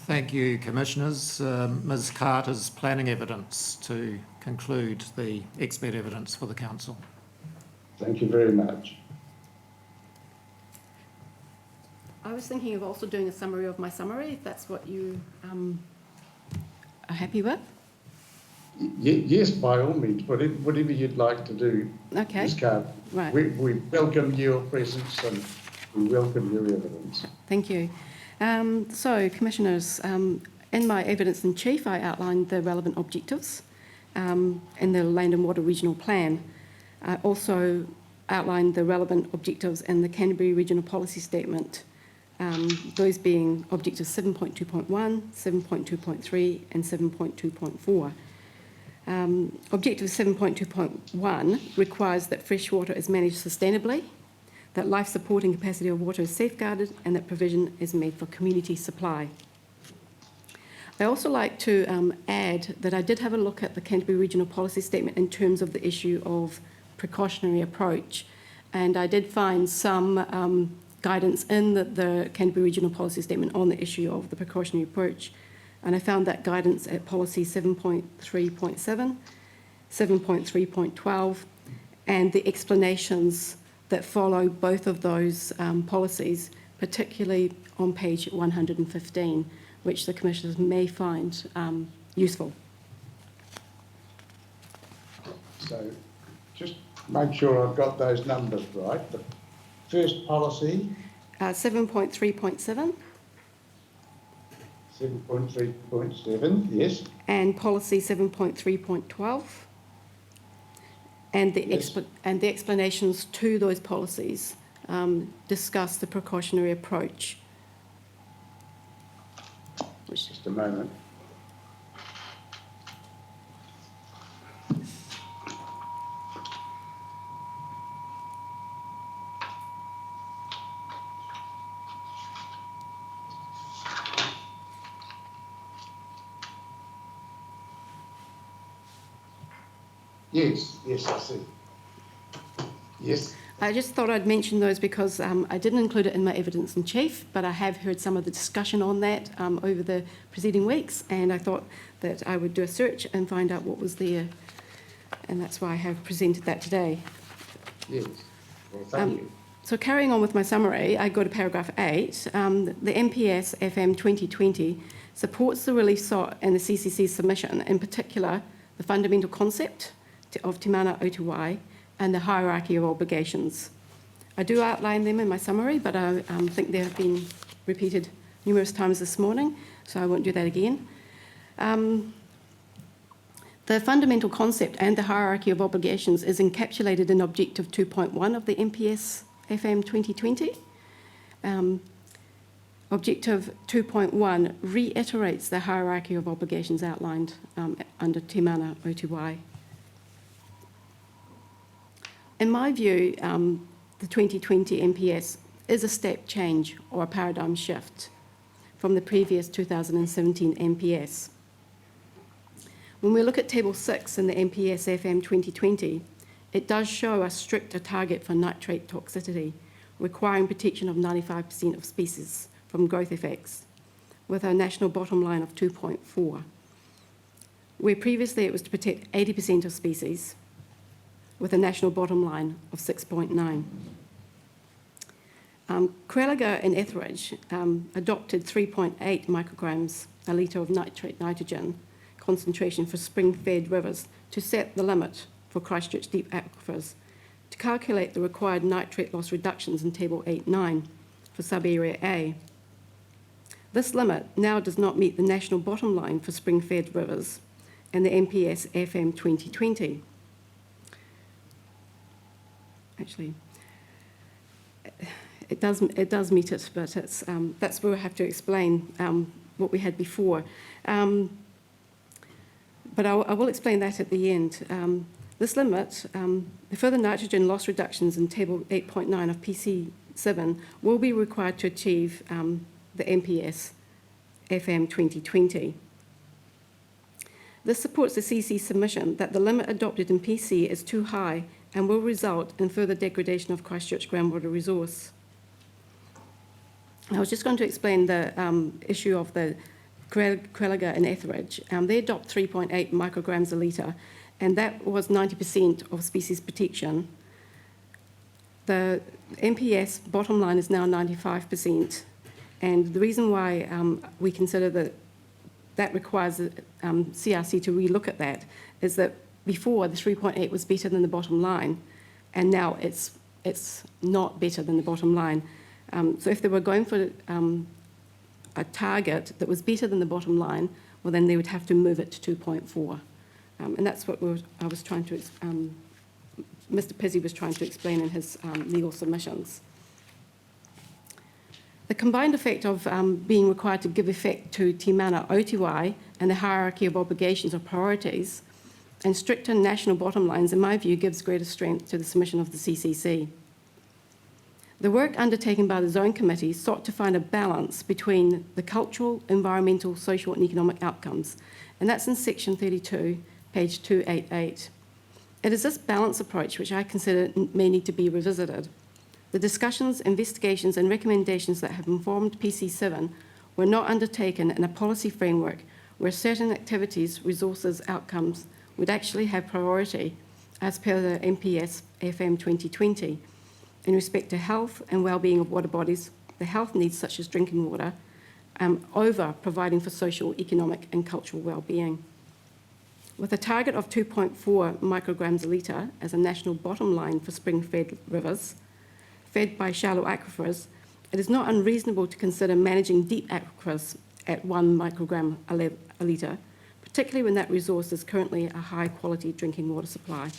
Thank you, Commissioners. Ms. Carter's planning evidence to conclude the expert evidence for the Council. Thank you very much. I was thinking of also doing a summary of my summary, if that's what you are happy with. Yes, by all means, whatever you'd like to do, Okay. Ms. Carter. Right. We welcome your presence and we welcome your evidence. Thank you. So, Commissioners, in my evidence in chief, I outlined the relevant objectives in the Land and Water Regional Plan. I also outlined the relevant objectives in the Canterbury Regional Policy Statement, those being objectives 7.2.1, 7.2.3 and 7.2.4. Objective 7.2.1 requires that fresh water is managed sustainably, that life supporting capacity of water is safeguarded, and that provision is made for community supply. I also like to add that I did have a look at the Canterbury Regional Policy Statement in terms of the issue of precautionary approach, and I did find some guidance in the Canterbury Regional Policy Statement on the issue of the precautionary approach, and I found that guidance at policy 7.3.7, 7.3.12, and the explanations that follow both of those policies, particularly on page 115, which the Commissioners may find useful. So just make sure I've got those numbers right. The first policy? 7.3.7. 7.3.7, yes. And policy 7.3.12. And the, Yes. and the explanations to those policies discuss the precautionary approach. Just a moment. Yes, I see. Yes. I just thought I'd mention those because I didn't include it in my evidence in chief, but I have heard some of the discussion on that over the preceding weeks, and I thought that I would do a search and find out what was there, and that's why I have presented that today. Yes. Well, thank you. So carrying on with my summary, I go to paragraph 8. The MPS FM 2020 supports the relief sought in the CCC's submission, in particular the fundamental concept of Te Mana o Te Wai and the hierarchy of obligations. I do outline them in my summary, but I think they have been repeated numerous times this morning, so I won't do that again. The fundamental concept and the hierarchy of obligations is encapsulated in Objective 2.1 of the MPS FM 2020. Objective 2.1 reiterates the hierarchy of obligations outlined under Te Mana o Te Wai. In my view, the 2020 MPS is a step change or a paradigm shift from the previous 2017 MPS. When we look at Table 6 in the MPS FM 2020, it does show a stricter target for nitrate toxicity, requiring protection of 95% of species from growth effects, with a national bottom line of 2.4, where previously it was to protect 80% of species, with a national bottom line of 6.9. CLWRP and Etheridge adopted 3.8 micrograms a litre of nitrate nitrogen concentration for spring-fed rivers to set the limit for Christchurch deep aquifers, to calculate the required nitrate loss reductions in Table 8.9 for sub-area A. This limit now does not meet the national bottom line for spring-fed rivers and the MPS FM 2020. Actually, it does meet it, but it's, that's where we have to explain what we had before. But I will explain that at the end. This limit, the further nitrogen loss reductions in Table 8.9 of PC7 will be required to achieve the MPS FM 2020. This supports the CC submission that the limit adopted in PC is too high and will result in further degradation of Christchurch groundwater resource. I was just going to explain the issue of the CLWRP and Etheridge. They adopt 3.8 micrograms a litre, and that was 90% of species protection. The MPS bottom line is now 95%, and the reason why we consider that requires CRC to relook at that is that before the 3.8 was better than the bottom line, and now it's not better than the bottom line. So if they were going for a target that was better than the bottom line, well then they would have to move it to 2.4. And that's what I was trying to, Mr. Pizzi was trying to explain in his legal submissions. The combined effect of being required to give effect to Te Mana o Te Wai and the hierarchy of obligations or priorities and stricter national bottom lines, in my view, gives greater strength to the submission of the CCC. The work undertaken by the Zone Committee sought to find a balance between the cultural, environmental, social and economic outcomes, and that's in section 32, page 288. It is this balance approach which I consider may need to be revisited. The discussions, investigations and recommendations that have informed PC7 were not undertaken in a policy framework where certain activities, resources, outcomes would actually have priority as per the MPS FM 2020 in respect to health and well-being of water bodies, the health needs such as drinking water, over providing for social, economic and cultural well-being. With a target of 2.4 micrograms a litre as a national bottom line for spring-fed rivers, fed by shallow aquifers, it is not unreasonable to consider managing deep aquifers at 1 microgram a litre, particularly when that resource is currently a high-quality drinking water supply.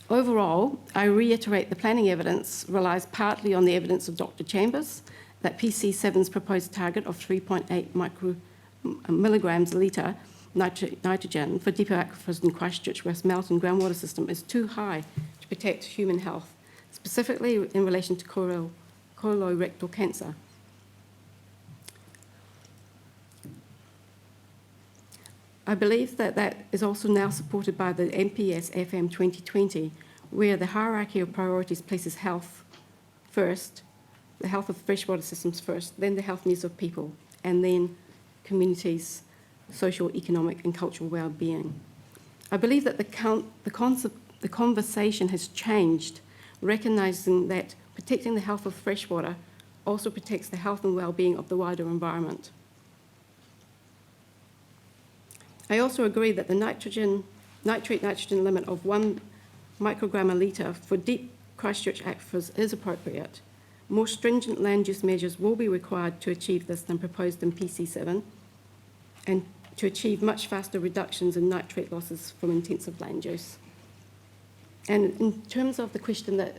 Overall, I reiterate the planning evidence relies partly on the evidence of Dr. Chambers that PC7's proposed target of 3.8 milligrams a litre nitrogen for deeper aquifers in Christchurch West Melton groundwater system is too high to protect human health, specifically in relation to colorectal cancer. I believe that that is also now supported by the MPS FM 2020, where the hierarchy of priorities places health first, the health of freshwater systems first, then the health needs of people, and then communities' social, economic and cultural well-being. I believe that the conversation has changed, recognising that protecting the health of freshwater also protects the health and well-being of the wider environment. I also agree that the nitrate nitrogen limit of 1 microgram a litre for deep Christchurch aquifers is appropriate. More stringent land use measures will be required to achieve this than proposed in PC7, and to achieve much faster reductions in nitrate losses from intensive land use. And in terms of the question that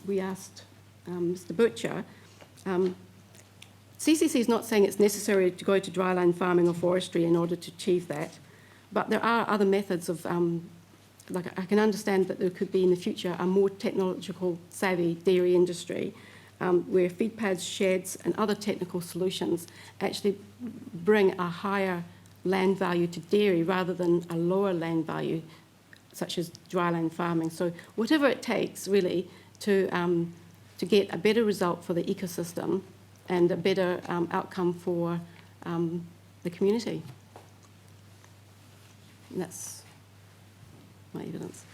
we asked Mr. Butcher, CCC is not saying it's necessary to go to dryland farming or forestry in order to achieve that, but there are other methods of, like I can understand that there could be in the future a more technological savvy dairy industry where feed pads, sheds and other technical solutions actually bring a higher land value to dairy rather than a lower land value such as dryland farming. So whatever it takes really to get a better result for the ecosystem and a better outcome for the community. And that's my evidence.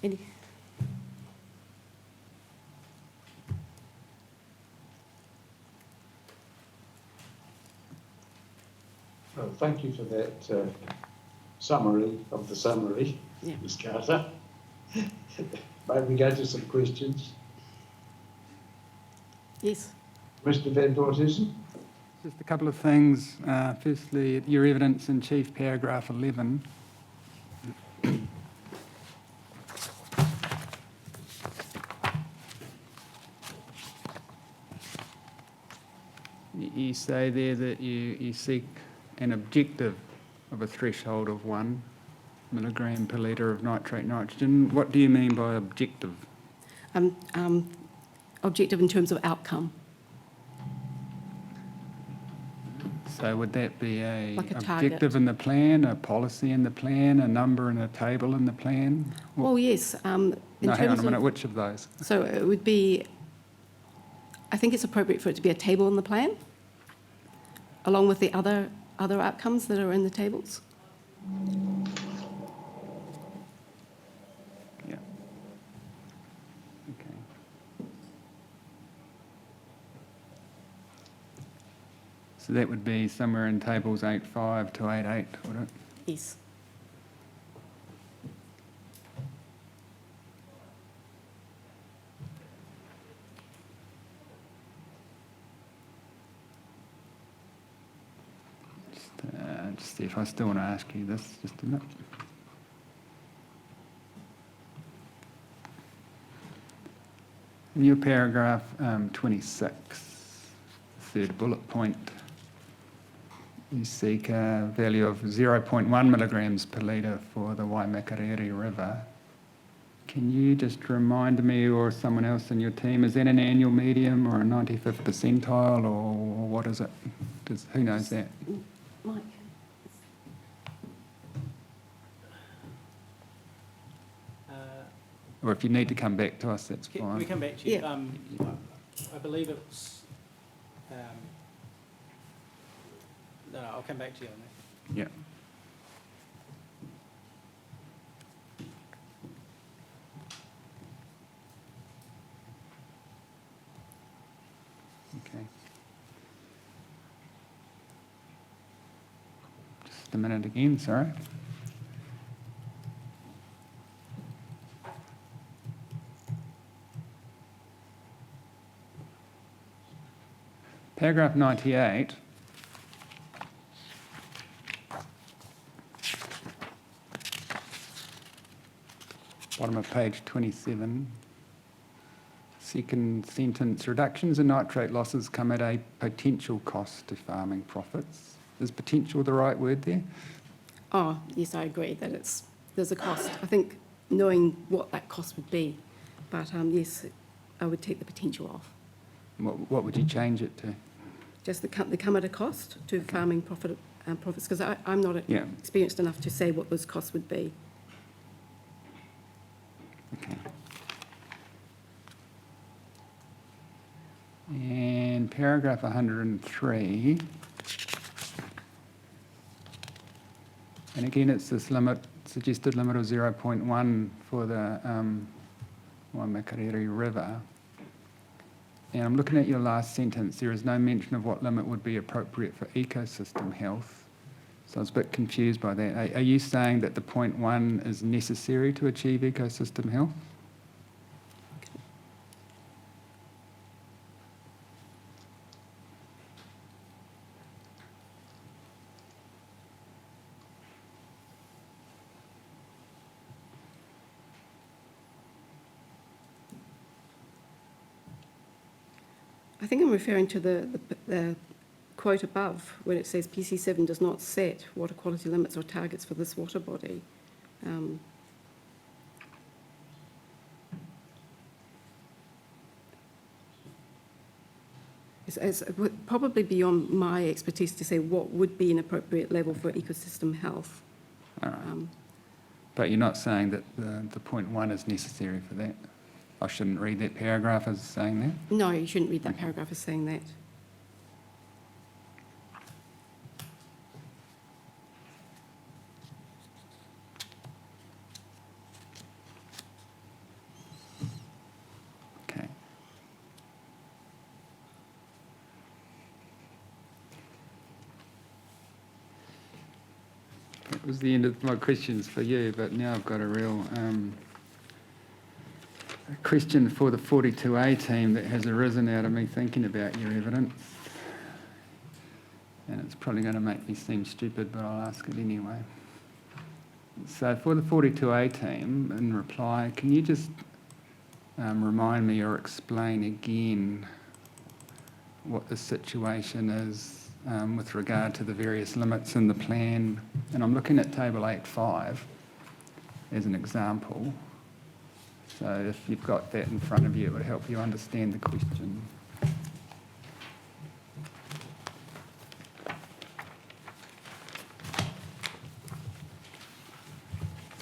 Any? Well, thank you for that summary of the summary, Yeah. Ms. Carter. May we go to some questions? Yes. Mr. Van Dortussen? Just a couple of things. Firstly, your evidence in chief, paragraph 11. You say there that you seek an objective of a threshold of 1 milligram per litre of nitrate nitrogen. What do you mean by objective? Objective in terms of outcome. So would that be a Like a objective target. in the plan, a policy in the plan, a number in a table in the plan? Well, yes. No, hang on a minute, which of those? So it would be, I think it's appropriate for it to be a table in the plan, along with the other outcomes that are in the tables. Yeah. Okay. So that would be somewhere in tables 8.5 to 8.8, would it? Yes. Just see if I still want to ask you this, just a minute. In your paragraph 26, third bullet point, you seek a value of 0.1 milligrams per litre for the Waimakariri River. Can you just remind me or someone else in your team, is that an annual medium or a 95th percentile or what is it? Who knows that? Mike. Or if you need to come back to us, that's fine. We come back to you. Yeah. I believe it's. No, I'll come back to you on that. Yeah. Okay. Just a minute again, sorry. Paragraph 98. Bottom of page 27. Second sentence, reductions in nitrate losses come at a potential cost to farming profits. Is potential the right word there? Oh, yes, I agree that there's a cost. I think knowing what that cost would be, but yes, I would take the potential off. What would you change it to? just the come at a cost to farming profits? Because I'm not Yeah. experienced enough to say what those costs would be. Okay. And paragraph 103. And again, it's this suggested limit of 0.1 for the Waimakariri River. And I'm looking at your last sentence. There is no mention of what limit would be appropriate for ecosystem health. So I was a bit confused by that. Are you saying that the 0.1 is necessary to achieve ecosystem health? I think I'm referring to the quote above when it says PC7 does not set water quality limits or targets for this water body. It's probably beyond my expertise to say what would be an appropriate level for ecosystem health. All right. But you're not saying that the 0.1 is necessary for that? I shouldn't read that paragraph as saying that? No, you shouldn't read that paragraph as saying that. Okay. That was the end of my questions for you, but now I've got a real question for the 42A team that has arisen out of me thinking about your evidence. And it's probably going to make me seem stupid, but I'll ask it anyway. So for the 42A team, in reply, can you just remind me or explain again what the situation is with regard to the various limits in the plan? And I'm looking at table 8.5 as an example. So if you've got that in front of you, it would help you understand the question.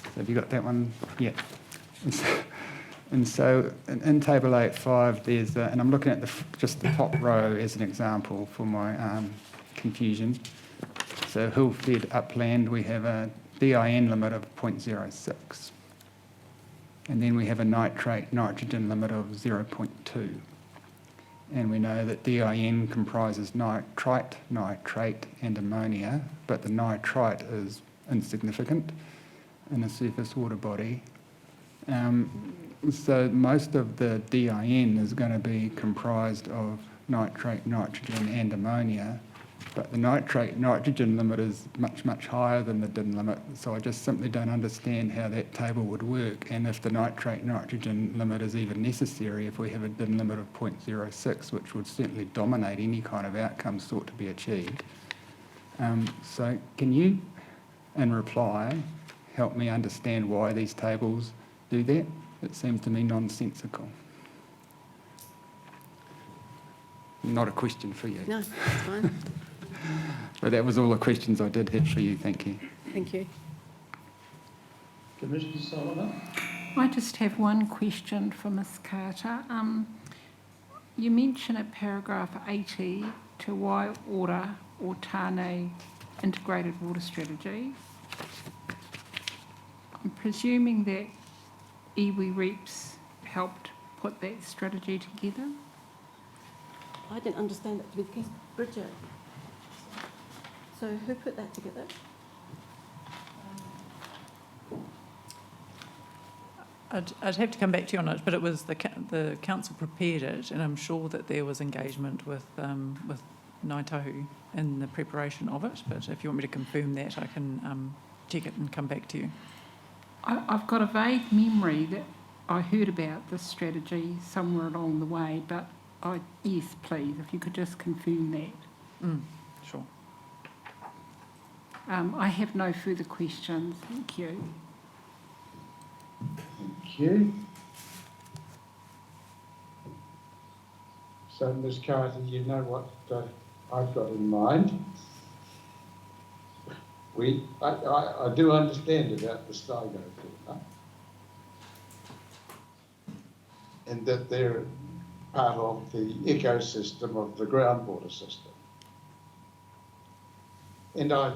So have you got that one? Yeah. And so in table 8.5, there's, and I'm looking at just the top row as an example for my confusion. So hill-fed upland, we have a DIN limit of 0.06. And then we have a nitrate nitrogen limit of 0.2. And we know that DIN comprises nitrite, nitrate and ammonia, but the nitrite is insignificant in a surface water body. So most of the DIN is going to be comprised of nitrate, nitrogen and ammonia, but the nitrate nitrogen limit is much, much higher than the DIN limit, so I just simply don't understand how that table would work, and if the nitrate nitrogen limit is even necessary if we have a DIN limit of 0.06, which would certainly dominate any kind of outcome sought to be achieved. So can you, in reply, help me understand why these tables do that? It seems to me nonsensical. Not a question for you. No, that's fine. But that was all the questions I did have for you. Thank you. Thank you. Commissioner Solomon? I just have one question for Ms Carter. You mention at paragraph 80 Te Waiora or Tāne integrated water strategy. I'm presuming that iwi reps helped put that strategy together? I didn't understand that to be the case. Bridget. So who put that together? I'd have to come back to you on it, but it was the council prepared it, and I'm sure that there was engagement with Ngāi Tahu in the preparation of it. But if you want me to confirm that, I can check it and come back to you. I've got a vague memory that I heard about this strategy somewhere along the way, but yes, please, if you could just confirm that. Sure. I have no further questions. Thank you. Thank you. So, Ms Carter, you know what I've got in mind. I do understand about the Stygo fauna, and that they're part of the ecosystem of the groundwater system. And I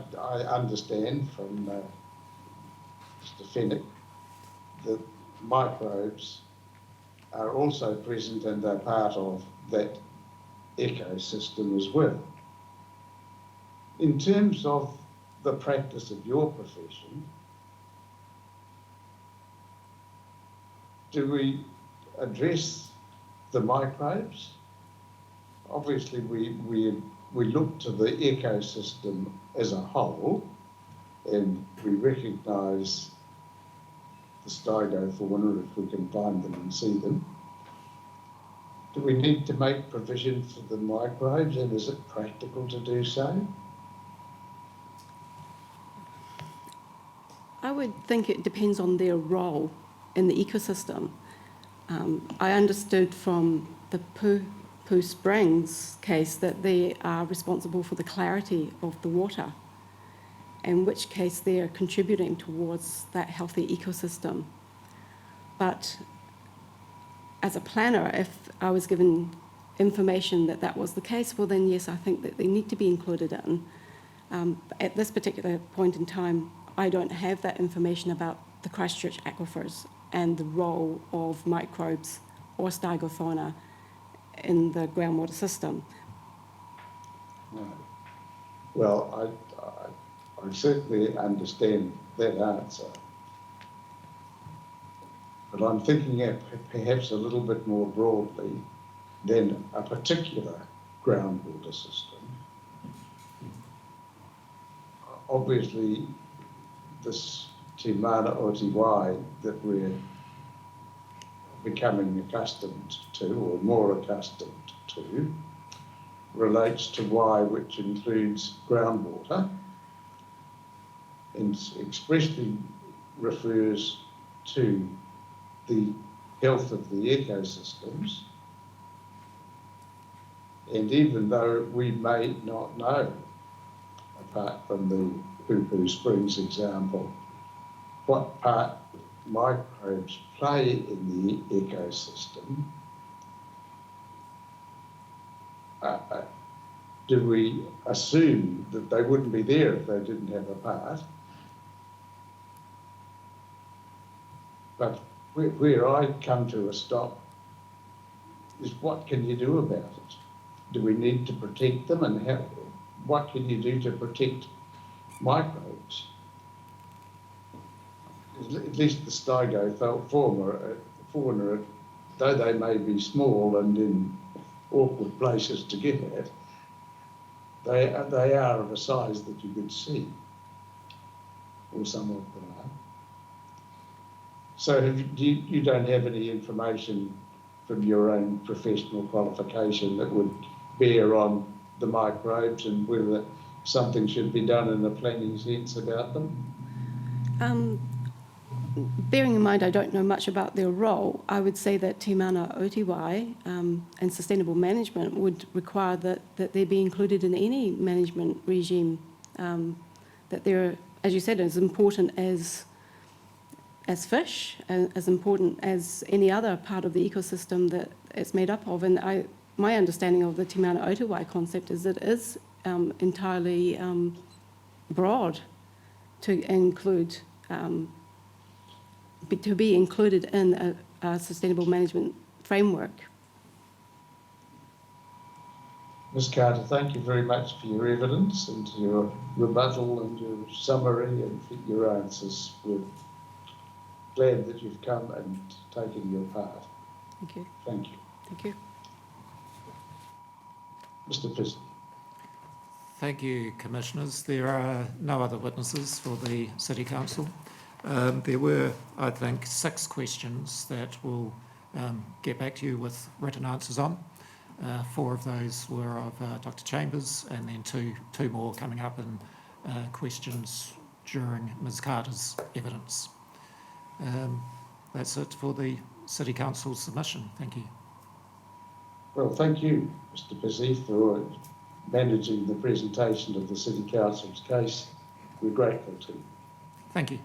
understand from Mr. Fennick that microbes are also present and they're part of that ecosystem as well. In terms of the practice of your profession, do we address the microbes? Obviously, we look to the ecosystem as a whole, and we recognise the Stygo fauna if we can find them and see them. Do we need to make provision for the microbes, and is it practical to do so? I would think it depends on their role in the ecosystem. I understood from the Poo Springs case that they are responsible for the clarity of the water, in which case they are contributing towards that healthy ecosystem. But as a planner, if I was given information that that was the case, well then yes, I think that they need to be included in. At this particular point in time, I don't have that information about the Christchurch aquifers and the role of microbes or stygofauna in the groundwater system. No. Well, I certainly understand that answer. But I'm thinking perhaps a little bit more broadly than a particular groundwater system. Obviously, this Te Mana Otiwai that we're becoming accustomed to, or more accustomed to, relates to why, which includes groundwater, and expressly refers to the health of the ecosystems. And even though we may not know, apart from the Poo Springs example, what part microbes play in the ecosystem, do we assume that they wouldn't be there if they didn't have a part? But where I come to a stop is, what can you do about it? Do we need to protect them, and what can you do to protect microbes? At least the Stygo fauna, though they may be small and in awkward places to get at, they are of a size that you could see, or some of them are. So you don't have any information from your own professional qualification that would bear on the microbes and whether something should be done in a planning sense about them? Bearing in mind I don't know much about their role, I would say that Te Mana Otiwai and sustainable management would require that they be included in any management regime, that they're, as you said, as important as fish, as important as any other part of the ecosystem that it's made up of. And my understanding of the Te Mana Otiwai concept is that it is entirely broad to include, to be included in a sustainable management framework. Ms. Carter, thank you very much for your evidence and your rebuttal and your summary and for your answers. We're glad that you've come and taken your part. Thank you. Thank you. Thank you. Mr. President. Thank you, Commissioners. There are no other witnesses for the City Council. There were, I think, 6 questions that we'll get back to you with written answers on. 4 of those were of Dr. Chambers, and then two more coming up in questions during Ms. Carter's evidence. That's it for the City Council submission. Thank you. Well, thank you, Mr. Pizzi, for managing the presentation of the City Council's case. We're grateful to you. Thank you.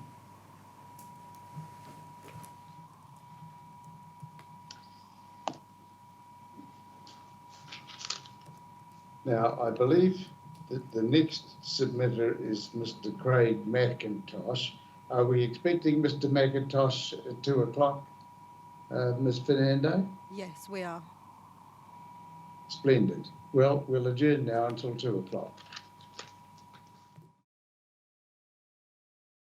Now, I believe that the next submitter is Mr. Craig McIntosh. Are we expecting Mr. McIntosh at 2 o'clock, Ms. Fernando? Yes, we are. Splendid. Well, we'll adjourn now until 2 o'clock.